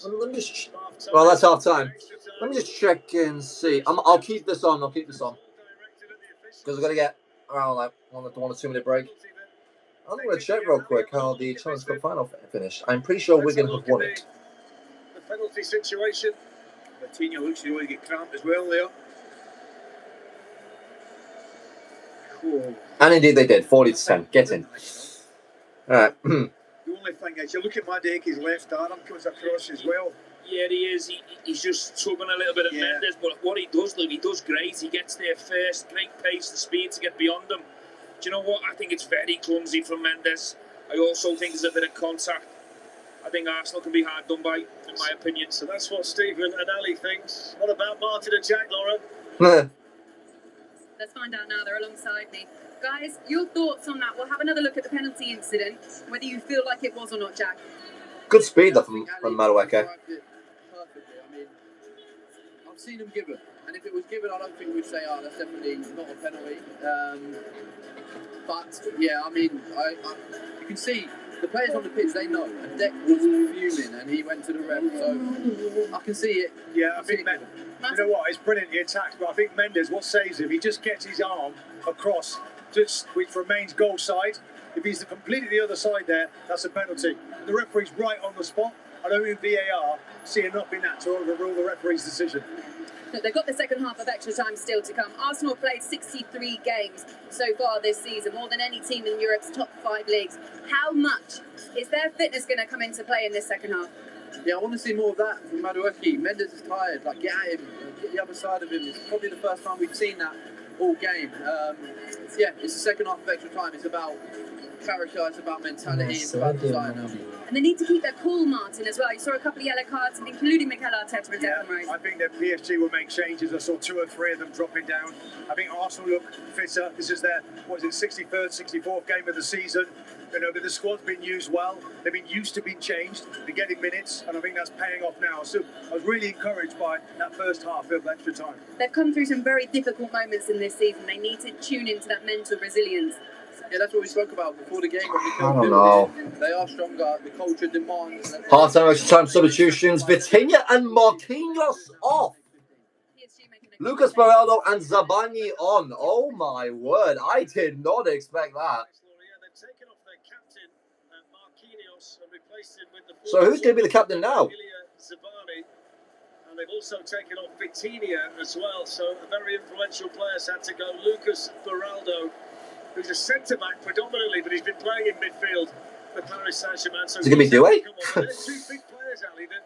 Let me just. Well, that's half time. Let me just check and see. I'll keep this on. Because we're going to get around like 1 or 2 minute break. I'm going to check real quick how the Challenge Cup final finished. I'm pretty sure Wigan have won it. The penalty situation. Coutinho looks to really get cramped as well there. Cool. And indeed they did. 40-10. Get in. Alright. The only thing is, you look at Madueke's left arm comes across as well. Yeah, he is. He's just tugging a little bit at Mendes, but what he does, Luke, he does great. He gets there first, great pace, the speed to get beyond him. Do you know what? I think it's very clumsy from Mendes. I also think there's a bit of contact. I think Arsenal can be hard done by, in my opinion. So that's what Stephen and Ali thinks. What about Martin and Jack, Laura? Let's find out now. They're alongside me. Guys, your thoughts on that? We'll have another look at the penalty incident, whether you feel like it was or not, Jack. Good speed though from Madueke. Perfectly. I mean, I've seen him given, and if it was given, I don't think we'd say, "Oh, that's definitely not a penalty." But yeah, I mean, you can see the players on the pitch. They know, and Deck was fuming, and he went to the ref. So I can see it. Yeah, I think you know what? It's brilliant he attacks, but I think Mendes, what saves him, he just gets his arm across, which remains goal side. If he's completely the other side there, that's a penalty. The referee's right on the spot. I don't think VAR see enough in that to overrule the referee's decision. They've got the second half of extra time still to come. Arsenal played 63 games so far this season, more than any team in Europe's top 5 leagues. How much is their fitness going to come into play in this second half? Yeah, I want to see more of that from Madueke. Mendes is tired. Like, get at him, get the other side of him. It's probably the first time we've seen that all game. Yeah, it's the second half of extra time. It's about character, it's about mentality, it's about design. And they need to keep their cool, Martin, as well. You saw a couple of yellow cards, including Mikel Arteta and Declan Rice. I think that PSG will make changes. I saw 2 or 3 of them dropping down. I think Arsenal look fitter. This is their, 63rd, 64th game of the season. You know, but the squad's been used well. They've been used to being changed. They're getting minutes, and I think that's paying off now. So I was really encouraged by that first half of extra time. They've come through some very difficult moments in this season. They need to tune into that mental resilience. Yeah, that's what we spoke about before the game. I don't know. They are stronger. The culture demands. Half-time extra time substitutions. Vitinha and Marquinhos off. Lucas Beraldo and Zabani on. Oh my word. I did not expect that. So who's going to be the captain now? And they've also taken off Vitinha as well. So a very influential player's had to go. Lucas Beraldo, who's a centre-back predominantly, but he's been playing in midfield for Paris Saint-Germain. So is it going to be Doué? There's 2 big players, Ali, that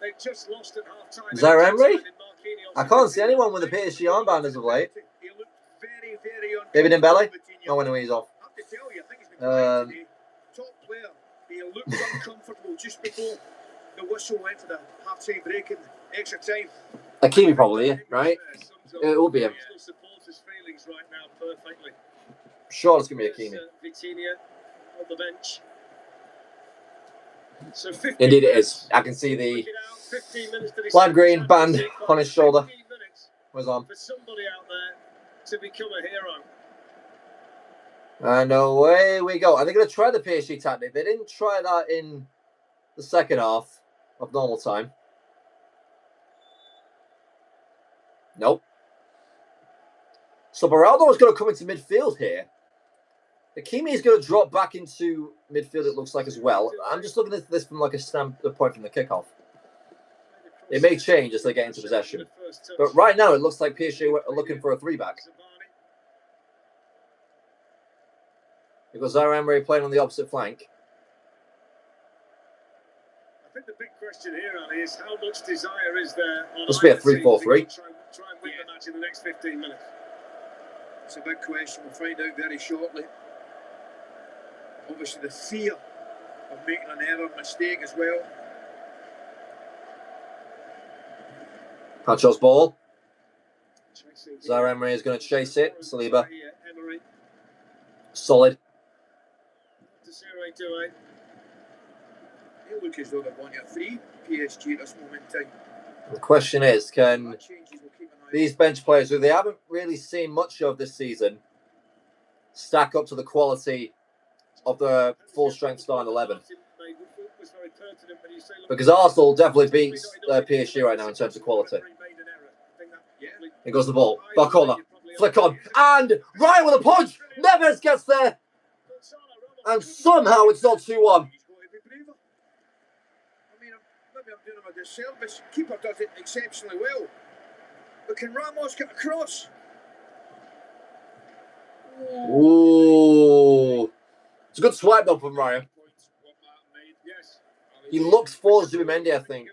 They've just lost at half-time. Zaire-Emery? I can't see anyone with a PSG armband as of late. He looked very, very Maybe uncomfortable. Dembele? Oh, anyway, he's off. I have to tell you, I think he's been quiet today. Top player. He looked uncomfortable just before the whistle went to the half-time break and extra time. Hakimi probably, right? It will be him. Supporters' feelings right now perfectly. Sure, it's going to be Hakimi. Vitinha on the bench. So Indeed it is. I can see the lime green band on his shoulder. Where's on? For somebody out there to become a hero. And away we go. Are they going to try the PSG tactic? They didn't try that in the second half of normal time. Nope. So Beraldo is going to come into midfield here. Hakimi is going to drop back into midfield, it looks like, as well. I'm just looking at this from like a standpoint from the kickoff. It may change as they get into possession. But right now, it looks like PSG are looking for a three-back. Because Zaire-Emery playing on the opposite flank. I think the big question here, Ali, is how much desire is there on Must be a either team 3-4-3. to try and win the match in the next 15 minutes? It's a big question. We'll find out very shortly. Obviously, the fear of making an error, mistake as well. Pacho's ball. Zaire-Emery is going to chase it. Saliba. Solid. They look as though they're going to a free PSG at this moment in time. The question is, can these bench players, who they haven't really seen much of this season, stack up to the quality of the full-strength starting 11? Because Arsenal definitely beats PSG right now in terms of quality. Here goes the ball. Barcola. Flick on. And Ryan with a punch. Neves gets there. And somehow it's not 2-1. I mean, maybe I'm doing him a disservice. Keeper does it exceptionally well. But can Ramos get across? Ooh. It's a good swipe though from Ryan. He looks forward to Mendy, I think.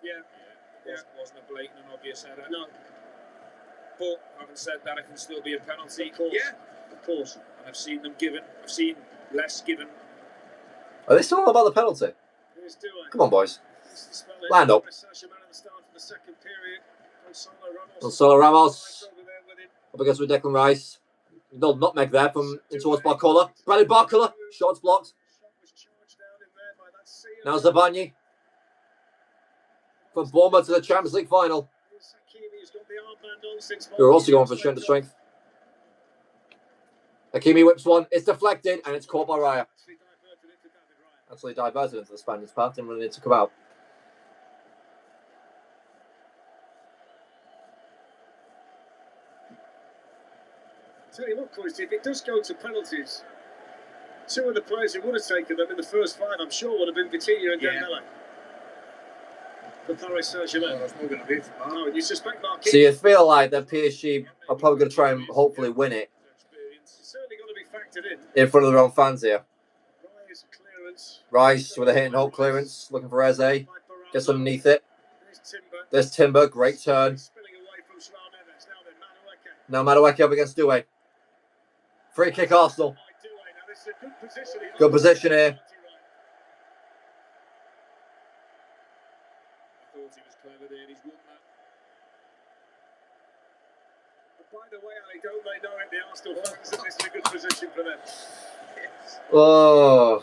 Yeah. Wasn't a blatant and obvious error. No. But having said that, it can still be a penalty. Of course. Yeah. Of course. And I've seen them given. I've seen less given. Are they still on about the penalty? Come on, boys. Line up. Gonzalo Ramos. Up against with Declan Rice. No nutmeg there from in towards Barcola. Bradley Barcola. Shots blocked. Now Zabani. From Bournemouth to the Champions League final. They're also going for strength to strength. Hakimi whips one. It's deflected and it's caught by Raya. Actually diverted into the Spaniard's path and really need to come out. Tell you what, Chris, if it does go to penalties, two of the players who would have taken them in the first five, I'm sure, would have been Vitinha and Dembele. For Paris Saint-Germain. There's not going to be for that. No, you suspect Marquinhos. So you feel like that PSG are probably going to try and hopefully win it It's certainly going to be factored in. in front of their own fans here. Rice clearance. Rice with a hit and hold clearance, looking for Eze. Gets underneath it. There's Timber, great turn. Spilling away from Joao Neves. Now Now then, Madueke up against Doué. Free kick Arsenal. Now this is a good position. Good position here. I thought he was clever there. He's won that. By the way, Ali, don't they know it, the Arsenal fans, that this is a good position for them? Yes. Oh.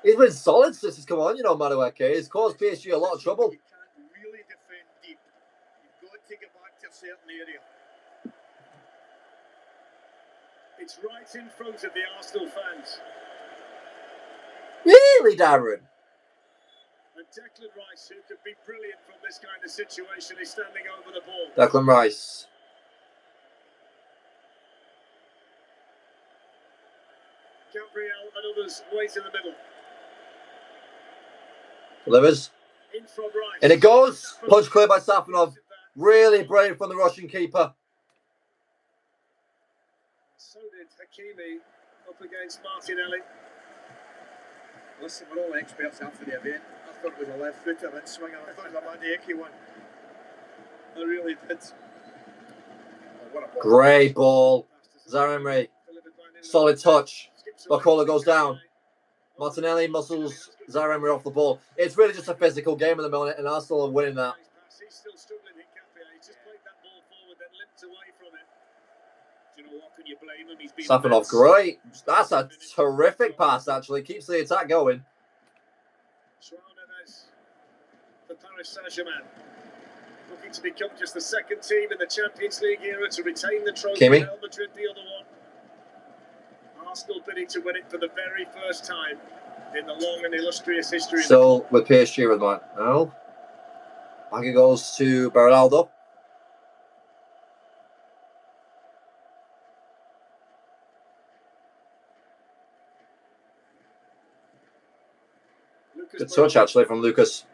He's been solid since he's come on, you know, Madueke. He's caused PSG a lot of trouble. You can't really defend deep. You've got to get back to a certain area. It's right in front of the Arsenal fans. Really, Darren? And Declan Rice, who could be brilliant from this kind of situation, is standing over the ball. Declan Rice. Gabriel and others wait in the middle. Delivers. In from Rice. And it goes. Punch clear by Safanov. Really brave from the Russian keeper. So did Hakimi up against Martinelli. Listen, we're all experts after the event. I thought it was a left footer in swinger. I thought it was a Mandieki one. I really did. Oh, what a ball. Great ball. Zaire-Emery. Solid touch. Bacola goes down. Martinelli muscles Zaire-Emery off the ball. It's really just a physical game at the moment, and Arsenal are winning that. He's still struggling, He's just played that ball forward, then limped away from it. Do you know what? Can you blame him? He's been Safanov, great. That's a terrific pass, actually. Keeps the attack going. João Neves for Paris Saint-Germain. Looking to become just the second team in the Champions League era to retain the trophy. Kimi. Real Madrid, the other one. Arsenal bidding to win it for the very first time in the long and illustrious history. Still with PSG with mine. No. Back it goes to Beraldo. Good touch, actually, from Lucas.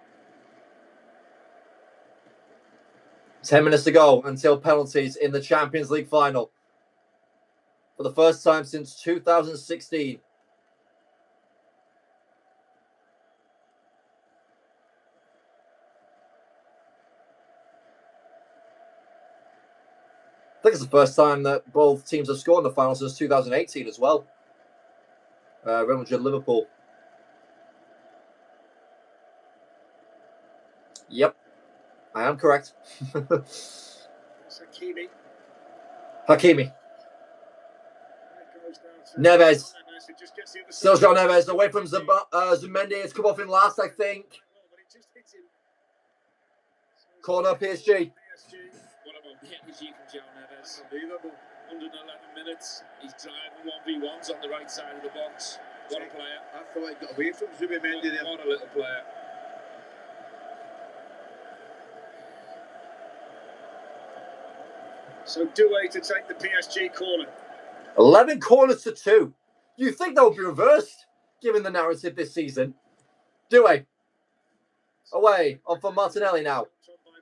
10 minutes to go until penalties in the Champions League final. For the first time since 2016. I think it's the first time that both teams have scored in the final since 2018 as well. Real Madrid, Liverpool. Yep, I am correct. Hakimi. Neves. Still João Neves away from Zumendi. It's come off in last, I think. Corner, PSG. What about the energy from João Neves? Unbelievable. 111 minutes. He's driving 1v1s on the right side of the box. What a player. I thought he got away from Zubimendi there. What a little player. So Doué to take the PSG corner. 11 corners to 2. You think that would be reversed, given the narrative this season? Doué. Away. On for Martinelli now.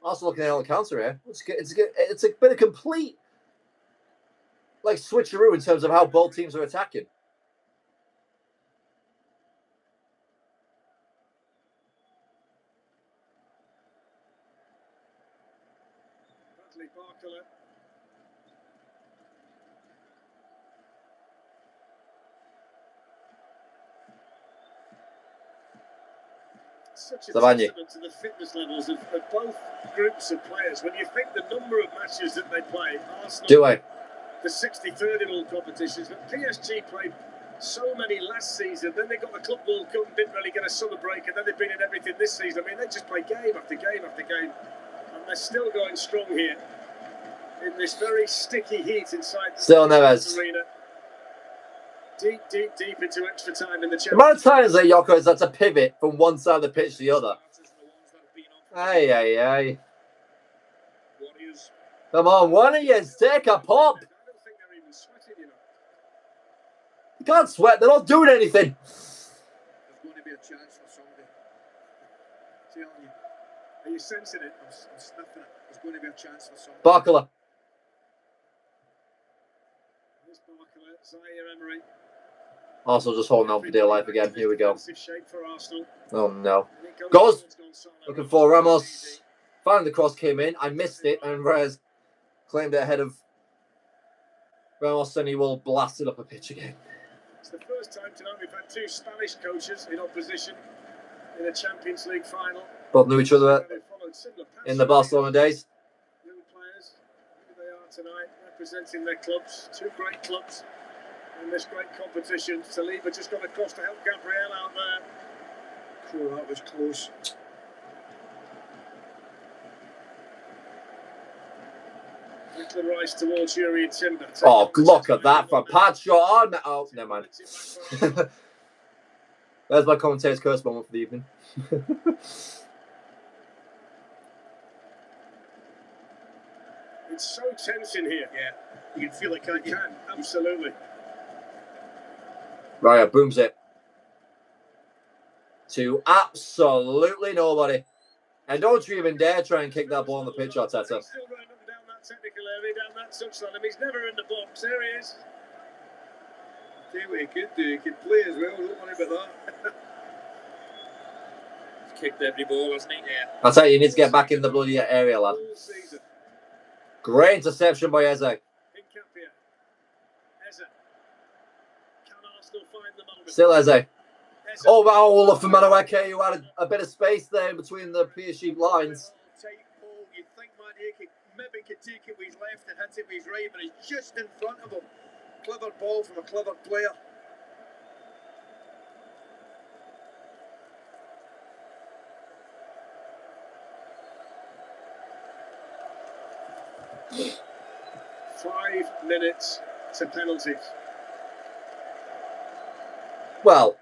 Arsenal looking at the counter here. It's a bit of complete switcheroo in terms of how both teams are attacking. Such a testament to the fitness levels of both groups of players. When you think the number of matches that they play, Arsenal, the 63rd in all competitions, but PSG played so many last season. Then they got the Club World Cup and didn't really get a summer break, and then they've been in everything this season. I mean, they just play game after game after game, and they're still going strong here in this very sticky heat inside the arena. Deep into extra time in the Champions League. The amount of times that Yoko has had to pivot from one side of the pitch to the other. Hey. Come on, one of you take a pop. I don't think they're even sweating, you know. You can't sweat, they're not doing anything. There's going to be a chance for somebody. I'm telling you. Are you sensing it? I'm sniffing it. There's going to be a chance for somebody. Barcola. Here's Barcola, Zaire-Emery. Arsenal just holding on for dear life again. Here we go. Oh no. Goes. Looking for Ramos. Finally the cross came in. I missed it and Reyes claimed it ahead of Ramos and he will blast it up a pitch again. It's the first time tonight we've had two Spanish coaches in opposition in a Champions League final. Both knew each other in the Barcelona days. Young players, here they are tonight representing their clubs. Two great clubs in this great competition. Saliba just got across to help Gabriel out there. Oh, that was close. Declan Rice towards Yuri and Timber. Oh, look at that for pad shot. Oh, never mind. There's my commentator's curse moment for the evening. It's so tense in here. Yeah, you can feel it, can't you? You can, absolutely. Raya booms it to absolutely nobody. And don't you even dare try and kick that ball on the pitch, Arteta. He's still running up and down that technical area, down that touchline. He's never in the box. There he is. Tell you what he could do. He could play as well. Don't worry about that. kicked every ball, hasn't he? Yeah. I'll tell you, you need to get back in the bloody area, lad. All season. Great interception by Eze. Eze. Can Arsenal find the moment? Still Eze. Eze. Oh, wow, for Madueke, who had a bit of space there in between the PSG lines. Tight ball. You'd think Madueke maybe could take it with his left and hit it with his right, but it's just in front of him. Clever ball from a clever player. Five minutes to penalties. Well,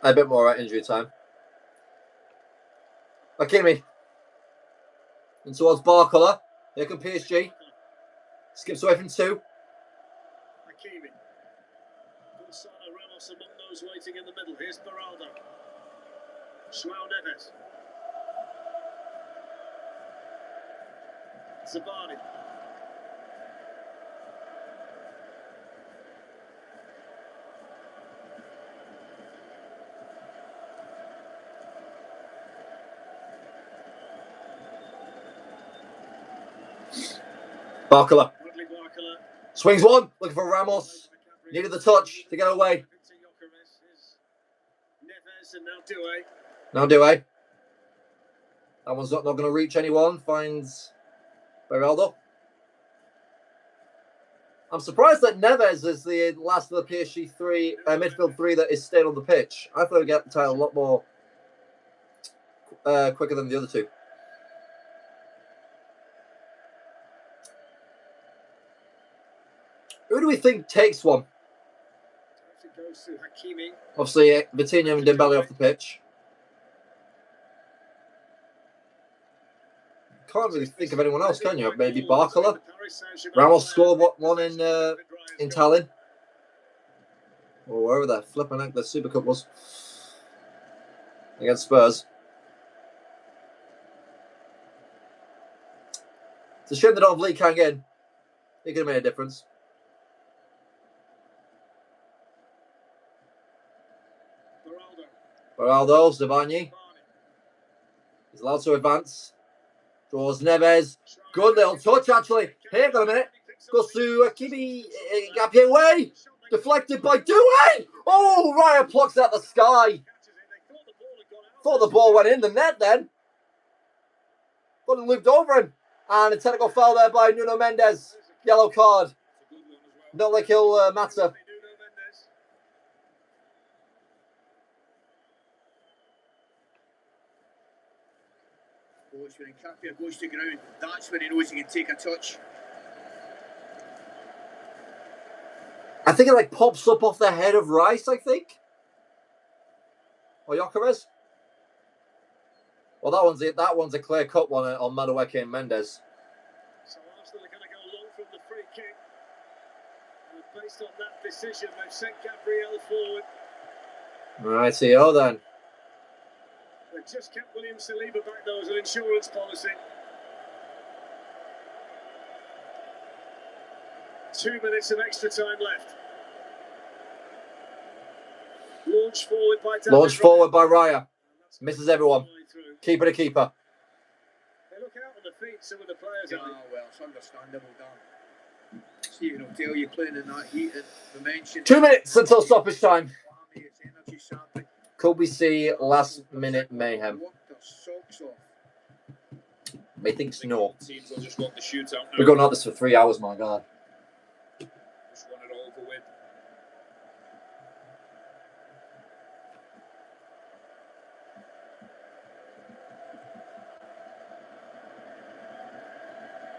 a bit more at injury time. Hakimi. And towards Barcola. Here comes PSG. Skips away from 2. Hakimi. Gonzalo Ramos among those waiting in the middle. Here's Beraldo. João Neves. Zabani. Barcola. Bradley Barcola. Swings one. Looking for Ramos. Needed the touch to get away. Neves and now Doué. Now Doué. That one's not going to reach anyone. Finds Beraldo. I'm surprised that Neves is the last of the PSG midfield 3 that is staying on the pitch. I thought he'd get tired a lot more quicker than the other 2. Who do we think takes one? It goes to Hakimi. Obviously, Vitinha and Dembele off the pitch. Can't really think of anyone else, can you? Maybe Barcola. Ramos scored one in Tallinn. Or wherever that flipping heck the Super Cup was. Against Spurs. It's a shame they don't have Lee Kang in. He could have made a difference. Beraldo, Zabani. He's allowed to advance. Draws Neves. Good little touch, actually. Here, got a minute. Goes to Hakimi. Gapier away. Deflected by Doué. Oh, Raya plucks out the sky. Thought the ball went in the net then. But it looped over him. And a technical foul there by Nuno Mendes. Yellow card. Not like he'll matter. When Nkapia goes to ground, that's when he knows he can take a touch. I think it pops up off the head of Rice, I think. Or Gyökeres. Well, that one's a clear-cut one on Madueke and Mendes. So Arsenal are going to go long from the free kick. And based on that decision, they've sent Gabriel forward. Righty-o then. They just kept William Saliba back, though, as an insurance policy. 2 minutes of extra time left. Launch forward by Raya. Misses everyone. Keeper to keeper. They look out on the feet, some of the players. Well, it's understandable, Dan. See, it'll tell you playing in that heat and dimension. 2 minutes until stoppage time. Could we see last minute mayhem? Methinks no. Teams will just want the shootout now. We're going at this for 3 hours, my God. Just want it over with.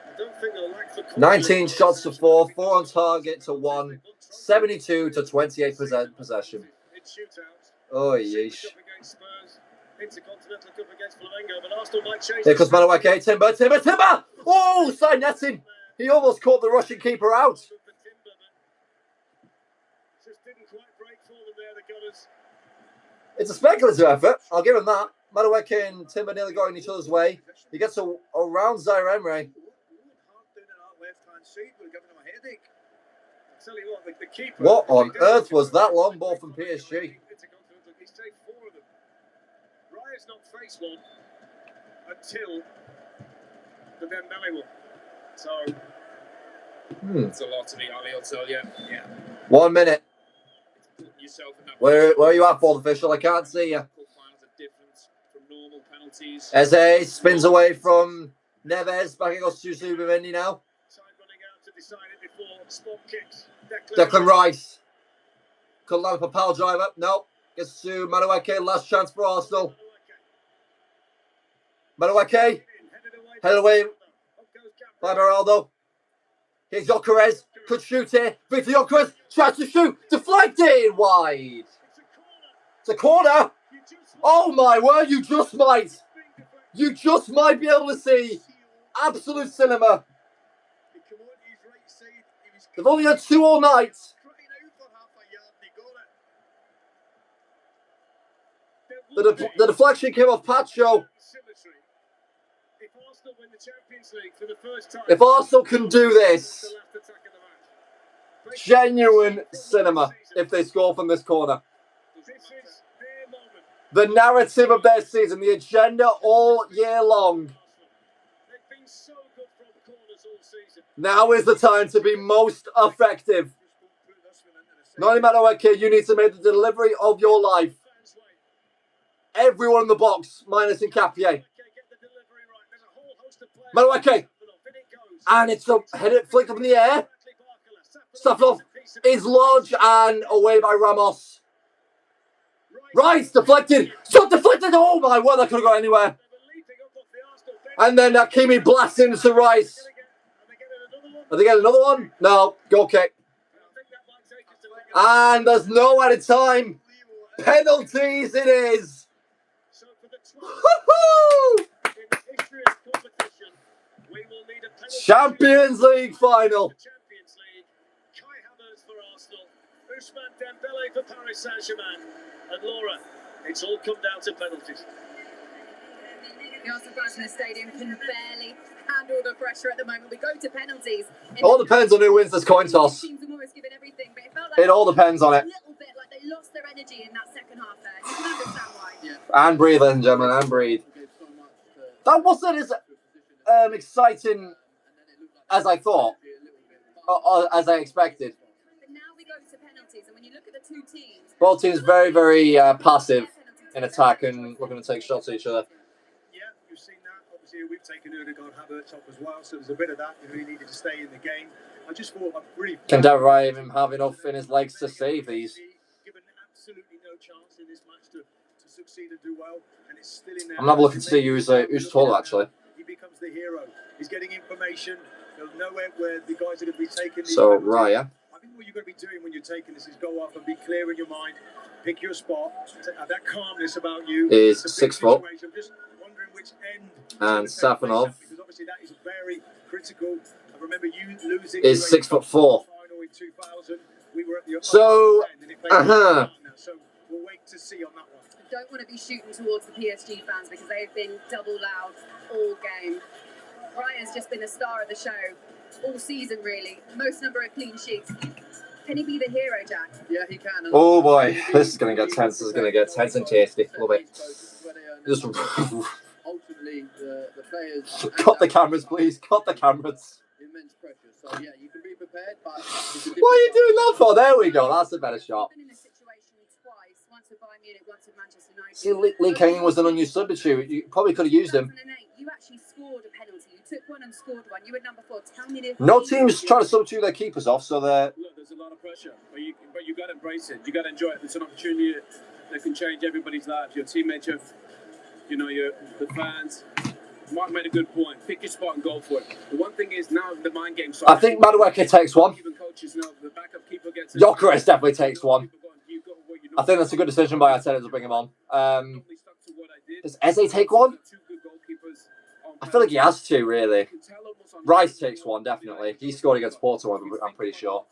I don't think they'll lack for 19 shots to 4, 4 on target to 1, 72 to 28% possession. Oh, yeesh. Here comes Madueke, Timber! Oh, side netting! He almost caught the Russian keeper out. It's a speculative effort, I'll give him that. Madueke and Timber nearly got in each other's way. He gets around Zaire Emery. What on earth was that long ball from PSG? let's not face one until the Dembele one. So it's a lot to me, Ali, I'll tell you. yeah. 1 minute. Putting yourself in that Where are you at, fourth official? I can't see you. Cup finals are different from normal penalties. Eze spins away from Neves. Back it goes to Zubimendi now. Time running out to decide it before spot kicks. Declan Rice. Couldn't land a pal driver. No. Gets to Madueke. Last chance for Arsenal. Madueke. Headed away by Beraldo. Here's Gyökeres. Could shoot here. Victor Gyökeres. Tries to shoot. Deflected. Wide. It's a corner. Oh my word. You just might. You just might be able to see absolute cinema. They've only had 2 all night. The deflection came off Pacho. If Arsenal can do this, genuine cinema if they score from this corner. The narrative of their season, the agenda all year long. Now is the time to be most effective. No matter what, kid, you need to make the delivery of your life. Everyone in the box, minus Nkapie. Madueke. And it's a headed flick up in the air. Safanov is lodged and away by Ramos. Rice deflected. Shot deflected. Oh my word, that could have gone anywhere. And then Hakimi blasts into Rice. Are they getting another one? No. Goal kick. And there's no added time. Penalties it is. Woo-hoo! Champions League final. Kai Havertz for Arsenal, Ousmane Dembele for Paris Saint-Germain, and Laura, it's all come down to penalties. The Arsenal fans in the stadium can barely handle the pressure at the moment. We go to penalties. It all depends on who wins this coin toss. Teams have almost given everything, but it felt like It all depends on it. a little bit like they lost their energy in that second half there. You can understand why. Yeah. And breathe, ladies and gentlemen, and breathe. That wasn't as exciting as I thought, or as I expected. But now we go to penalties, and when you look at the two teams, Both teams very, very passive in attack and looking to take shots at each other. Yeah, you've seen that. Obviously, we've taken Ødegaard Havertz off as well, so there's a bit of that. You know, he needed to stay in the game. I just thought I'm really. Can David Raya even have enough in his legs to save these? Given absolutely no chance in this match to succeed and do well, and it's still in there. I'm not looking to see who's taller, actually. He becomes the hero. He's getting information. He'll know where the guys are going to be taking. So, Raya. I think what you're going to be doing when you're taking this is go up and be clear in your mind, pick your spot, have that calmness about you. Is 6 foot. I'm just wondering which end. And Safanov because obviously that is very critical. I remember you losing. is 6'4". Final in 2000. We were at the So, So we'll wait to see on that one. I don't want to be shooting towards the PSG fans because they've been double loud all game. Ryan's just been the star of the show all season, really. Most number of clean sheets. Can he be the hero, Jack? Yeah, he can. Oh boy, this is going to get tense. This is going to get tense and tasty. Love it. Just Ultimately, the players. cut the cameras, please. Cut the cameras. Immense pressure. So yeah, you can be prepared, but What are you doing that for? There we go. That's a better shot. Been in this situation twice. Once with Bayern Munich, once with Manchester United. See, Lee King was an unused substitute. You probably could have used him. 2008, you actually scored a penalty. You took one and scored one. You were number 4. Tell me this. No teams try to substitute their keepers off, so they're. Look, there's a lot of pressure, but you got to embrace it. You got to enjoy it. It's an opportunity that can change everybody's lives. Your teammates, the fans. Mark made a good point. Pick your spot and go for it. The one thing is now the mind game. I think Madueke takes one. Even coaches know the backup keeper gets. Gyökeres definitely takes one. I think that's a good decision by Arteta to bring him on. Does Eze take one? I feel like he has to, really. Rice takes one, definitely. He scored against Porto, I'm pretty sure.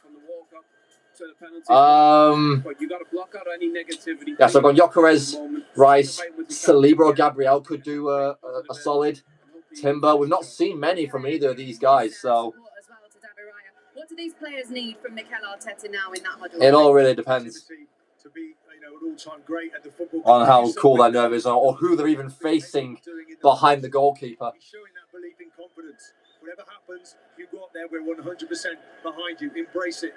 Yeah, so I've got Gyökeres, Rice, Celebro, Gabriel could do a solid. Timber, we've not seen many from either of these guys, so. What do these players need from Mikel Arteta now in that huddle? It all really depends. to be, an all-time great at the football. On how cool that nerve is, or who they're even facing behind the goalkeeper. He's showing that belief in confidence. Whatever happens, you go up there, we're 100% behind you. Embrace it.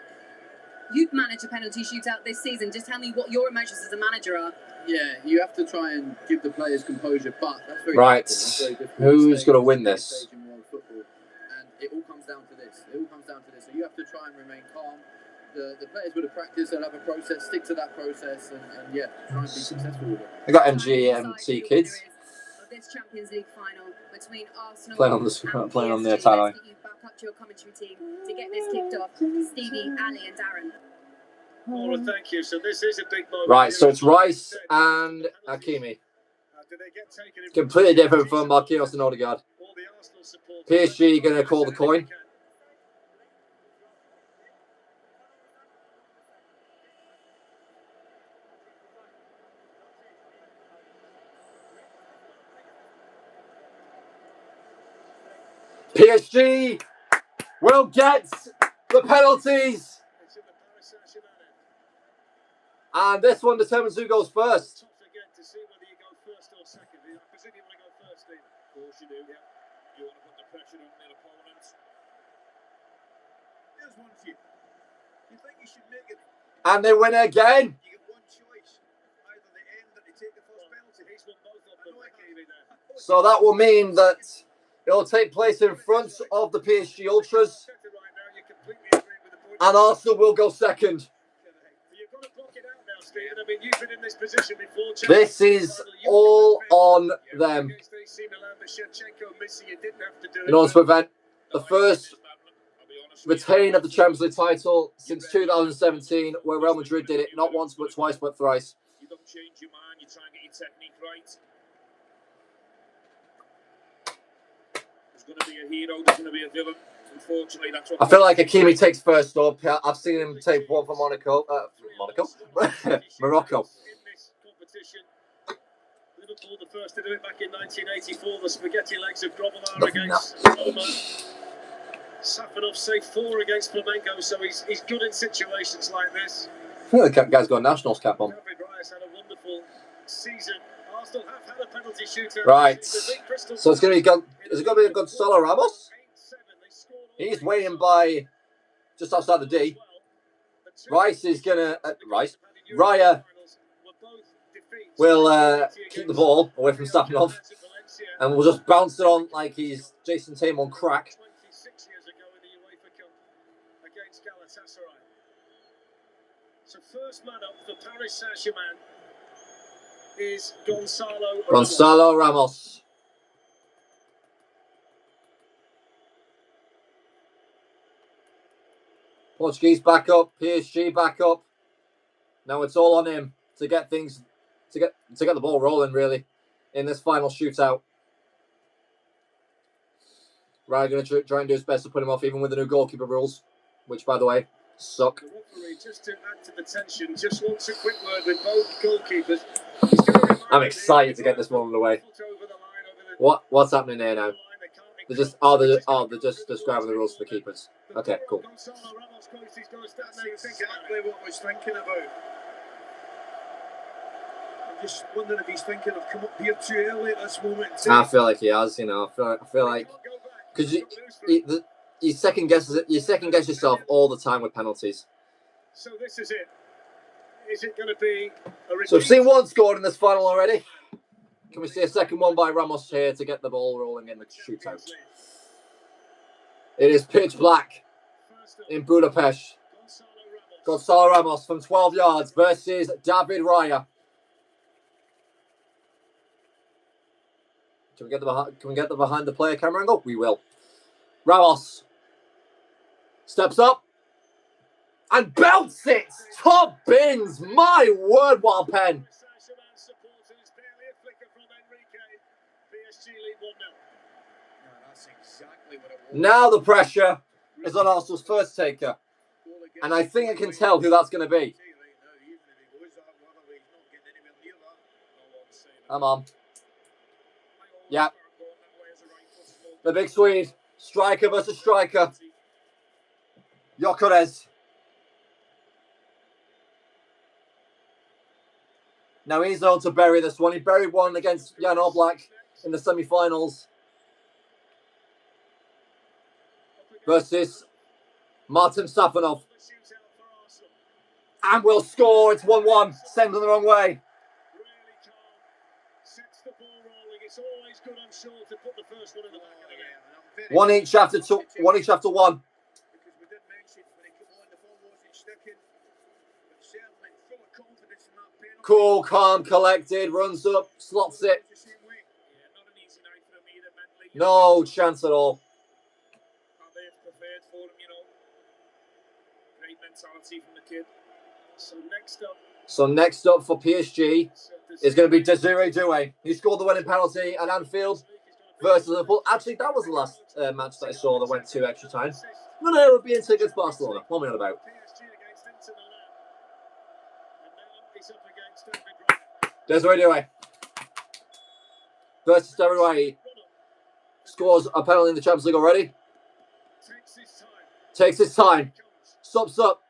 You've managed a penalty shootout this season. Just tell me what your emotions as a manager are. Yeah, you have to try and give the players composure, but that's very right. difficult. That's very difficult. Who's going to win this? In world football, and it all comes down to this. So you have to try and remain calm. The players would have practiced, they'll have a process, stick to that process, and yeah, try and be successful with it. I got MGMT kids. This Champions League final between Arsenal playing on their PSG. timeline. Let's get you back up to your commentary team to get this kicked off. Stevie, Ali, and Darren. Laura, thank you. So this is a big moment. Right, so it's Rice and Hakimi. Completely different from Marquinhos and Odegaard. PSG going to call the coin. PSG will get the penalties. And this one determines who goes first. To see whether you go first or second. I presume you want to go first, Steve. Of course you do, yeah. You want to put the pressure on their opponents. Here's one for you. You think you should make it? And they win again. You get one choice. Either the end or they take the first penalty. He's won both of them. So that will mean that it will take place in front of the PSG Ultras. And Arsenal will go second. This is all on them in order to prevent the first retain of the Champions League title since 2017, where Real Madrid did it not once but twice but thrice. You don't change your mind, you try and get your technique right. There's going to be a hero, there's going to be a villain. Unfortunately, that's what I feel like Hakimi takes first up. I've seen him take one for Morocco. Liverpool, the first to do it back in 1984. The spaghetti legs of Grobbelaar against Roma. Safanov saved 4 against Flamengo, so he's good in situations like this. I think the guy's got a Nationals cap on. David Reyes had a wonderful season. Arsenal have had a penalty shootout. Right. So it's going to be is it going to be a Gonzalo Ramos? He's waiting by just outside the D. Rice is going to Raya will keep the ball away from Safanov, and we'll just bounce it on like he's Jason Tatum on crack. 26 years ago in the UEFA Cup against Galatasaray. So first man up for Paris Saint-Germain is Gonzalo Ramos. Portuguese back up, PSG back up. Now it's all on him to get things to get the ball rolling really in this final shootout. Ryan going to try and do his best to put him off, even with the new goalkeeper rules, which by the way suck. The referee, just to add to the tension, just wants a quick word with both goalkeepers. I'm excited to get this one underway. What's happening here now? They're just describing the rules for the keepers. Okay, cool. That's exactly what I was thinking about. I'm just wondering if he's thinking I've come up here too early at this moment. I feel like he has, I feel like because you second guess yourself all the time with penalties. So this is it. Is it going to be a repeat? So we've seen one scored in this final already. Can we see a second one by Ramos here to get the ball rolling in the shootout? It is pitch black in Budapest. Gonzalo Ramos from 12 yards versus David Raya. Can we get the behind the player camera angle? We will. Ramos steps up and belts it. Top bins. My word, what a pen. Now the pressure is on Arsenal's first taker. And I think I can tell who that's going to be. Come on. Yeah. The big Swede. Striker versus striker. Gyökeres. Now he's on to bury this one. He buried one against Jan Oblak in the semi-finals. Versus Martin Safanov. And will score. It's 1-1. Send them the wrong way. One each after two. One each after one. Cool, calm, collected. Runs up, slots it. No chance at all. Great mentality from the kid. So next up for PSG is going to be Desiree Doué. He scored the winning penalty at Anfield versus Liverpool. Actually, that was the last match that I saw that went to extra time. No, it would be in against Barcelona. What am I on about? Desiree Doué versus Desiree. Scores a penalty in the Champions League already. Takes his time. Stops up.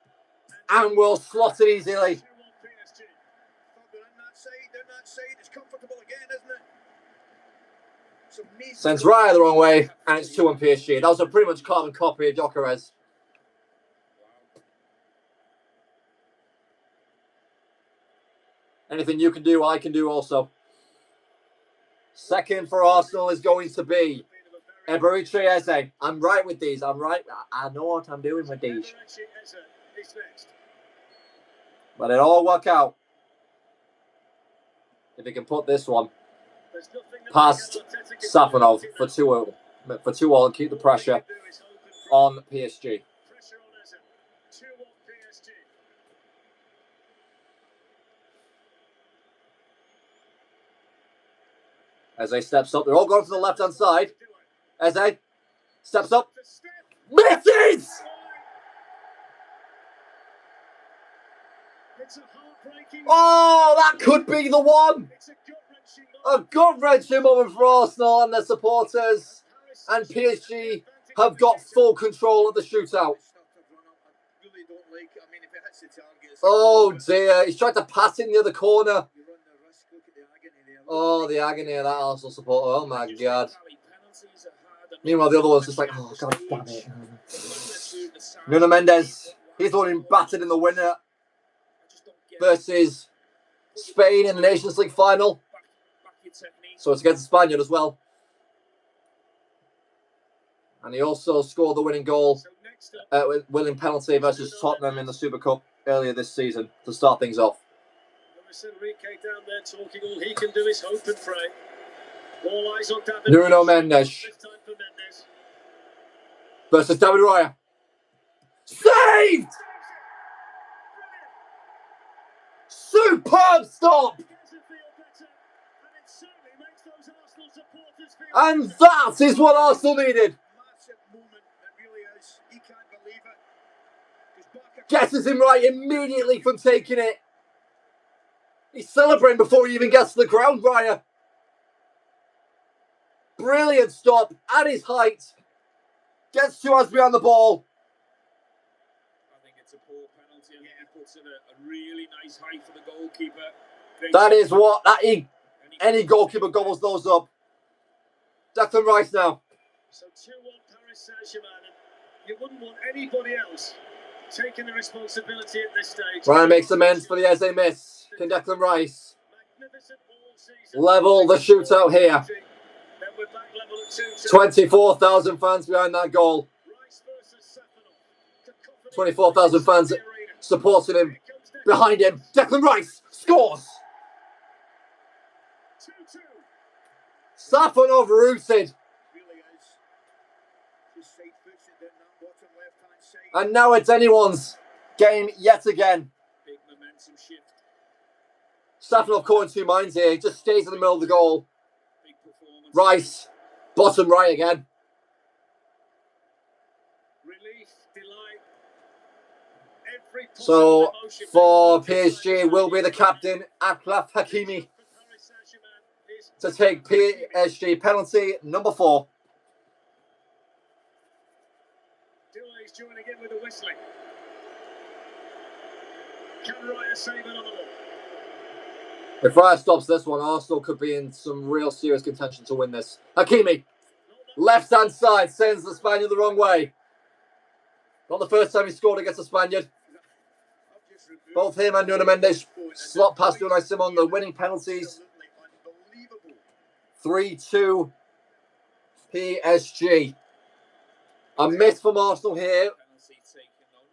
And will slot it easily. Sends Raya the wrong way. And it's 2-1 PSG. That was a pretty much carbon copy of Gyökeres. Anything you can do, I can do also. Second for Arsenal is going to be Eberechi Eze. I'm right with these. I'm right. I know what I'm doing with these. But it all work out. If he can put this one past Safanov for 2-all and keep the pressure on PSG. Eze steps up. They're all going to the left-hand side. Eze steps up. Misses! Oh, that could be the one. A gut-wrenching moment for Arsenal and their supporters. And PSG have got full control of the shootout. Oh dear, he's tried to pass in the other corner. Oh, the agony of that Arsenal supporter. Oh my God. Meanwhile, the other one's just like, oh, God damn it. Nuno Mendes, he's the one who battered in the winner versus Spain in the Nations League final. So it's against the Spaniard as well. And he also scored the winning goal, winning penalty versus Tottenham in the Super Cup earlier this season to start things off. Enrique down there talking, all he can do is hope and pray. All eyes on David. Nuno Mendes versus David Raya. Saved! Superb stop! And that is what Arsenal needed. Guesses him right immediately from taking it. He's celebrating before he even gets to the ground, Raya. Brilliant stop at his height. Gets two hands behind the ball. I think it's a poor penalty. I think he puts in a really nice height for the goalkeeper. That is what any goalkeeper gobbles those up. Declan Rice now. So 2-1 Paris Saint-Germain. You wouldn't want anybody else taking the responsibility at this stage. Ryan makes amends for the Eze miss. Can Declan Rice level the shootout here? 24,000 fans behind that goal. 24,000 fans supporting him. Behind him, Declan Rice scores. Safanov rooted. And now it's anyone's game yet again. Big momentum shift. Safanov caught in two minds here. He just stays in the middle of the goal. Rice, bottom right again. Relief, delight. Every So for PSG will be the captain, Achraf Hakimi, to take PSG penalty number 4. Doué's joining in with the whistling. Can Raya save another one? If Raya stops this one, Arsenal could be in some real serious contention to win this. Hakimi, left-hand side, sends the Spaniard the wrong way. Not the first time he scored against the Spaniard. Both him and Nuno Mendes slot past Unai Simon, the winning penalties. 3-2 PSG. A miss from Arsenal here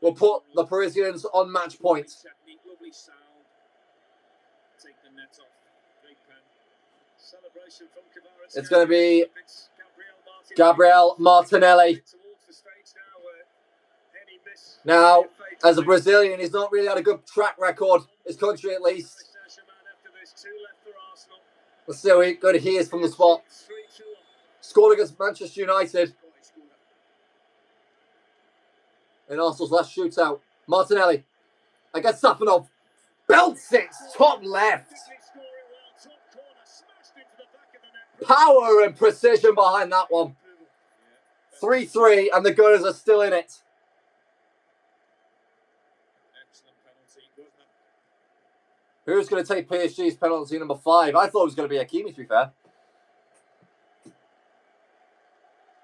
will put the Parisians on match point. It's going to be Gabriel Martinelli. Now, as a Brazilian, he's not really had a good track record, his country at least. Let's see how good he is from the spot. Scored against Manchester United in Arsenal's last shootout. Martinelli against Safanov. Belts it, top left. Power and precision behind that one. 3-3, and the Gunners are still in it. Who's going to take PSG's penalty number 5? I thought it was going to be Hakimi, to be fair.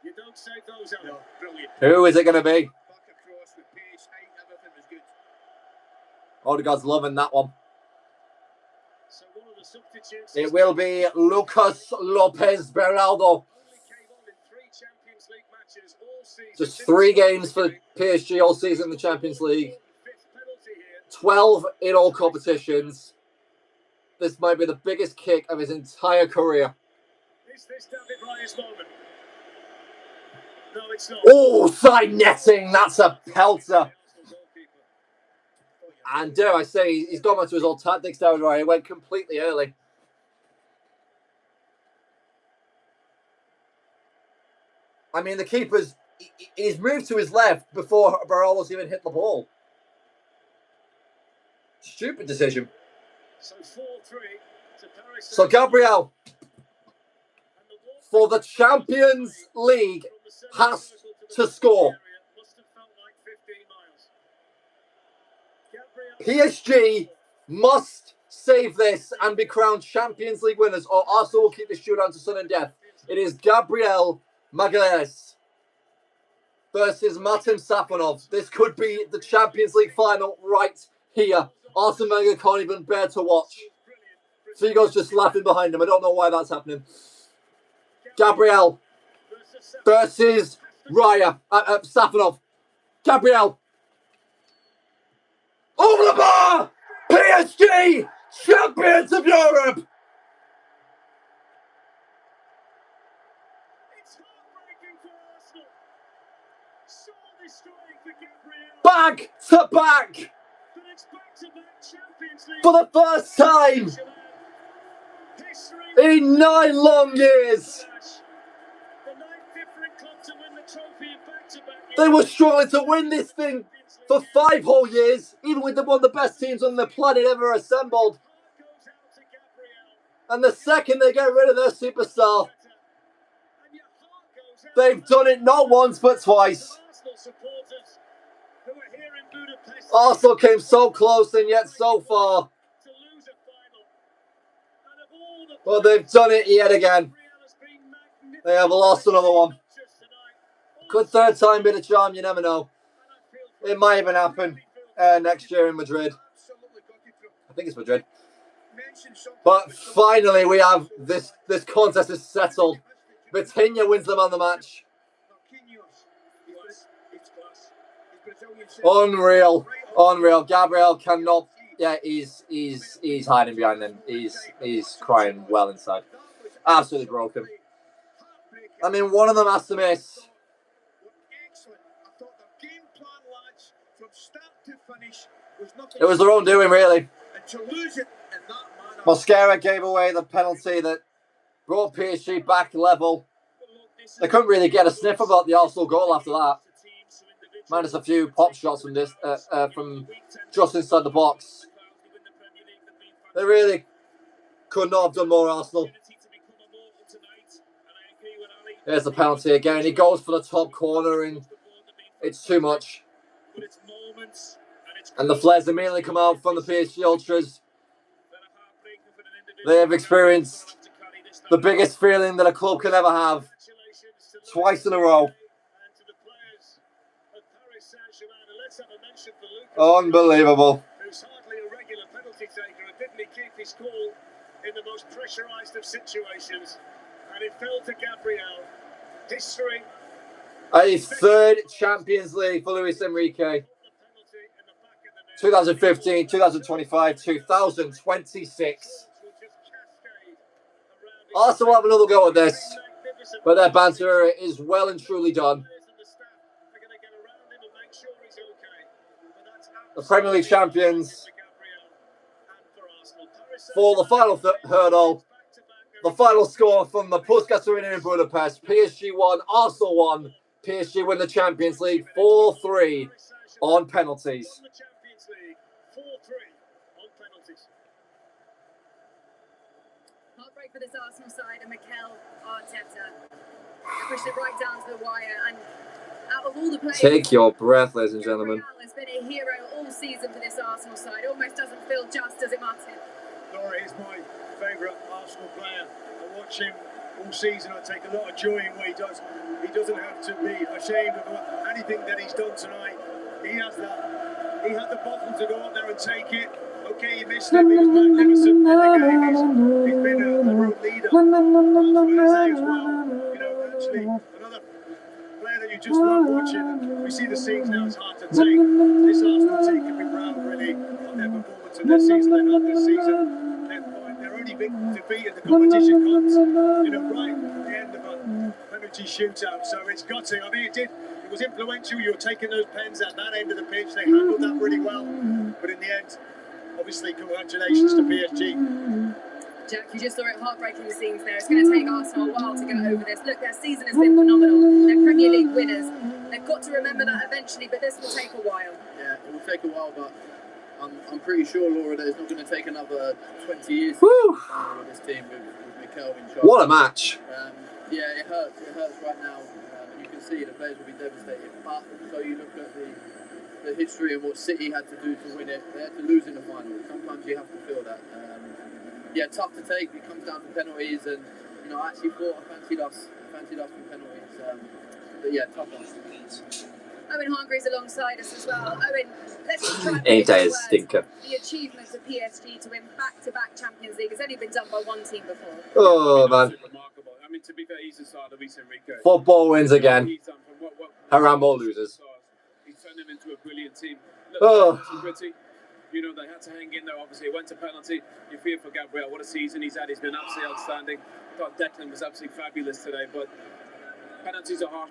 You don't save those out. Brilliant. Who is it going to be? Odegaard's loving that one. So one of the substitutes. It will be Lucas Lopez Beraldo. Just 3 games for PSG all season in the Champions League. 12 in all competitions. This might be the biggest kick of his entire career. Is this David Raya's moment? No, it's not. Oh, side netting. That's a pelter. And dare I say, he's gone back to his old tactics, David Raya. He went completely early. I mean, the keeper's he's moved to his left before Barolo's even hit the ball. Stupid decision. So 4-3 to Paris. So Gabriel, for the Champions League, has to score. PSG must save this and be crowned Champions League winners, or Arsenal will keep this shootout to sudden death. It is Gabriel Magalhaes versus Martin Safanov. This could be the Champions League final right here. Arsene Wenger can't even bear to watch. Figo's just laughing behind him. I don't know why that's happening. Gabriel versus Raya. Safanov. Gabriel. Over the bar! PSG! Champions of Europe! It's heartbreaking for Arsenal. Soul destroying for Gabriel. Back to back! But it's back-to-back Champions League. For the first time in 9 long years. The 9 different clubs to win the trophy in back-to-back. They were struggling to win this thing for 5 whole years, even with one of the best teams on the planet ever assembled. And the second they get rid of their superstar, they've done it not once but twice. Arsenal came so close and yet so far. But they've done it yet again. They have lost another one. Could third time be the charm, you never know. It might even happen next year in Madrid. I think it's Madrid. But finally we have this contest is settled. Vitinha wins the man of the match. Unreal. Unreal. Gabriel cannot. Yeah, he's hiding behind them. He's crying well inside. Absolutely broken. I mean, one of them has to miss. It was their own doing, really. Mosquera gave away the penalty that brought PSG back level. They couldn't really get a sniff about the Arsenal goal after that. Minus a few pop shots from from just inside the box. They really could not have done more, Arsenal. There's the penalty again. He goes for the top corner and it's too much. And the flares immediately come out from the PSG Ultras. They have experienced the biggest feeling that a club can ever have twice in a row. Unbelievable. Who's hardly a regular penalty taker, and didn't he keep his cool in the most pressurised of situations? And it fell to Gabriel. History. A third Champions League for Luis Enrique. 2015, 2025, 2026. Arsenal have another go at this, but their banter is well and truly done. The Premier League champions for the final hurdle. The final score from the Puskas Arena in Budapest. PSG 1, Arsenal 1. PSG win the Champions League 4-3 on penalties. Heartbreak for this Arsenal side and Mikel Arteta. They pushed it right down to the wire, and out of all the players, take your breath, ladies and gentlemen. Gabriel has been a hero all season for this Arsenal side. Almost doesn't feel just, does it, Martin? Laura is my favourite Arsenal player. I watch him all season. I take a lot of joy in what he does. He doesn't have to be ashamed of anything that he's done tonight. He has that. He had the bottle to go up there and take it. Okay, he missed it. He was magnificent in the game. He's been a real leader. As well. You know, actually, another player that you just love watching. We see the scenes now. It's hard to take. This Arsenal team can be proud, really, of their performance in their season they've had this season. They're only been defeated. The competition comes, you know, right at the end of a penalty shootout. So it's gutting. I mean, it was influential. You were taking those pens at that end of the pitch. They handled that really well. But in the end, obviously, congratulations to PSG. Jack, you just saw it, heartbreaking scenes there. It's going to take Arsenal a while to get over this. Look, their season has been phenomenal. They're Premier League winners. They've got to remember that eventually, but this will take a while. Yeah, it will take a while, but I'm pretty sure, Laura, that it's not going to take another 20 years to with this team with Mikel in charge. What a match. Yeah, it hurts. It hurts right now. You can see the players will be devastated. But so you look at the history and what City had to do to win it. They had to lose in the final. Sometimes you have to feel that. Yeah, tough to take. It comes down to penalties, and you know, I actually thought I fancied us with penalties. But yeah, tough one. Owen Hargreaves alongside us as well. Owen, let's just try and Ain't I a stinker? The achievements of PSG to win back-to-back Champions League has only been done by one team before. Oh, man. Remarkable. I mean, to be fair, he's the star of Luis Enrique. Football wins again. Harambo loses. He's turned him into a brilliant team. Look, pretty. You know, they had to hang in there, obviously. It went to penalty. You feel for Gabriel. What a season he's had. He's been absolutely outstanding. I thought Declan was absolutely fabulous today, but penalties are harsh.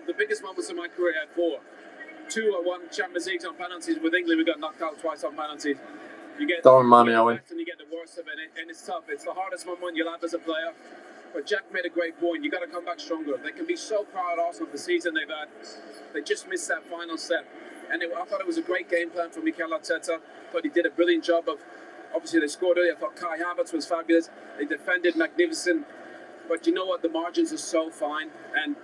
The biggest moments of my career I had 4. 2 or 1 Champions Leagues on penalties. With England, we got knocked out twice on penalties. You get don't remind me, Owen. And you get the worst of it, and it's tough. It's the hardest moment you'll have as a player. But Jack made a great point. You got to come back stronger. They can be so proud, Arsenal, of the season they've had. They just missed that final step. And I thought it was a great game plan for Mikel Arteta. I thought he did a brilliant job of. Obviously, they scored early. I thought Kai Havertz was fabulous. They defended magnificent. But you know what? The margins are so fine, and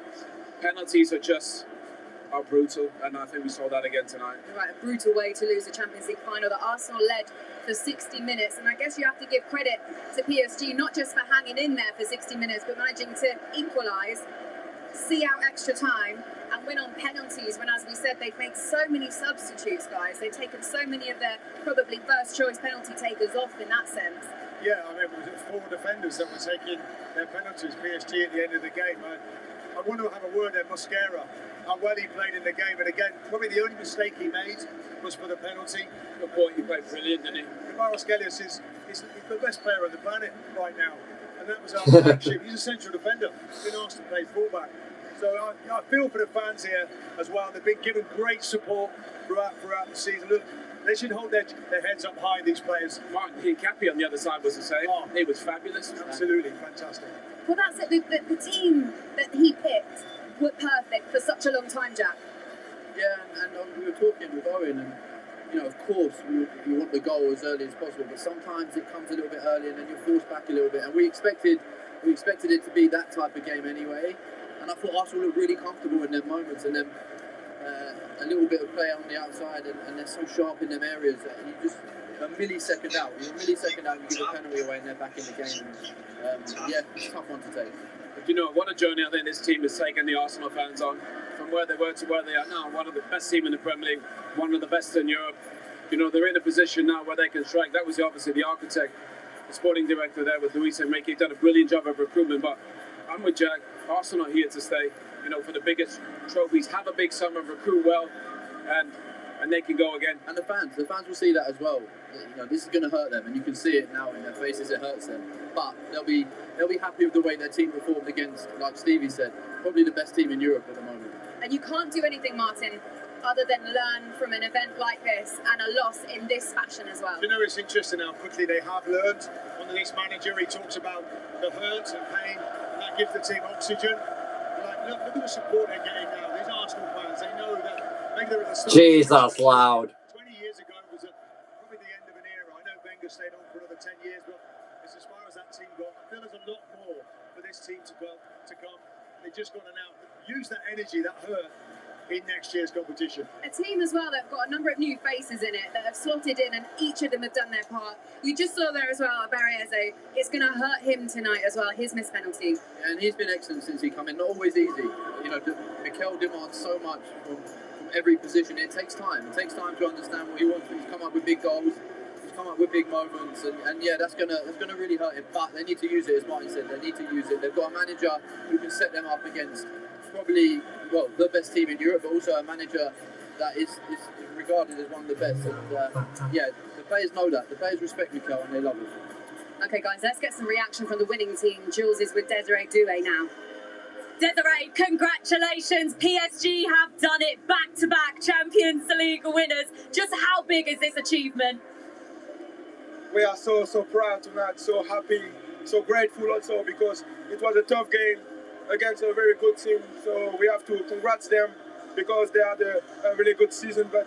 penalties are brutal, and I think we saw that again tonight. Right, a brutal way to lose the Champions League final that Arsenal led for 60 minutes, and I guess you have to give credit to PSG, not just for hanging in there for 60 minutes, but managing to equalise, see out extra time, and win on penalties when, as we said, they've made so many substitutes, guys. They've taken so many of their probably first-choice penalty takers off in that sense. Yeah, I mean, it was 4 defenders that were taking their penalties, PSG, at the end of the game. I want to have a word at Mosquera, how well he played in the game. And again, probably the only mistake he made was for the penalty. Good point, he played brilliant, didn't he? Kvaratskhelia is the best player on the planet right now. And that was our flagship. He's a central defender, been asked to play fullback. So I feel for the fans here as well. They've been given great support throughout the season. Look, they should hold their heads up high, these players. Martin Hincapie on the other side was the same. Oh, he was fabulous. Absolutely fantastic. Well, that's it. The team that he picked were perfect for such a long time, Jack. Yeah, and we were talking with Owen, and you know, of course, you want the goal as early as possible, but sometimes it comes a little bit early, and then you're forced back a little bit. And we expected it to be that type of game anyway. And I thought Arsenal looked really comfortable in their moments, and then a little bit of play on the outside, and they're so sharp in them areas that you just a millisecond out. You're a millisecond out, you give a penalty away, and they're back in the game. Yeah, it's a tough one to take. But you know, what a journey I think this team has taken the Arsenal fans on, from where they were to where they are now. One of the best team in the Premier League, one of the best in Europe. You know, they're in a position now where they can strike. That was obviously the architect, the sporting director there with Luis Enrique. Done a brilliant job of recruitment. But I'm with Jack. Arsenal are here to stay. You know, for the biggest trophies, have a big summer, recruit well, and they can go again. And the fans will see that as well. You know, this is going to hurt them, and you can see it now in their faces. It hurts them, but they'll be happy with the way their team performed against, like Stevie said, probably the best team in Europe at the moment. And you can't do anything, Martin, other than learn from an event like this and a loss in this fashion as well. You know, it's interesting how quickly they have learned. Under this manager, he talks about the hurt and pain, and that gives the team oxygen. Like, look at the support they're getting now. These Arsenal fans, they know that maybe they're at the start. Jeez, that's loud. 20 years ago was probably the end of an era. I know Wenger stayed on for another 10 years, but it's as far as that team got. I feel there's a lot more for this team to come. They've just got to now use that energy, that hurt, in next year's competition. A team as well that have got a number of new faces in it that have slotted in, and each of them have done their part. You just saw there as well, Barry Eze. It's going to hurt him tonight as well, his missed penalty. Yeah, and he's been excellent since he came in. Not always easy. You know, Mikel demands so much from every position. It takes time. It takes time to understand what he wants. He's come up with big goals. He's come up with big moments, and yeah, that's gonna really hurt him. But they need to use it, as Martin said. They need to use it. They've got a manager who can set them up against probably, well, the best team in Europe, but also a manager that is regarded as one of the best. And yeah, the players know that. The players respect Mikel and they love it. Okay, guys, let's get some reaction from the winning team. Jules is with Desiree Doué now. Desiree, congratulations. PSG have done it, back-to-back Champions League winners. Just how big is this achievement? We are so proud tonight, so happy, so grateful also, because it was a tough game against a very good team. So we have to congrats them because they had a really good season. But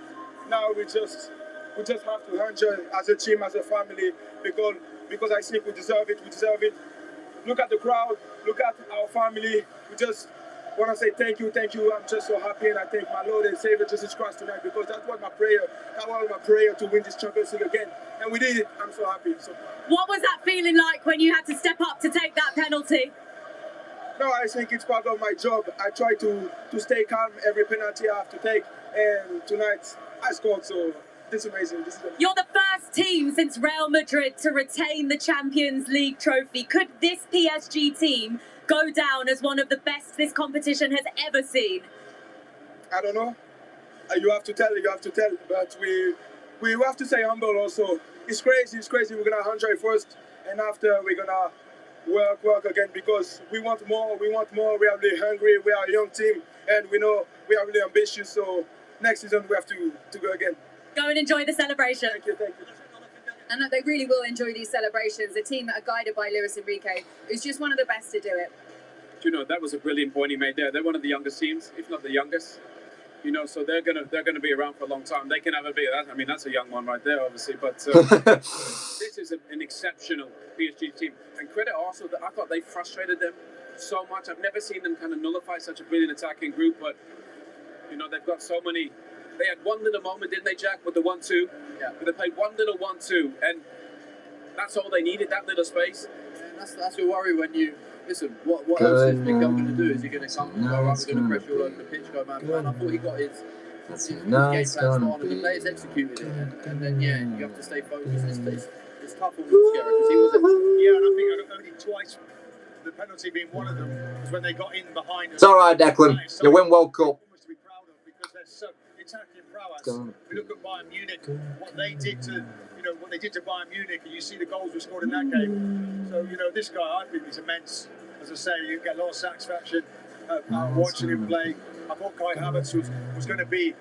now we just have to enjoy as a team, as a family, because I think we deserve it. We deserve it. Look at the crowd. Look at our family. We just want to say thank you. I'm just so happy, and I thank my Lord and Savior Jesus Christ tonight, because that was my prayer. That was my prayer to win this Champions League again, and we did it. I'm so happy. So proud. What was that feeling like when you had to step up to take that penalty? No, I think it's part of my job. I try to stay calm every penalty I have to take, and tonight I scored. So this is amazing. You're the first team since Real Madrid to retain the Champions League trophy. Could this PSG team go down as one of the best this competition has ever seen? I don't know. You have to tell. But we have to stay humble also. It's crazy. We're going to enjoy first, and after we're going to work again, because we want more. We are really hungry. We are a young team, and we know we are really ambitious. So next season we have to go again. Go and enjoy the celebration. Thank you. And they really will enjoy these celebrations. A team that are guided by Luis Enrique, who's just one of the best to do it. You know, that was a brilliant point he made there. They're one of the youngest teams, if not the youngest. You know, so they're gonna be around for a long time. They can have a bit of that. I mean, that's a young one right there, obviously. But this is an exceptional PSG team. And credit also that I thought they frustrated them so much. I've never seen them kind of nullify such a brilliant attacking group. But you know, they've got so many. They had one little moment, didn't they, Jack, with the 1-2? Yeah. They played one little 1-2, and that's all they needed, that little space. And that's your worry when you listen. What else is Mikel going to do? Is he going to come and go up? He's going to pressure all over the pitch, go man? I thought he got his game plan spot on, and the players executed it. And then you have to stay focused. It's tough on Solskjaer because he was. Yeah, and I think only twice, the penalty being one of them, was when they got in behind. It's all right, Declan. You win World Cup. To be proud of, because they're so attacking prowess. We look at Bayern Munich, what they did to Bayern Munich, and you see the goals were scored in that game. So this guy, I think, is immense. As I say, you get a lot of satisfaction watching him play. I thought Kai Havertz was going to be,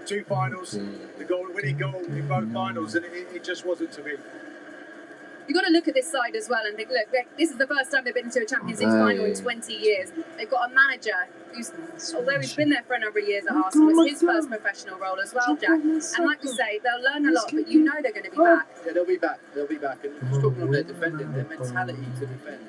2 finals, the winning goal in both finals, and it just wasn't to be. You've got to look at this side as well and think, look, this is the first time they've been to a Champions League final in 20 years. They've got a manager who's, although he's been there for a number of years at Arsenal, it's his first professional role as well, Jack. And like you say, they'll learn a lot, but they're going to be back. Yeah, they'll be back. And just talking of their defending, their mentality to defend.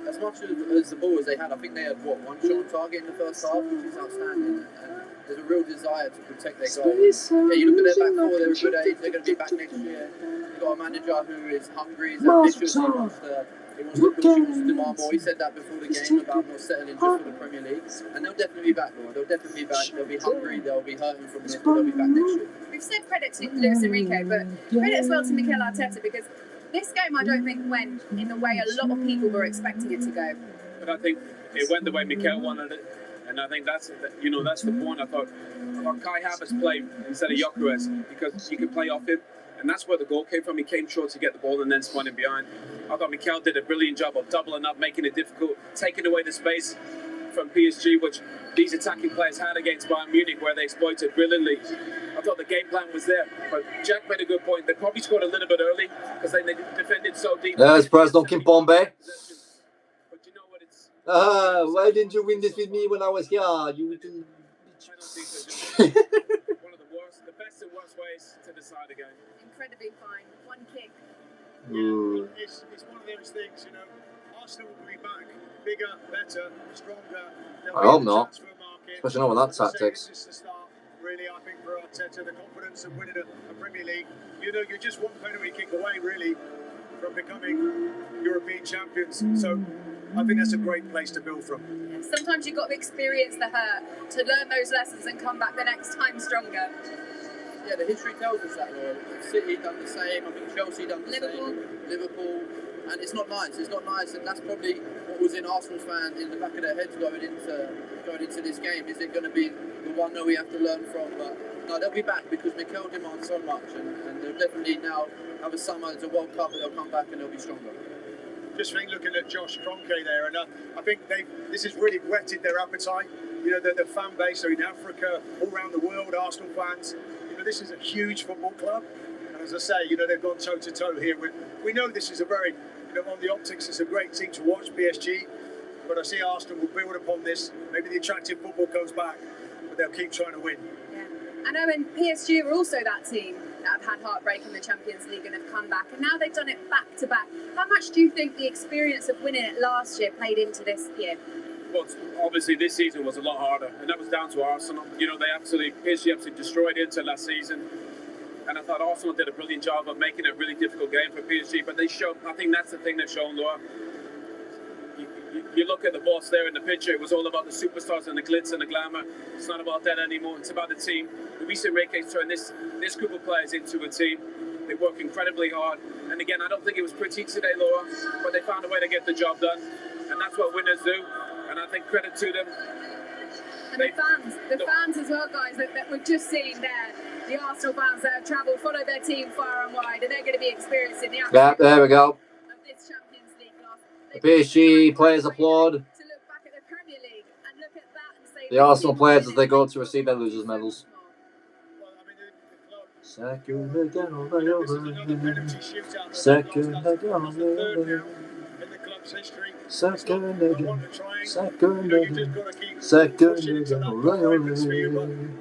as much as the ball as they had, I think they had one shot on target in the first half, which is outstanding. And there's a real desire to protect their goal. Yeah, you look at their back four; they're a good age. They're going to be back next year. You've got a manager who is hungry, he's ambitious. He wants to push, he wants to demand more. He said that before the game about not settling just for the Premier League. And they'll definitely be back, Laura. They'll definitely be back. They'll be hungry. They'll be hurting from this, but they'll be back next year. We've said credit to Luis Enrique, but credit as well to Mikel Arteta, because this game I don't think went in the way a lot of people were expecting it to go. But I think it went the way Mikel wanted it, and I think that's the point. I thought Kai Havertz played instead of Gyökeres because you can play off him, and that's where the goal came from. He came short to get the ball and then spun in behind. I thought Mikel did a brilliant job of doubling up, making it difficult, taking away the space from PSG, which these attacking players had against Bayern Munich, where they exploited brilliantly. I thought the game plan was there, but Jack made a good point. They probably scored a little bit early because they defended so deep. There's President Kimpombe. But you know what? It's Why didn't you win this with me when I was here? You little penalties are just one of the best and worst ways to decide a game. Incredibly fine. One kick. Ooh. It's one of those things, you know. Arsenal will be back, bigger, better, stronger. I hope not. Especially not with that tactics. This is the start, really, I think, for Arteta, the confidence of winning a Premier League. You know, you're just one penalty kick away, really, from becoming European champions. So I think that's a great place to build from. Yeah, sometimes you've got to experience the hurt to learn those lessons and come back the next time stronger. Yeah, the history tells us that, Laura. City done the same. I think Chelsea done the same. Liverpool. And it's not nice. It's not nice, and that's probably what was in Arsenal's fans in the back of their heads going into this game. Is it going to be the one that we have to learn from? But no, they'll be back because Mikel demands so much, and they'll definitely now have a summer. It's a World Cup, and they'll come back and they'll be stronger. Just think, looking at Josh Kroenke there, and I think this has really whetted their appetite. You know, the fan base are in Africa, all around the world, Arsenal fans. You know, this is a huge football club, and as I say, you know, they've gone toe to toe here. We know this is a very, on the optics, it's a great team to watch, PSG, but I see Arsenal will build upon this. Maybe the attractive football comes back, but they'll keep trying to win. Yeah. I know, and PSG are also that team that have had heartbreak in the Champions League and have come back, and now they've done it back to back. How much do you think the experience of winning it last year played into this year? Well, obviously this season was a lot harder, and that was down to Arsenal. You know, PSG absolutely destroyed Inter last season. And I thought Arsenal did a brilliant job of making it a really difficult game for PSG. But they showed, I think that's the thing they've shown, Laura. You look at the boss there in the picture, it was all about the superstars and the glitz and the glamour. It's not about that anymore. It's about the team. Luis Enrique's turned this group of players into a team. They work incredibly hard. And again, I don't think it was pretty today, Laura, but they found a way to get the job done. And that's what winners do. And I think credit to them. And the fans as well, guys, that we've just seen there. The Arsenal fans that have travelled, followed their team far and wide, and they're going to be experiencing the Yeah, there we go. Of this Champions League class. The PSG players applaud. To look back at the Premier League and look at that and say The Arsenal players as they go to receive their losers' medals. Second again on the other. Second again on the other. Second again. Second again. Second again.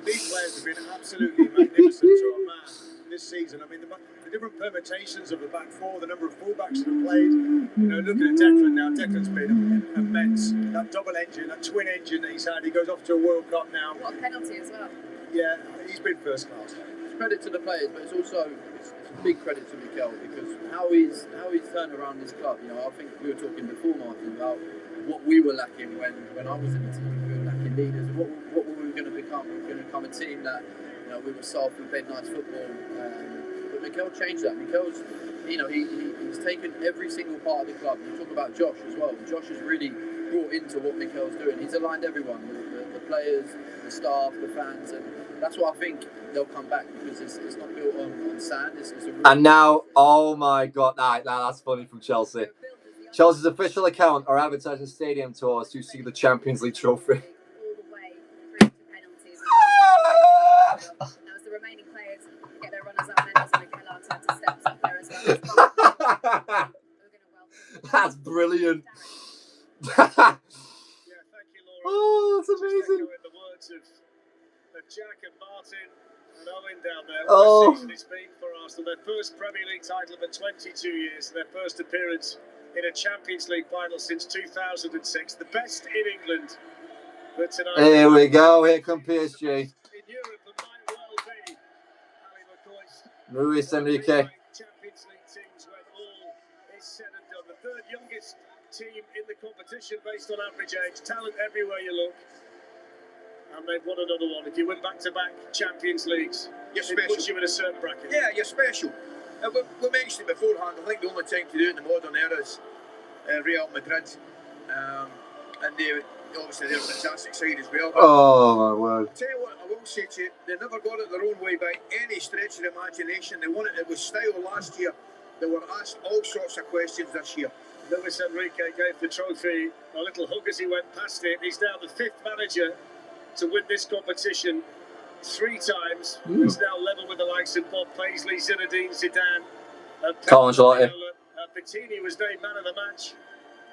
These players have been absolutely magnificent to a man this season. I mean, the different permutations of the back four, the number of fullbacks that have played. You know, looking at Declan now, Declan's been immense. That double engine, that twin engine that he's had, he goes off to a World Cup now. What a penalty as well. Yeah, he's been first class. It's credit to the players, but it's also it's a big credit to Mikel because how he's turned around this club. You know, I think we were talking before, Martin, about what we were lacking when I was in the team. We were lacking leaders. What were we going to become? We were going to become a team that, you know, we were soft, we played nice football. But Mikel changed that. Mikel's, you know, he's taken every single part of the club. You talk about Josh as well. Josh has really brought into what Mikel's doing. He's aligned everyone, the players, the staff, the fans, and that's what I think they'll come back because it's not built on sand. It's a real And now, oh my God, that's funny from Chelsea. Chelsea's official account are advertising stadium tours to see the Champions League trophy. All the way through to penalties. Now as the remaining players get their runners-up medals and Mikel Arteta steps up there as well. That's brilliant. Yeah, thank you, Laura. Oh, that's Just amazing. echoing the words of Jack and Martin and Owen down there. Oh. What a season it's been for Arsenal. Their first Premier League title for 22 years, their first appearance in a Champions League final since 2006. The best in England. But tonight, Here we go. Here come PSG. in Europe, it might well be Ali McCoy's Luis Enrique. Champions League teams when all is said and done. The third youngest team in the competition based on average age. Talent everywhere you look. And they've won another one. If you win back-to-back Champions Leagues, it puts you in a certain bracket. Yeah, you're special. We mentioned it beforehand. I think the only time to do it in the modern era is Real Madrid. And obviously they're on the fantastic side as well. Oh, my word. I'll tell you what, I will say to you, they never got it their own way by any stretch of the imagination. They won it. It was style last year. They were asked all sorts of questions this year. Luis Enrique gave the trophy a little hug as he went past it. He's now the 5th manager to win this competition 3 times. He's now level with the likes of Bob Paisley, Zinedine Zidane, and Bettini was named man of the match,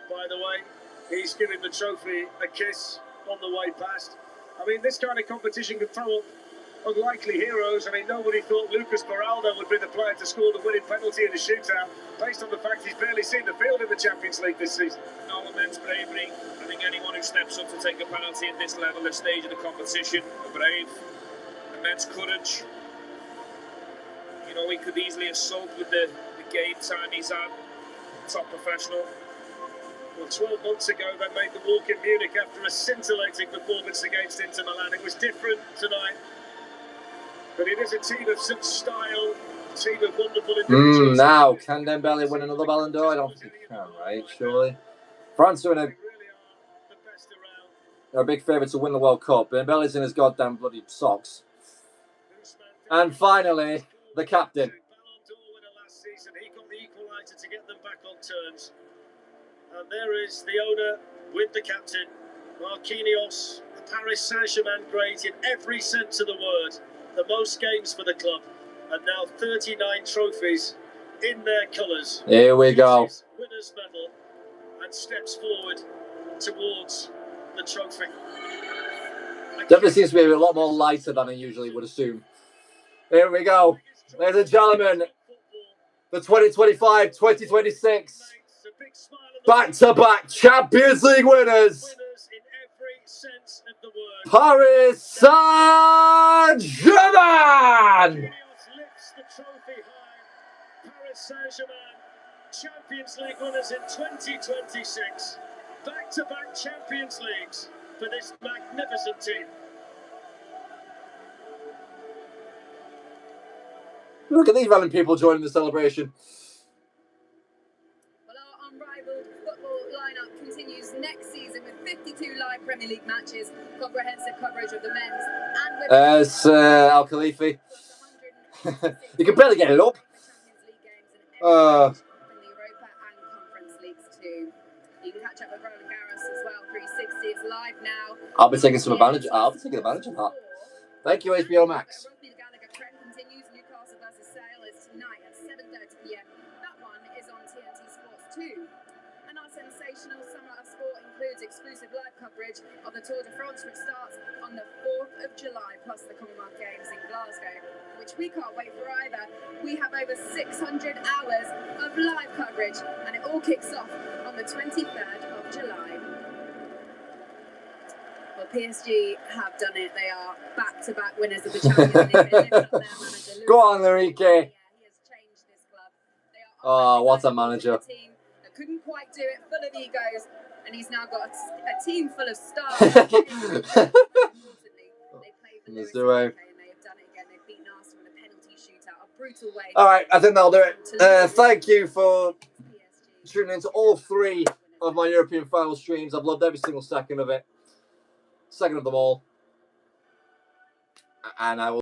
by the way. He's giving the trophy a kiss on the way past. I mean, this kind of competition can throw up unlikely heroes. I mean, nobody thought Lucas Beraldo would be the player to score the winning penalty in the shootout, based on the fact he's barely seen the field in the Champions League this season. No immense bravery. I think anyone who steps up to take a penalty at this level, this stage of the competition, are brave. Immense courage. You know, he could easily assault with the game time he's had. Top professional. Well, 12 months ago, they made the walk in Munich after a scintillating performance against Inter Milan. It was different tonight. But it is a team of such style, a team of wonderful individuals. Now, can Dembele win another Ballon d'Or? I don't think he can, right? Surely. France are a big favourite to win the World Cup. Dembele's in his goddamn bloody socks. And finally, the captain. Ballon d'Or winner last season. He got the equaliser to get them back on terms. And there is the owner with the captain, Marquinhos, the Paris Saint-Germain great in every sense of the word. The most games for the club, and now 39 trophies in their colours. Here we go. Winner's medal, and steps forward towards the trophy. Definitely seems to be a lot more lighter than I usually would assume. Here we go. Ladies and gentlemen, the 2025-2026 back-to-back Champions League winners. Paris Saint-Germain! Paris Saint-Germain, Champions League winners in 2026. Back-to-back Champions Leagues for this magnificent team. Look at these random people joining the celebration. Well, our unrivaled football lineup continues next season with 52 live Premier League matches, comprehensive coverage of the men's and women's. Al Khalifi. You can barely get it up. In the Europa and Conference Leagues too. You can catch up with Roland Garros as well. 360 is live now. I'll be taking advantage of that. Thank you, HBO Max. Rugby the Gallagher trend continues. Newcastle versus Sale is tonight at 7:30 p.m. That one is on TNT Sports 2. And our sensational summer of sport includes exclusive live coverage of the Tour de France, which starts on the 4th of July, plus the Commonwealth Games in Glasgow, which we can't wait for either. We have over 600 hours of live coverage, and it all kicks off on the 23rd of July. Well, PSG have done it. They are back-to-back winners of the Champions League. They lift up their manager. Go on, Enrique. Yeah, he has changed this club. They are what a manager. team that couldn't quite do it, full of egos, and he's now got a team full of stars. Importantly, they played for Luis Enrique, and they have done it again. They've beaten Arsenal in a penalty shootout, a brutal way. All right, I think that'll do it. Thank you for tuning into all 3 of my European final streams. I've loved every single second of it. Second of them all. And I will